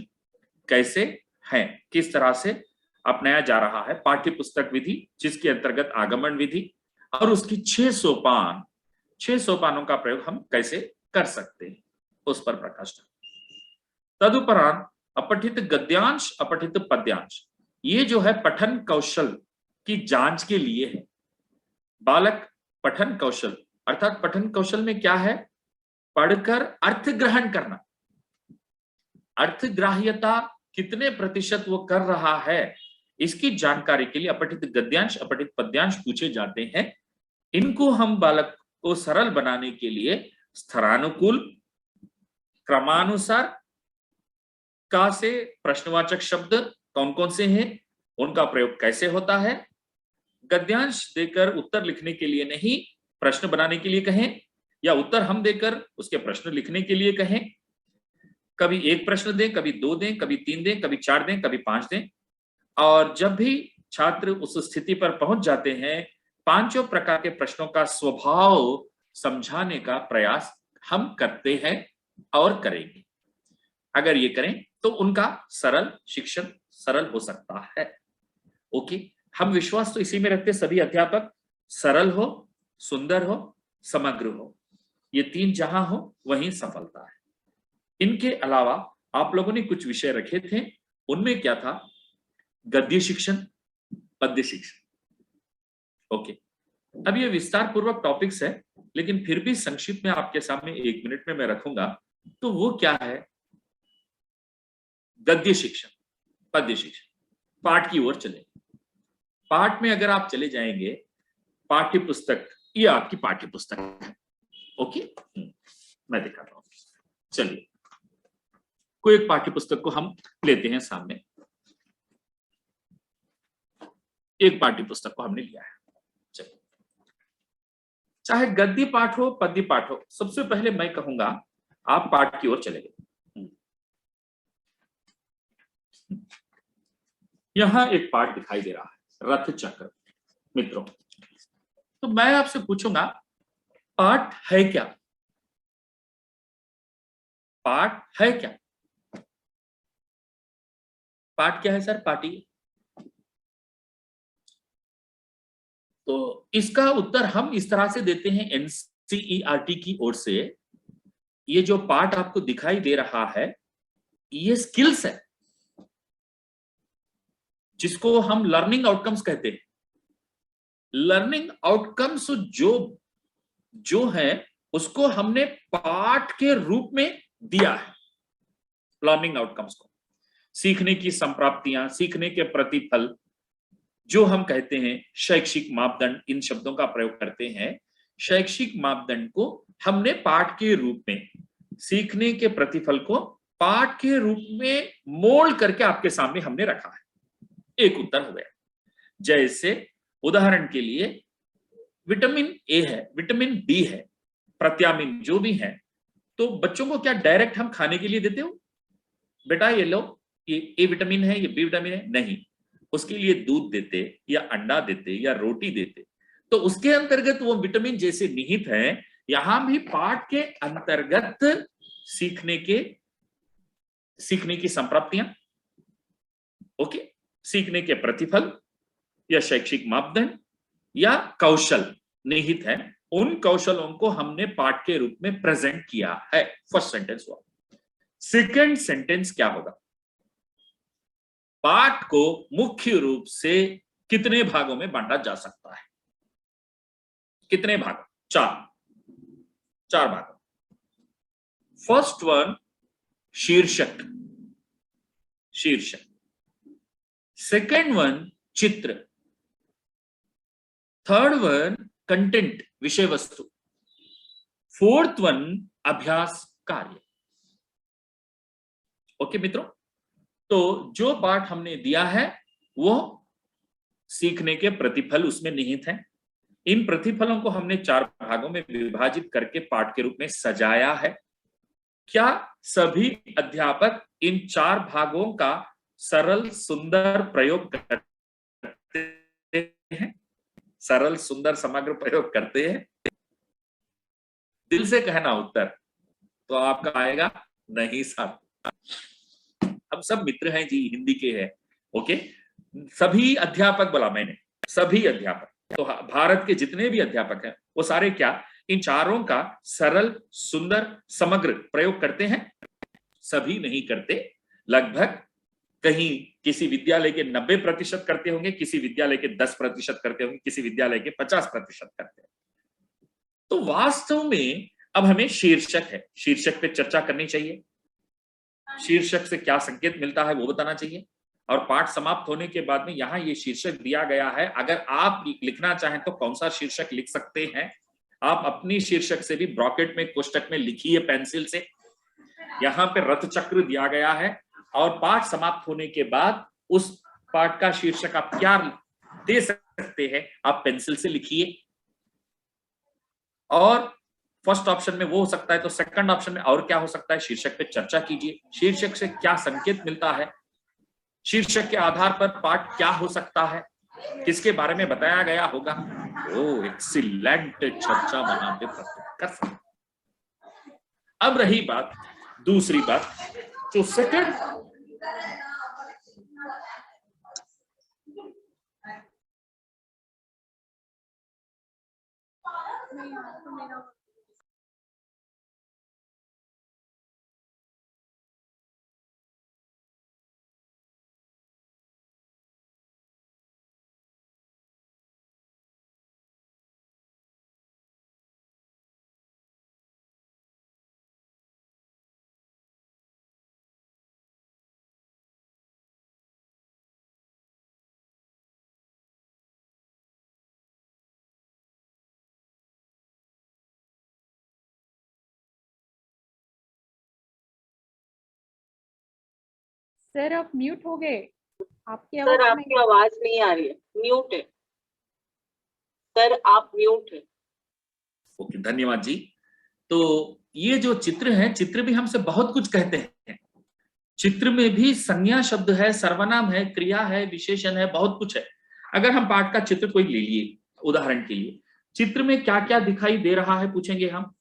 कैसे है, किस तरह से अपनाया जा रहा है। पाठ्य पुस्तक विधि जिसके अंतर्गत आगमन विधि और उसकी 6 सोपानों का प्रयोग हम कैसे कर सकते हैं, उस पर प्रकाश डाला। तदुपरांत अपठित गद्यांश, अपठित पद्यांश, ये जो है पठन कौशल की जांच के लिए है। बालक पठन कौशल अर्थात पठन कौशल में क्या है, पढ़कर अर्थ ग्रहण करना, अर्थग्राह्यता कितने प्रतिशत वो कर रहा है, इसकी जानकारी के लिए अपठित गद्यांश, अपठित पद्यांश पूछे जाते हैं। इनको हम बालक को सरल बनाने के लिए स्थरानुकूल, क्रमानुसार का से प्रश्नवाचक शब्द कौन कौन से हैं, उनका प्रयोग कैसे होता है, गद्यांश देकर उत्तर लिखने के लिए नहीं, प्रश्न बनाने के लिए कहें, या उत्तर हम देकर उसके प्रश्न लिखने के लिए कहें। कभी 1 प्रश्न दें, कभी 2 दें, कभी 3 दें, कभी 4 दें, कभी 5 दें। और जब भी छात्र उस स्थिति पर पहुंच जाते हैं, 5 प्रकार के प्रश्नों का स्वभाव समझाने का प्रयास हम करते हैं और करेंगे। अगर ये करें तो उनका सरल शिक्षण सरल हो सकता है। ओके, हम विश्वास तो इसी में रखते, सभी अध्यापक सरल हो, सुंदर हो, समग्र हो, ये 3 जहां हो वहीं सफलता है। इनके अलावा आप लोगों ने कुछ विषय रखे थे, उनमें क्या था, गद्य शिक्षण, पद्य शिक्षण। ओके, अब ये विस्तार पूर्वक टॉपिक्स है, लेकिन फिर भी संक्षिप्त में आपके सामने 1 मिनट में मैं रखूंगा। तो वो क्या है, गद्य शिक्षण, पद्य शिक्षण। पाठ की ओर चले। पाठ में अगर आप चले जाएंगे, पाठ्य पुस्तक, ये आपकी पाठ्य पुस्तक है। ओके, मैं दिखाता हूं। चलिए, कोई एक पाठ्य पुस्तक को हम लेते हैं सामने। एक पाठ्य पुस्तक को हमने लिया है। चलिए, चाहे गद्य पाठ हो, पद्य पाठ हो, सबसे पहले मैं कहूंगा आप पाठ की ओर चले गए। यहां एक पाठ दिखाई दे रहा है, रथ चक्र। मित्रों, तो मैं आपसे पूछूंगा, पाठ है क्या? पाठ है क्या? पाठ क्या है सर? पाठी। तो इसका उत्तर हम इस तरह से देते हैं एनसीईआरटी की ओर से। ये जो पाठ आपको दिखाई दे रहा है, ये स्किल्स है, जिसको हम लर्निंग आउटकम्स कहते हैं। लर्निंग आउटकम्स जो है उसको हमने पाठ के रूप में दिया है। लर्निंग आउटकम्स को, सीखने की संप्राप्तियां, सीखने के प्रतिफल, जो हम कहते हैं शैक्षिक मापदंड, इन शब्दों का प्रयोग करते हैं। शैक्षिक मापदंड को हमने पाठ के रूप में, सीखने के प्रतिफल को पाठ के रूप में मोल्ड करके आपके सामने हमने रखा है। एक उत्तर हो गया। जैसे उदाहरण के लिए विटामिन ए है, विटामिन डी है, प्रत्यामिन जो भी है, तो बच्चों को क्या डायरेक्ट हम खाने के लिए देते हो, बेटा ये लो, ये ए विटामिन है, ये बी विटामिन है? नहीं, उसके लिए दूध देते या अंडा देते या रोटी देते। तो उसके अंतर्गत वो विटामिन जैसे निहित है, यहां भी पाठ के अंतर्गत सीखने की संप्राप्तियां, ओके, सीखने के प्रतिफल या शैक्षिक मापदंड या कौशल निहित है। उन कौशलों को हमने पाठ के रूप में प्रेजेंट किया है। फर्स्ट सेंटेंस हुआ। सेकंड सेंटेंस क्या होगा? पाठ को मुख्य रूप से कितने भागों में बांटा जा सकता है? कितने भाग? 4 भाग। फर्स्ट वन, शीर्षक। सेकंड वन, चित्र। थर्ड वन कंटेंट विषय वस्तु, फोर्थ वन अभ्यास कार्य। ओके मित्रों, तो जो पाठ हमने दिया है वो सीखने के प्रतिफल उसमें निहित हैं। इन प्रतिफलों को हमने 4 भागों में विभाजित करके पाठ के रूप में सजाया है। क्या सभी अध्यापक इन 4 भागों का सरल सुंदर प्रयोग करते हैं? सरल सुंदर समग्र प्रयोग करते हैं? दिल से कहना उत्तर तो आपका आएगा नहीं साहब। हम सब मित्र हैं जी, हिंदी के हैं। ओके, सभी अध्यापक बोला मैंने, सभी अध्यापक, तो भारत के जितने भी अध्यापक हैं वो सारे क्या इन 4 का सरल सुंदर समग्र प्रयोग करते हैं? सभी नहीं करते, लगभग कहीं किसी विद्यालय के 90% करते होंगे, किसी विद्यालय के 10% करते होंगे, किसी विद्यालय के 50% करते हैं। तो वास्तव में अब हमें शीर्षक है, शीर्षक पे चर्चा करनी चाहिए। शीर्षक से क्या संकेत मिलता है वो बताना चाहिए। और पाठ समाप्त होने के बाद में यहाँ ये शीर्षक दिया गया है, अगर आप लिखना चाहें तो कौन सा शीर्षक लिख सकते हैं? आप अपनी शीर्षक से भी ब्रॉकेट में कोष्टक में लिखिए पेंसिल से। यहाँ पे रथ चक्र दिया गया है और पाठ समाप्त होने के बाद उस पाठ का शीर्षक आप क्या दे सकते हैं आप पेंसिल से लिखिए। और फर्स्ट ऑप्शन में वो हो सकता है, तो सेकंड ऑप्शन में और क्या हो सकता है, शीर्षक पे चर्चा कीजिए। शीर्षक से क्या संकेत मिलता है, शीर्षक के आधार पर पाठ क्या हो सकता है, किसके बारे में बताया गया होगा। ओ एक्सीलेंट, चर्चा बना पे प्रस्तुत कर सकते। अब रही बात, दूसरी बात जो सेकंड सर आप म्यूट हो गए, आपकी सर आवाज आपकी आवाज नहीं आ रही है, म्यूट है सर, आप म्यूट है। ओके, धन्यवाद जी। तो ये जो चित्र है, चित्र भी हमसे बहुत कुछ कहते हैं। चित्र में भी संज्ञा शब्द है, सर्वनाम है, क्रिया है, विशेषण है, बहुत कुछ है। अगर हम पाठ का चित्र कोई ले लिए उदाहरण के लिए, चित्र में क्या क्या दिखाई दे रहा है पूछेंगे हम,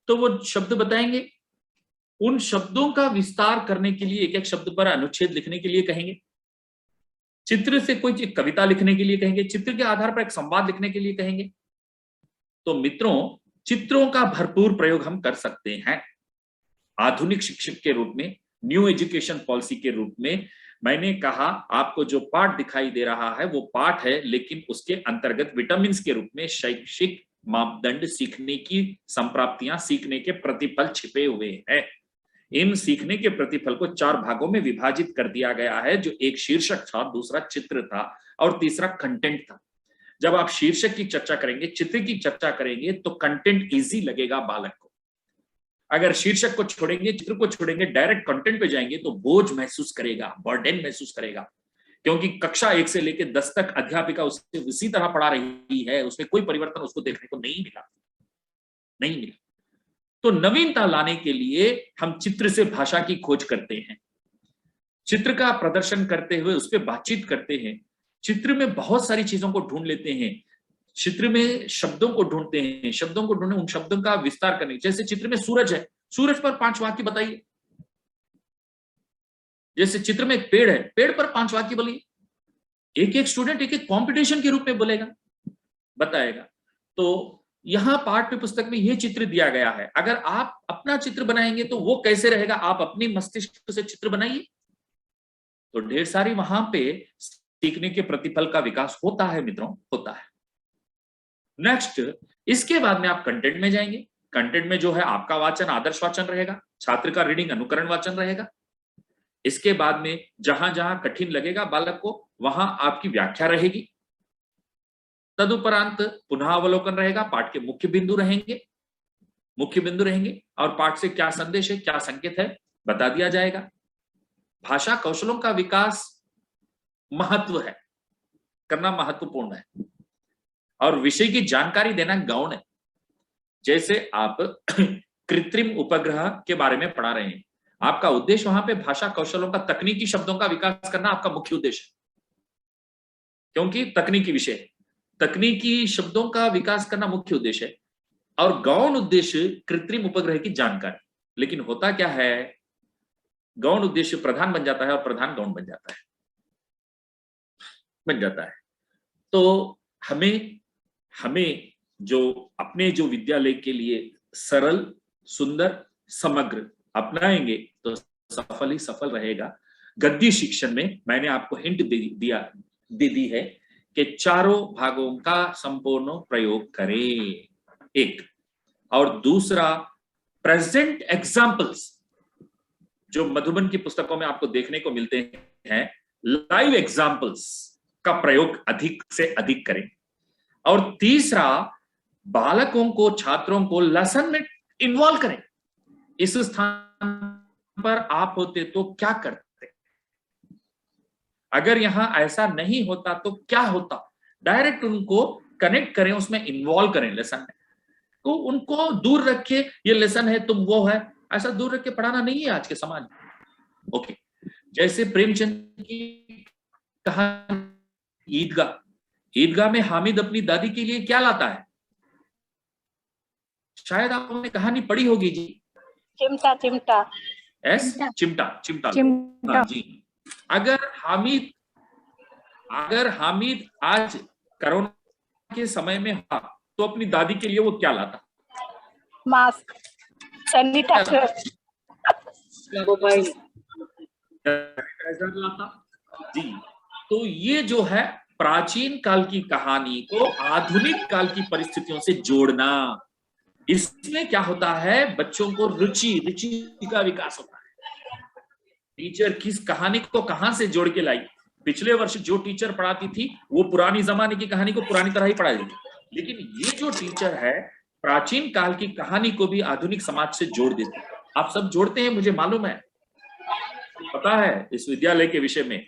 तो वो शब्द बताएंगे। उन शब्दों का विस्तार करने के लिए एक एक शब्द पर अनुच्छेद लिखने के लिए कहेंगे। चित्र से कोई कविता लिखने के लिए कहेंगे, चित्र के आधार पर एक संवाद लिखने के लिए कहेंगे। तो मित्रों, चित्रों का भरपूर प्रयोग हम कर सकते हैं। आधुनिक शिक्षक के रूप में, न्यू एजुकेशन पॉलिसी के रूप में मैंने कहा आपको जो पाठ दिखाई दे रहा है वो पाठ है, लेकिन उसके अंतर्गत विटामिन के रूप में शैक्षिक मापदंड, सीखने की संप्राप्तियां, सीखने के प्रतिफल छिपे हुए हैं। इन सीखने के प्रतिफल को 4 भागों में विभाजित कर दिया गया है, जो एक शीर्षक था, दूसरा चित्र था और तीसरा कंटेंट था। जब आप शीर्षक की चर्चा करेंगे, चित्र की चर्चा करेंगे, तो कंटेंट इजी लगेगा बालक को। अगर शीर्षक को छोड़ेंगे, चित्र को छोड़ेंगे, डायरेक्ट कंटेंट पे जाएंगे तो बोझ महसूस करेगा, बर्डन महसूस करेगा, क्योंकि कक्षा 1 से लेकर 10 तक अध्यापिका उसे उसी तरह पढ़ा रही है, उसमें कोई परिवर्तन उसको देखने को नहीं मिला। तो नवीनता लाने के लिए हम चित्र से भाषा की खोज करते हैं, चित्र का प्रदर्शन करते हुए उस पर बातचीत करते हैं, चित्र में बहुत सारी चीजों को ढूंढ लेते हैं, चित्र में शब्दों को ढूंढते हैं, शब्दों को ढूंढे, उन शब्दों का विस्तार करने। जैसे चित्र में सूरज है, सूरज पर 5 वाक्य बताइए। जैसे चित्र में एक पेड़ है, पेड़ पर 5 वाक्य बोलिए। एक एक स्टूडेंट एक एक कॉम्पिटिशन के रूप में बोलेगा, बताएगा। तो यहां पाठ्य पुस्तक में यह चित्र दिया गया है। अगर आप अपना चित्र बनाएंगे तो वो कैसे रहेगा, आप अपनी मस्तिष्क से चित्र बनाइए, तो ढेर सारी वहां पे सीखने के प्रतिफल का विकास होता है मित्रों, होता है। नेक्स्ट, इसके बाद में आप कंटेंट में जाएंगे। कंटेंट में जो है आपका वाचन आदर्श वाचन रहेगा, छात्र का रीडिंग अनुकरण वाचन रहेगा। इसके बाद में जहां जहां कठिन लगेगा बालक को, वहां आपकी व्याख्या रहेगी। तदुपरांत पुनः अवलोकन रहेगा, पाठ के मुख्य बिंदु रहेंगे और पाठ से क्या संदेश है, क्या संकेत है, बता दिया जाएगा। भाषा कौशलों का विकास महत्व है, करना महत्वपूर्ण है और विषय की जानकारी देना गौण है। जैसे आप कृत्रिम उपग्रह के बारे में पढ़ा रहे हैं, आपका उद्देश्य वहां पे भाषा कौशलों का, तकनीकी शब्दों का विकास करना आपका मुख्य उद्देश्य है, क्योंकि तकनीकी विषय है, तकनीकी शब्दों का विकास करना मुख्य उद्देश्य है और गौण उद्देश्य कृत्रिम उपग्रह की जानकारी। लेकिन होता क्या है, गौण उद्देश्य प्रधान बन जाता है और प्रधान गौण बन जाता है। तो हमें जो अपने जो विद्यालय के लिए सरल, सुंदर, समग्र अपनाएंगे तो सफल ही सफल रहेगा। गद्य शिक्षण में मैंने आपको हिंट दे दी है कि चारों भागों का संपूर्ण प्रयोग करें, एक। और दूसरा, प्रेजेंट एग्जाम्पल्स जो मधुबन की पुस्तकों में आपको देखने को मिलते हैं, लाइव एग्जाम्पल्स का प्रयोग अधिक से अधिक करें। और तीसरा, बालकों को, छात्रों को लेसन में इन्वॉल्व करें। इस स्थान पर आप होते तो क्या करते, अगर यहां ऐसा नहीं होता तो क्या होता, डायरेक्ट उनको कनेक्ट करें, उसमें इन्वॉल्व करें लेसन में। तो उनको दूर रखे, ये लेसन है तुम वो है, ऐसा दूर रख के पढ़ाना नहीं है आज के समाज में। ओके, जैसे प्रेमचंद की कहानी ईदगाह में हामिद अपनी दादी के लिए क्या लाता है, शायद आपने कहानी पढ़ी होगी जी। चिमटा हाँ जी। अगर हामिद आज कोरोना के समय में हुआ तो अपनी दादी के लिए वो क्या लाता, मास्क, सैनिटाइजर, मोबाइल लाता जी। तो ये जो है प्राचीन काल की कहानी को आधुनिक काल की परिस्थितियों से जोड़ना, इसमें क्या होता है, बच्चों को रुचि का विकास होता है। टीचर किस कहानी को कहां से जोड़ के लाई, पिछले वर्ष जो टीचर पढ़ाती थी वो पुरानी जमाने की कहानी को पुरानी तरह ही पढ़ाई थी, लेकिन ये जो टीचर है प्राचीन काल की कहानी को भी आधुनिक समाज से जोड़ देते हैं। आप सब जोड़ते हैं, मुझे मालूम है, पता है इस विद्यालय के विषय में,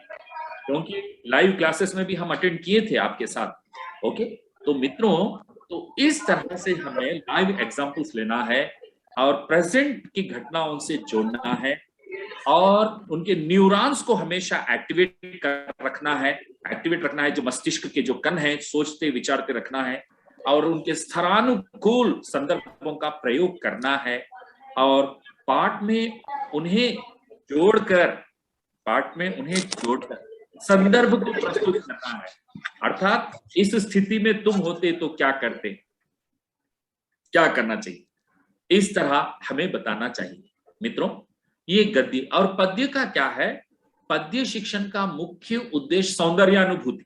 क्योंकि लाइव क्लासेस में भी हम अटेंड किए थे आपके साथ। ओके, तो मित्रों, तो इस तरह से हमें लाइव एग्जाम्पल्स लेना है और प्रेजेंट की घटनाओं से जोड़ना है और उनके न्यूरॉन्स को हमेशा एक्टिवेट रखना है, जो मस्तिष्क के जो कण है, सोचते विचारते रखना है और उनके स्थरानुकूल संदर्भों का प्रयोग करना है और पाठ में उन्हें जोड़कर संदर्भ को प्रस्तुत करना है। अर्थात इस स्थिति में तुम होते तो क्या करते, क्या करना चाहिए, इस तरह हमें बताना चाहिए। मित्रों, ये गद्य और पद्य का क्या है, पद्य शिक्षण का मुख्य उद्देश्य सौंदर्यानुभूति।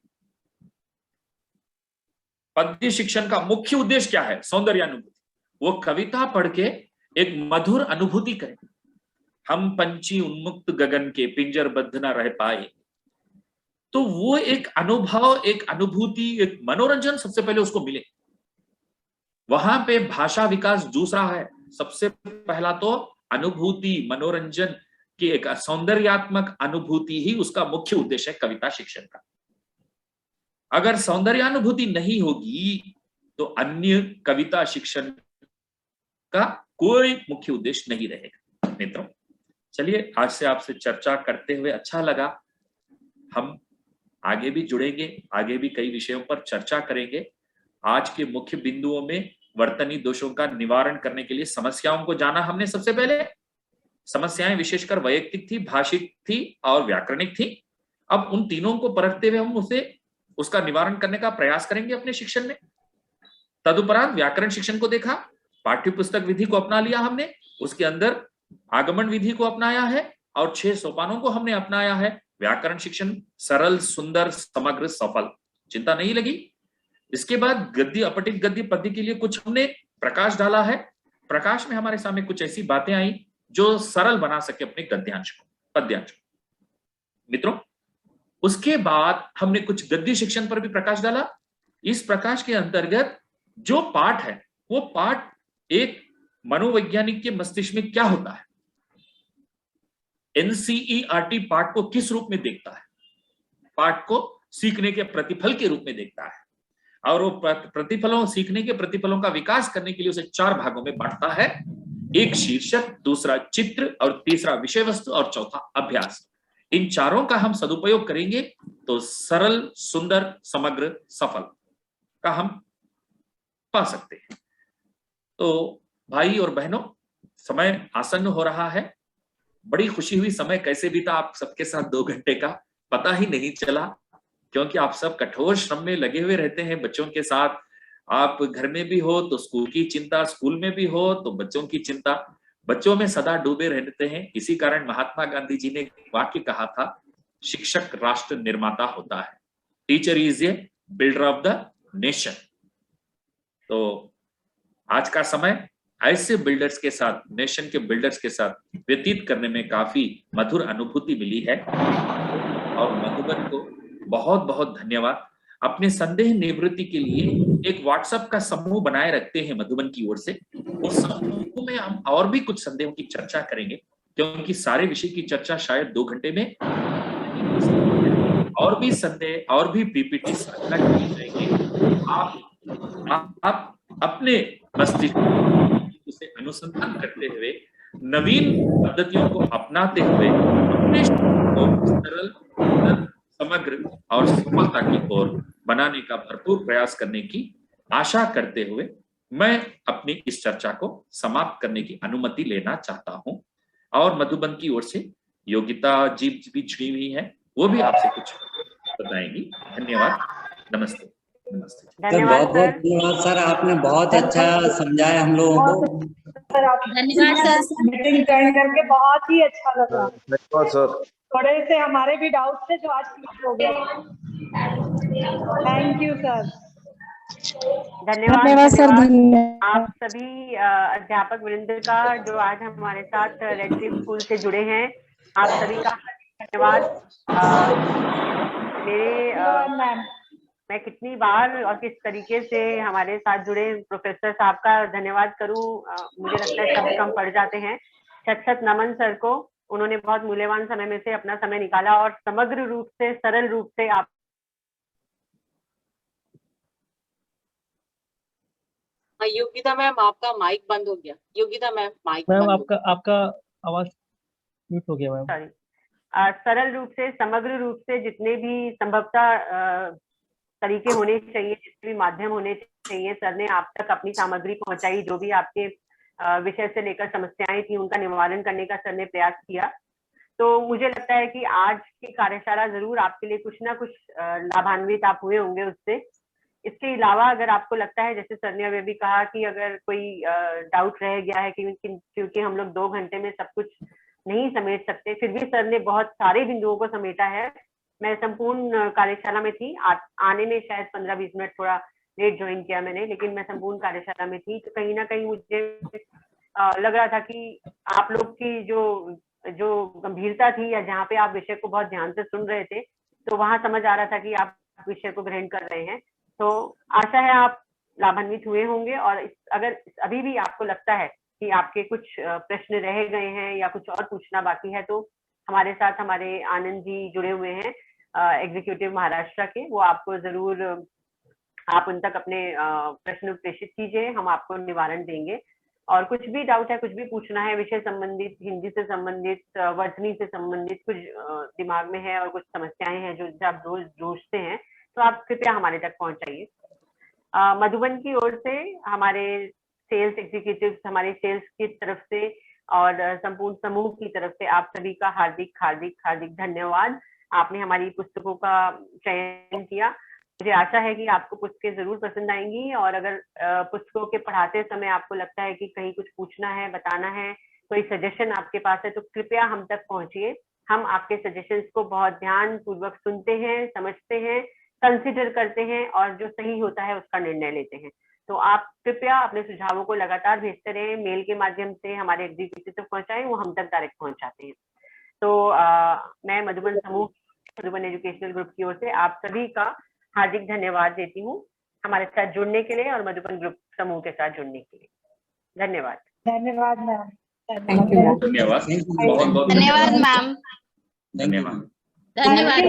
पद्य शिक्षण का मुख्य उद्देश्य क्या है, सौंदर्यानुभूति। वो कविता पढ़ के एक मधुर अनुभूति करें। हम पंछी उन्मुक्त गगन के, पिंजरबद्ध न रह पाए, तो वो एक अनुभव, एक अनुभूति, एक मनोरंजन सबसे पहले उसको मिले। वहां पे भाषा विकास दूसरा है, सबसे पहला तो अनुभूति, मनोरंजन की एक सौंदर्यात्मक अनुभूति ही उसका मुख्य उद्देश्य है कविता शिक्षण का। अगर सौंदर्यानुभूति नहीं होगी तो अन्य कविता शिक्षण का कोई मुख्य उद्देश्य नहीं रहेगा। मित्रों, चलिए आज से आपसे चर्चा करते हुए अच्छा लगा। हम आगे भी जुड़ेंगे, आगे भी कई विषयों पर चर्चा करेंगे। आज के मुख्य बिंदुओं में वर्तनी दोषों का निवारण करने के लिए समस्याओं को जाना हमने। सबसे पहले समस्याएं विशेषकर वैयक्तिक थी, भाषिक थी और व्याकरणिक थी। अब उन तीनों को परखते हुए हम उसका निवारण करने का प्रयास करेंगे अपने शिक्षण में। तदुपरांत व्याकरण शिक्षण को देखा, पाठ्य पुस्तक विधि को अपना लिया हमने, उसके अंदर आगमन विधि को अपनाया है और 6 सोपानों को हमने अपनाया है। व्याकरण शिक्षण सरल, सुंदर, समग्र, सफल, चिंता नहीं लगी। इसके बाद गद्य, अपठित गद्य, पद्य के लिए कुछ हमने प्रकाश डाला है। प्रकाश में हमारे सामने कुछ ऐसी बातें आई जो सरल बना सके अपने गद्यांश को, पद्यांश को। मित्रों, उसके बाद हमने कुछ गद्य शिक्षण पर भी प्रकाश डाला इस प्रकाश के अंतर्गत जो पाठ है वो पाठ एक मनोवैज्ञानिक के मस्तिष्क में क्या होता है, एनसीईआरटी पाठ को किस रूप में देखता है, पाठ को सीखने के प्रतिफल के रूप में देखता है, और वो प्रतिफलों, सीखने के प्रतिफलों का विकास करने के लिए उसे 4 भागों में बांटता है, एक शीर्षक, दूसरा चित्र, और तीसरा विषय वस्तु, और चौथा अभ्यास। इन चारों का हम सदुपयोग करेंगे तो सरल, सुंदर, समग्र, सफल का हम पा सकते हैं। तो भाई और बहनों, समय आसन्न हो रहा है। बड़ी खुशी हुई, समय कैसे बीता आप सबके साथ 2 घंटे का पता ही नहीं चला, क्योंकि आप सब कठोर श्रम में लगे हुए रहते हैं बच्चों के साथ। आप घर में भी हो तो स्कूल की चिंता, स्कूल में भी हो तो बच्चों की चिंता, बच्चों में सदा डूबे रहते हैं। इसी कारण महात्मा गांधी जी ने एक वाक्य कहा था, शिक्षक राष्ट्र निर्माता होता है, teacher is a builder of the nation. तो आज का समय ऐसे बिल्डर्स के साथ, नेशन के बिल्डर्स के साथ व्यतीत करने में काफी मधुर अनुभूति मिली है, और मधुबन को बहुत बहुत धन्यवाद। अपने संदेह निवृत्ति के लिए एक व्हाट्सएप का समूह बनाए रखते हैं मधुबन की ओर से। उस समूह में हम और भी कुछ संदेहों की चर्चा करेंगे, क्योंकि सारे विषय की चर्चा शायद 2 घंटे में, और भी संदेह और भी पीपीटी साझा किए जाएंगे। आप अपने मस्तिष्क से अनुसंधान करते हुए, नवीन पद्धतियों को अपनाते हुए अपने को सरल, समग्र और सफलता की ओर बनाने का भरपूर प्रयास करने की आशा करते हुए मैं अपनी इस चर्चा को समाप्त करने की अनुमति लेना चाहता हूं। और मधुबन की ओर से योगिता जी भी जुड़ी हुई है, वो भी आपसे कुछ बताएंगी। धन्यवाद, नमस्ते। नमस्ते सर, बहुत बहुत धन्यवाद सर, आपने बहुत अच्छा समझाया हम लोगों को। धन्यवाद सर, मीटिंग ज्वाइन करके बहुत ही अच्छा लगा। धन्यवाद सर। थोड़े से हमारे भी डाउट थे जो आज क्लियर हो गए। Thank you sir. धन्यवाद सर। आप सभी अध्यापक वृंद का जो आज हमारे साथ रेड क्लिफ स्कूल से जुड़े हैं, आप सभी का धन्यवाद। मैं कितनी बार और किस तरीके से हमारे साथ जुड़े प्रोफेसर साहब का धन्यवाद करूं, मुझे लगता है शब्द कम पड़ जाते हैं। शत नमन सर को, उन्होंने बहुत मूल्यवान समय में से अपना समय निकाला और समग्र रूप से, सरल रूप से आप योगिता मैम, आपका माइक बंद हो गया। योगिता मैम, माइक मैम आपका आवाज म्यूट हो गया मैम। सॉरी। सरल रूप से, समग्र रूप से जितने भी संभवतः तरीके होने चाहिए, जितने भी माध्यम होने चाहिए, सर ने आप तक अपनी सामग्री पहुंचाई। जो भी आपके विषय से लेकर समस्याएं थी उनका निवारण करने का सर ने प्रयास किया। तो मुझे लगता है कि आज की कार्यशाला जरूर आपके लिए कुछ ना कुछ लाभान्वित आप हुए होंगे उससे। इसके अलावा अगर आपको लगता है, जैसे सर ने अभी भी कहा कि अगर कोई डाउट रह गया है क्योंकि हम लोग 2 घंटे में सब कुछ नहीं समेट सकते, फिर भी सर ने बहुत सारे बिंदुओं को समेटा है। मैं संपूर्ण कार्यशाला में थी, आने में शायद 15-20 मिनट थोड़ा लेट ज्वाइन किया मैंने, लेकिन मैं संपूर्ण कार्यशाला में थी। तो कहीं ना कहीं मुझे लग रहा था कि आप लोग की जो गंभीरता थी, या जहाँ पे आप विषय को बहुत ध्यान से सुन रहे थे, तो वहां समझ आ रहा था कि आप विषय को ग्रहण कर रहे हैं। तो आशा है आप लाभान्वित हुए होंगे। और अगर अभी भी आपको लगता है कि आपके कुछ प्रश्न रह गए हैं या कुछ और पूछना बाकी है, तो हमारे साथ हमारे आनंद जी जुड़े हुए हैं एग्जीक्यूटिव महाराष्ट्र के, वो आपको जरूर, आप उन तक अपने प्रश्न प्रेषित कीजिए, हम आपको निवारण देंगे। और कुछ भी डाउट है, कुछ भी पूछना है, विषय संबंधित, हिंदी से संबंधित, वर्तनी से संबंधित कुछ दिमाग में है और कुछ समस्याएं हैं जो आप रोज जूझते हैं, तो आप कृपया हमारे तक पहुंचाइए। मधुबन की ओर से, हमारे सेल्स एग्जीक्यूटिव, हमारे सेल्स की तरफ से और संपूर्ण समूह की तरफ से आप सभी का हार्दिक हार्दिक हार्दिक धन्यवाद। आपने हमारी पुस्तकों का चयन किया। मुझे आशा है कि आपको पुस्तकें जरूर पसंद आएंगी, और अगर पुस्तकों के पढ़ाते समय आपको लगता है कि कहीं कुछ पूछना है, बताना है, कोई सजेशन आपके पास है, तो कृपया हम तक पहुंचिए। हम आपके सजेशंस को बहुत ध्यान पूर्वक सुनते हैं, समझते हैं, कंसिडर करते हैं, और जो सही होता है उसका निर्णय लेते हैं। तो आप कृपया अपने सुझावों को लगातार भेजते रहें, मेल के माध्यम से हमारे एग्जीक्यूटिव तक पहुंचाएं, वो हम तक डायरेक्ट पहुंचाते हैं। तो मैं मधुबन समूह, मधुबन एजुकेशनल ग्रुप की ओर से आप सभी का हार्दिक धन्यवाद देती हूँ। हमारे साथ जुड़ने के लिए और मधुबन ग्रुप समूह के साथ जुड़ने के लिए। धन्यवाद। धन्यवाद मैम। धन्यवाद, बहुत बहुत धन्यवाद मैम। धन्यवाद। धन्यवाद।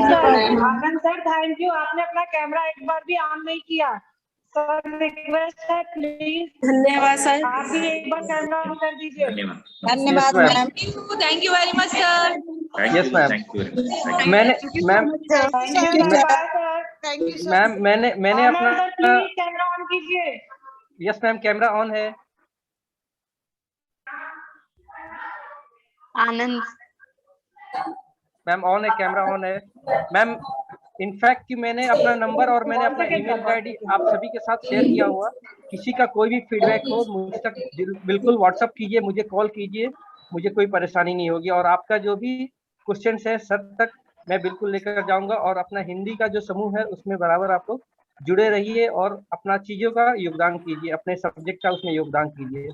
आनंद सर थैंक यू, आपने अपना कैमरा एक बार भी ऑन नहीं किया सर, रिक्वेस्ट है प्लीज। धन्यवाद सर। आप भी एक बार कैमरा ऑन कर दीजिए। धन्यवाद ma'am. Thank you very much sir. Yes ma'am. मैंने मैंने अपना प्लीज कैमरा ऑन कीजिए। यस मैम, कैमरा ऑन है। आनंद मैम ऑन है, कैमरा ऑन है मैम। इनफैक्ट कि मैंने अपना नंबर और मैंने अपना ईमेल आईडी आप सभी के साथ शेयर किया हुआ। किसी का कोई भी फीडबैक हो मुझ तक बिल्कुल व्हाट्सअप कीजिए, मुझे कॉल कीजिए, मुझे कोई परेशानी नहीं होगी। और आपका जो भी क्वेश्चन है सर तक मैं बिल्कुल लेकर जाऊंगा। और अपना हिंदी का जो समूह है उसमें बराबर आप लोग जुड़े रहिए और अपना चीजों का योगदान कीजिए, अपने सब्जेक्ट का उसमें योगदान कीजिए।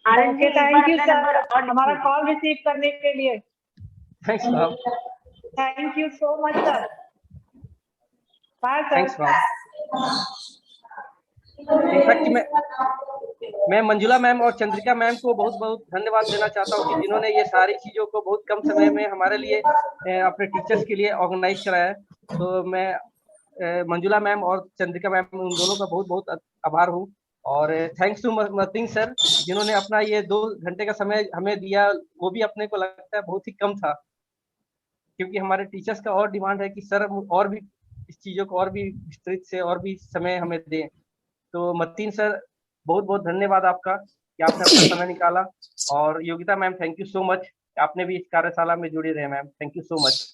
थैंक यू सर हमारा कॉल रिसीव करने के लिए। Thanks ma'am. Thank you so much sir. Bye sir. Thanks ma'am. In fact मैं मंजुला मैम और चंद्रिका मैम को बहुत बहुत धन्यवाद देना चाहता हूँ कि जिन्होंने ये सारी चीजों को बहुत कम समय में हमारे लिए अपने टीचर्स के लिए ऑर्गेनाइज कराया है। तो मैं मंजुला मैम और चंद्रिका मैम उन दोनों का बहुत बहुत आभार हूँ। और थैंक्स टू मतीन सर जिन्होंने अपना ये 2 घंटे का समय हमें दिया, वो भी अपने को लगता है बहुत ही कम था, क्योंकि हमारे टीचर्स का और डिमांड है कि सर और भी इस चीजों को और भी विस्तृत से और भी समय हमें दें। तो मतीन सर बहुत बहुत धन्यवाद आपका कि आपने अपना समय निकाला। और Yogita ma'am thank you so much, आपने भी इस कार्यशाला में जुड़े रहे ma'am, thank you so much.